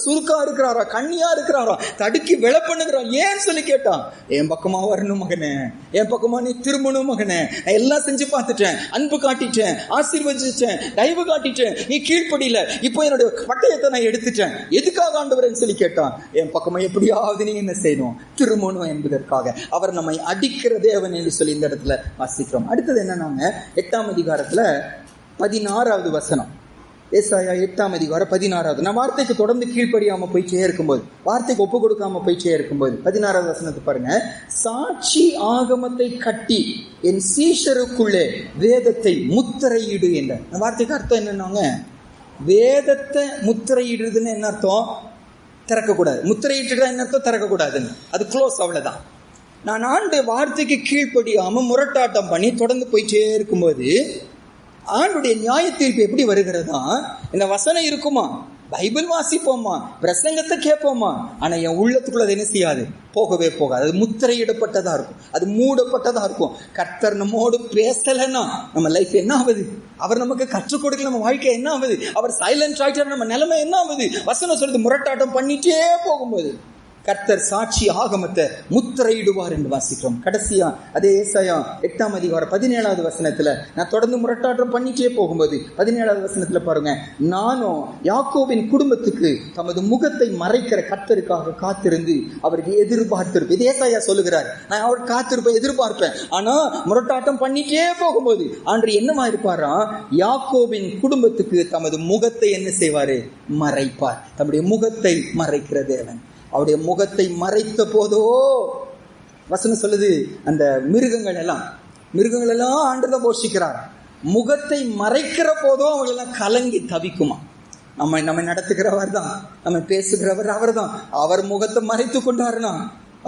சுருக்கா இருக்கிறாரோ, கண்ணியா இருக்கிறாரோ, தடுக்கி வெள பண்ணுகிறாரோ, ஏன்னு சொல்லி கேட்டான். என் பக்கமா வரணும் மகனே, என் பக்கமா நீ திரும்பணும் மகனே, நான் எல்லாம் செஞ்சு பார்த்துட்டேன், அன்பு காட்டிட்டேன், ஆசீர்வதிச்சிட்டேன், தயவு காட்டிட்டேன், நீ கீழ்ப்படியில, இப்போ என்னுடைய பட்டயத்தை நான் எடுத்துட்டேன், எதுக்காக ஆண்டவரேன்னு சொல்லி கேட்டான். என் பக்கமா எப்படியாவது நீ என்ன செய்யணும், திரும்பணும் என்பதற்காக. அவர் நம்மை அடிக்கிற தேவன் என்று சொல்லி இந்த இடத்துல வாசிக்கிறோம். அடுத்தது என்னன்னாங்க, 8ஆம் அதிகாரத்துல 16வது வசனம், ஏசாயா 8ஆம் அதிகாரம் 16வது. நான் வார்த்தைக்கு தொடர்ந்து கீழ்ப்படியாம போயிட்டே இருக்கும்போது, வார்த்தைக்கு ஒப்பு கொடுக்காம போயிட்டே இருக்கும்போது 16வது வசனத்தை பாருங்க. சாட்சி ஆகமத்தை கட்டி என் சீஷருக்குள்ளே வேதத்தை முத்திரையிடு என்ற வார்த்தைக்கு அர்த்தம் என்னன்னாங்க, வேதத்தை முத்திரையிடுறதுன்னு என்ன அர்த்தம்? திறக்கக்கூடாது. முத்திரையிட்டு என்ன அர்த்தம்? திறக்கக்கூடாதுன்னு. அது க்ளோஸ், அவ்வளவுதான். நான் ஆண்டு வார்த்தைக்கு கீழ்ப்படியாம முரட்டாட்டம் பண்ணி தொடர்ந்து போயிட்டே இருக்கும்போது ஆண்டுடைய நியாய தீர்ப்பு எப்படி வருகிறதா? இந்த வசனம் இருக்குமா, பைபிள் வாசிப்போமா, பிரசங்கத்தை கேட்போமா, ஆனா என் உள்ளத்துக்குள்ள அது என்ன செய்யாது, போகவே போகாது. அது முத்திரையிடப்பட்டதா இருக்கும், அது மூடப்பட்டதா இருக்கும். கர்த்தர் நம்மோடு பேசலைன்னா நம்ம லைஃப் என்ன ஆகுது? அவர் நமக்கு கற்றுக் கொடுக்கல, நம்ம வாழ்க்கை என்ன ஆகுது? அவர் சைலண்ட் ஆகிட்டார், நம்ம நிலைமை என்ன ஆகுது? வசனம் சொல்றது முரட்டாட்டம் பண்ணிட்டே போகும்போது கர்த்தர் சாட்சி ஆகமத்தை முத்திரையிடுவார் என்று வாசிக்கிறோம். கடைசியா அதே ஏசாயா 8ஆம் அதிகாரம் 17வது வசனத்துல, நான் தொடர்ந்து முரட்டாட்டம் பண்ணிட்டே போகும்போது 17வது வசனத்துல பாருங்க, நானும் யாக்கோபின் குடும்பத்துக்கு தமது முகத்தை மறைக்கிற கர்த்தருக்காக காத்திருந்து அவருக்கு எதிர்பார்த்திருப்பேன். இது ஏசாயா சொல்லுகிறார். நான் அவர் காத்திருப்பேன், எதிர்பார்ப்பேன். ஆனா முரட்டாட்டம் பண்ணிட்டே போகும்போது ஆண்டு என்னமா இருப்பாரா? யாக்கோபின் குடும்பத்துக்கு தமது முகத்தை என்ன செய்வாரு? மறைப்பார். தம்முடைய முகத்தை மறைக்கிற தேவன். அவருடைய முகத்தை மறைத்த போதோ வசனம் சொல்லுது, அந்த மிருகங்கள் எல்லாம் ஆண்டுதான் போஷிக்கிறார். முகத்தை மறைக்கிற போதோ அவங்களெல்லாம் கலங்கி தவிக்குமா. நம்ம நடத்துகிறவர் தான், நம்ம பேசுகிறவர் அவர் தான். அவர் முகத்தை மறைத்து கொண்டாருன்னா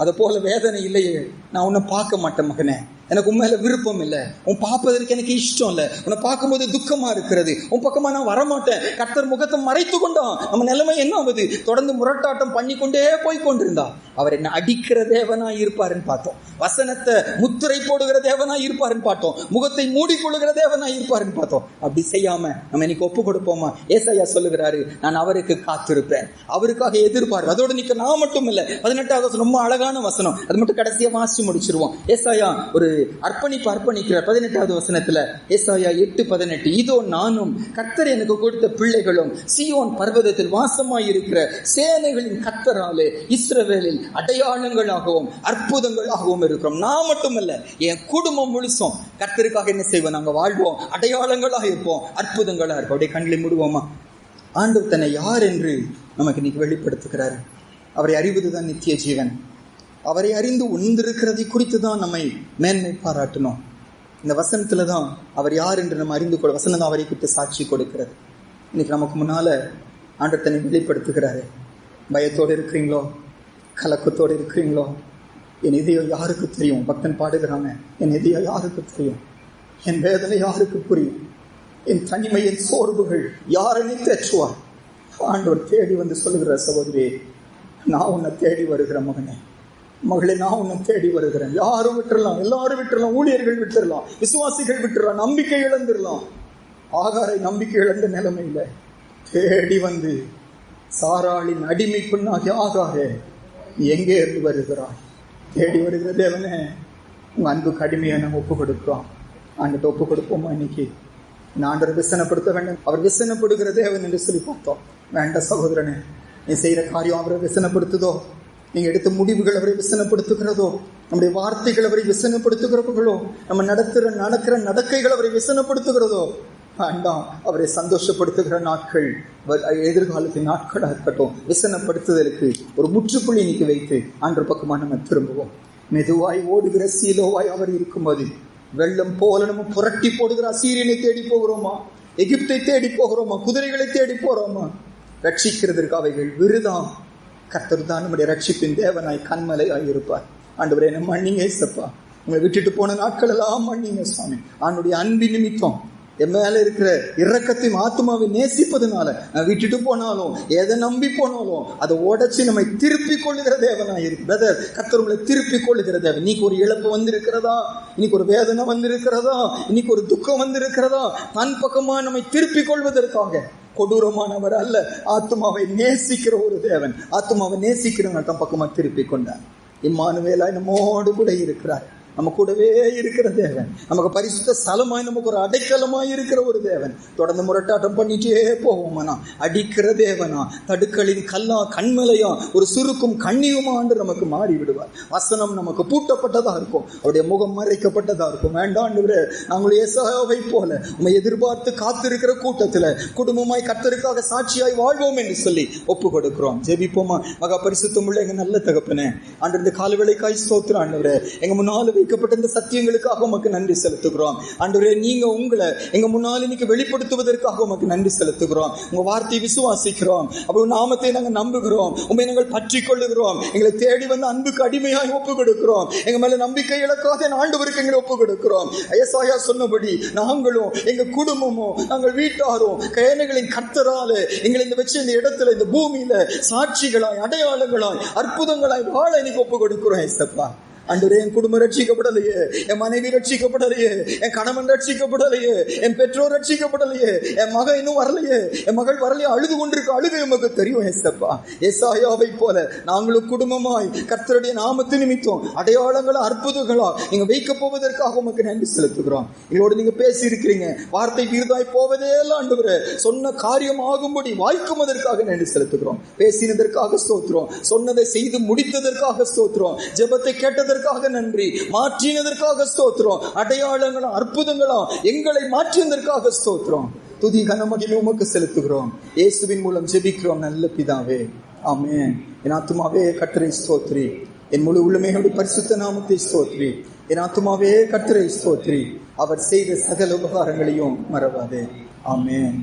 அதை போல வேதனை இல்லையே. நான் உன்னை பார்க்க மாட்டேன் மகனே, எனக்கு உண்மையில விருப்பம் இல்லை, உன் பார்ப்பதற்கு எனக்கு இஷ்டம் இல்லை, உன்னை பார்க்கும்போது துக்கமா இருக்கிறது, உன் பக்கமா நான் வரமாட்டேன். கர்த்தர் முகத்தை மறைத்து கொண்டான். நம்ம நிலைமை என்ன ஆகுது? தொடர்ந்து முரட்டாட்டம் பண்ணி கொண்டே போய் கொண்டிருந்தா அவர் என்ன அடிக்கிற தேவனா இருப்பாருன்னு பார்த்தோம், வசனத்தை முத்திரை போடுகிற தேவனா இருப்பாருன்னு பார்த்தோம், முகத்தை மூடிக்கொள்ளுகிற தேவனா இருப்பாருன்னு பார்த்தோம். அப்படி செய்யாம நம்ம இன்னைக்கு ஒப்பு கொடுப்போமா? ஏசாயா சொல்லுகிறாரு, நான் அவருக்கு காத்திருப்பேன், அவருக்காக எதிர்பார்ப்பு. அதோடு நிக்க நான் மட்டும் இல்லை. 18வது வசனம் ரொம்ப அழகான வசனம், அது மட்டும் கடைசியா வாசிச்சு முடிச்சிருவோம். ஏசாயா ஒரு அர்ப்பணிக்கிறார். 18வது வசனத்துல ஏசாயா 8:18, இதோ நானும் கர்த்தர் எனக்கு கொடுத்த பிள்ளைகளும் சீயோன் பர்வதத்தில் வாசமாய் இருக்கிற சேனைகளின் கர்த்தராலே இஸ்ரவேலில் அடையாளங்களாகவும் அற்புதங்களாகவும் இருக்கிறோம். நான் மட்டுமல்ல, என் குடும்பம் முழுசும் கர்த்தருக்காக என்ன செய்வோம்? நாங்க வாழ்வோம், அடையாளங்களாக இருப்போம், அற்புதங்களா இருப்போம். அப்படியே கண்களை மூடுவோமா? ஆண்டவர் தன்னை யார் என்று நமக்கு இன்னைக்கு வெளிப்படுத்துகிறார். அவரை அறிவதுதான் நித்திய ஜீவன். அவரை அறிந்து உணர்ந்திருக்கிறதை குறித்து தான் நம்மை மேன்மை பாராட்டணும். இந்த வசனத்துல தான் அவர் யார் என்று நம்ம அறிந்து கொள்ள, வசனம் தான் அவரை குறித்து சாட்சி கொடுக்கிறது. இன்னைக்கு நமக்கு முன்னால ஆண்டவர் தன்னை வெளிப்படுத்துகிறாரு. பயத்தோடு இருக்கிறீங்களோ, கலக்கத்தோடு இருக்கிறீங்களோ, என் இதயம் யாருக்கு தெரியும்? பக்தன் பாடுகிறாங்க, என் இதயம் யாருக்கு தெரியும்? என் வேதனை யாருக்கு புரியும்? என் தனிமையின் சோர்வுகள் யாரை தேற்றுவார்? ஆண்டவர் தேடி வந்து சொல்லுகிற சகோதரியே, நான் உன்னை தேடி வருகிற மகனே, மகளே, நான் உன்னை தேடி வருகிறேன். யாரும் விட்டுறலாம், எல்லாரும் விட்டுறலாம், ஊழியர்கள் விட்டுறலாம், விசுவாசிகள் விட்டுறலாம், நம்பிக்கை இழந்துடலாம். ஆகாரை நம்பிக்கை இழந்த நிலைமையில தேடி வந்து சாராளின் அடிமை பெண்ணாகி ஆகாரே, நீ எங்கே இருந்து வருகிறாய்? தேடி வருகிற தேவனே, உங்க அன்புக்கு அடிமையை நம்ம ஒப்பு கொடுக்கிறோம். ஆண்டு ஒப்பு கொடுப்போமா? இன்னைக்கு ஆண்டரை விசனப்படுத்த வேண்டும். அவர் விசனப்படுகிற தேவன் என்று சொல்லி பார்த்தோம். வேண்ட சகோதரனே, நீ செய்யற காரியம் அவரை விசனப்படுத்துதோ? நீங்க எடுத்த முடிவுகள் அவரை விசனப்படுத்துகிறதோ? நம்முடைய வார்த்தைகள் அவரை விசனப்படுத்துகிறவர்களோ? நம்ம நடக்கிற நடக்கைகள் அவரை விசனப்படுத்துகிறதோ? வேண்டாம். அவரை சந்தோஷப்படுத்துகிற நாட்கள் எதிர்காலத்தின் நாட்களாக இருக்கட்டும். விசனப்படுத்துதலுக்கு ஒரு முற்றுப்புள்ளி இன்னைக்கு வைத்து ஆண்டவர் பக்கமா நம்ம திரும்புவோம். மெதுவாய் ஓடுகிற சீலோவாய் அவர் இருக்கும்போது வெள்ளம் போல நம்ம புரட்டி போடுகிற அசீரியனை தேடி போகிறோமா? எகிப்தை தேடி போகிறோமா? குதிரைகளை தேடி போறோமா? ரட்சிக்கிறதற்கு அவைகள் விருதாம். கர்த்தர் தான் நம்முடைய ரட்சிப்பின் தேவனாய் கண்மலையாய் இருப்பார். ஆண்டவரே என்ன மன்னிங்க ஏசப்பா. உங்களை விட்டுட்டு போன நாட்கள் எல்லாம் மன்னிங்க சுவாமி. ஆண்டுடைய அன்பின் நிமித்தம் என் மேல இருக்கிற இரக்கத்தையும் ஆத்மாவை நேசிப்பதுனால நான் விட்டுட்டு போனாலும் எதை நம்பி போனாலும் அதை உடைச்சு நம்மை திருப்பி கொள்ளுகிற தேவனாய் இருக்கு. பிரதர், கர்த்தர் உங்களை திருப்பி கொள்ளுகிற தேவன். இன்னைக்கு ஒரு இழப்பு வந்திருக்கிறதா, இன்னைக்கு ஒரு வேதனை வந்திருக்கிறதா, இன்னைக்கு ஒரு துக்கம் வந்திருக்கிறதா, தன் பக்கமா நம்மை திருப்பி கொள்வதற்காக கொடூரமானவர் அல்ல, ஆத்மாவை நேசிக்கிற ஒரு தேவன். ஆத்மாவை நேசிக்கிறவங்க தன் பக்கமா திருப்பி கொண்டார். இம்மானுவேலாய் நம்மோடு கூட இருக்கிறார். நம்ம கூடவே இருக்கிற தேவன், நமக்கு பரிசுத்த ஸ்தலமாய் நமக்கு ஒரு அடைக்கலமாய் இருக்கிற ஒரு தேவன். தொடர்ந்து முரட்டாட்டம் பண்ணிட்டே போவோம்னா அடிக்கிற தேவனா, தடுக்களின் கல்லா கண்மலையா, ஒரு சுருக்கும் கண்ணியுமா என்று நமக்கு மாறி விடுவார். வசனம் நமக்கு பூட்டப்பட்டதா இருக்கும், அவருடைய முகம் மறைக்கப்பட்டதா இருக்கும். வேண்டாண்டு நாங்கள் ஏசாயாவை போல உண்மை எதிர்பார்த்து காத்திருக்கிற கூட்டத்துல குடும்பமாய் கர்த்தருக்காக சாட்சியாய் வாழ்வோம் என்று சொல்லி ஒப்பு கொடுக்கிறோம். ஜெபிப்போமா? மகா பரிசுத்தம் உள்ள எங்க நல்ல தகப்பனே, ஆண்டு இந்த காலவேளைக்காய் ஸ்தோத்திரம். ஆண்டவரே, எங்க முன்னால வைக்கப்பட்ட இந்த சத்தியங்களுக்காக உமக்கு நன்றி செலுத்துகிறோம். ஆண்டவரே, நீங்க உங்களை எங்க முன்னால் இன்னைக்கு வெளிப்படுத்துவதற்காக உமக்கு நன்றி செலுத்துகிறோம். உங்க வார்த்தையை விசுவாசிக்கிறோம், அப்போ நாமத்தை நாங்கள் நம்புகிறோம், உண்மை நாங்கள் பற்றி கொள்ளுகிறோம். எங்களை தேடி வந்து அன்புக்கு அடிமையாய் ஒப்பு கொடுக்கிறோம். எங்க மேல நம்பிக்கை இழக்காத ஆண்டவருக்கு எங்களை ஒப்பு கொடுக்கிறோம். ஏசாயா சொன்னபடி நாங்களும் எங்க குடும்பமும் நாங்கள் வீட்டாரும் கேனைகளின் கர்த்தராலே எங்களை இந்த வச்சு இந்த இடத்துல இந்த பூமியில சாட்சிகளாய் அடையாளங்களாய் அற்புதங்களாய் வாழ இன்னைக்கு ஒப்பு கொடுக்கிறோம். ஏசப்பா, ஆண்டவரே, என் குடும்பம் ரட்சிக்கப்படலையே, என் மனைவி ரட்சிக்கப்படலையே, என் கணவன் ரட்சிக்கப்படலையே, என் பெற்றோர் ரட்சிக்கப்படலையே, என் மகன் இன்னும் வரலையே, என் மகள் வரலையே, அழுது கொண்டிருக்க அழுகை உமக்கு தெரியும். ஏசப்பா, ஏசாயாவை போல நாங்களும் குடும்பமாய் கர்த்தருடைய நாமத்து நிமித்தம் அடையாளங்களா அற்புதங்களா நீங்க வைக்க போவதற்காக உமக்கு நன்றி செலுத்துகிறோம். எங்களோடு நீங்க பேசி இருக்கிறீங்க, வார்த்தை விருதாய் போவதே இல்லை ஆண்டவரே, சொன்ன காரியம் ஆகும்படி வாய்க்குவதற்காக நன்றி செலுத்துகிறோம். பேசினதற்காக ஸ்தோத்திரம், சொன்னதை செய்து முடித்ததற்காக ஸ்தோத்திரம், ஜெபத்தை கேட்டதற்காக நன்றி, மாற்றினதற்காக ஸ்தோத்திரம், அடையாளங்களும் அற்புதங்களும் எங்களை மாற்றினதற்காக ஸ்தோத்திரம். துதி கனமகிமை உமக்கு செலுத்துகிறோம். இயேசுவின் மூலம் ஜெபிக்கிறோம் நல்ல பிதாவே, ஆமென். என் ஆத்துமாவே கர்த்தரை ஸ்தோத்திரி, என் முழு உள்ளமையோடு பரிசுத்த நாமத்தை ஸ்தோத்திரி. என் ஆத்துமாவே கர்த்தரை ஸ்தோத்திரி, அவர் செய்த சகல உபகாரங்களையும் மறவாதே. ஆமென்.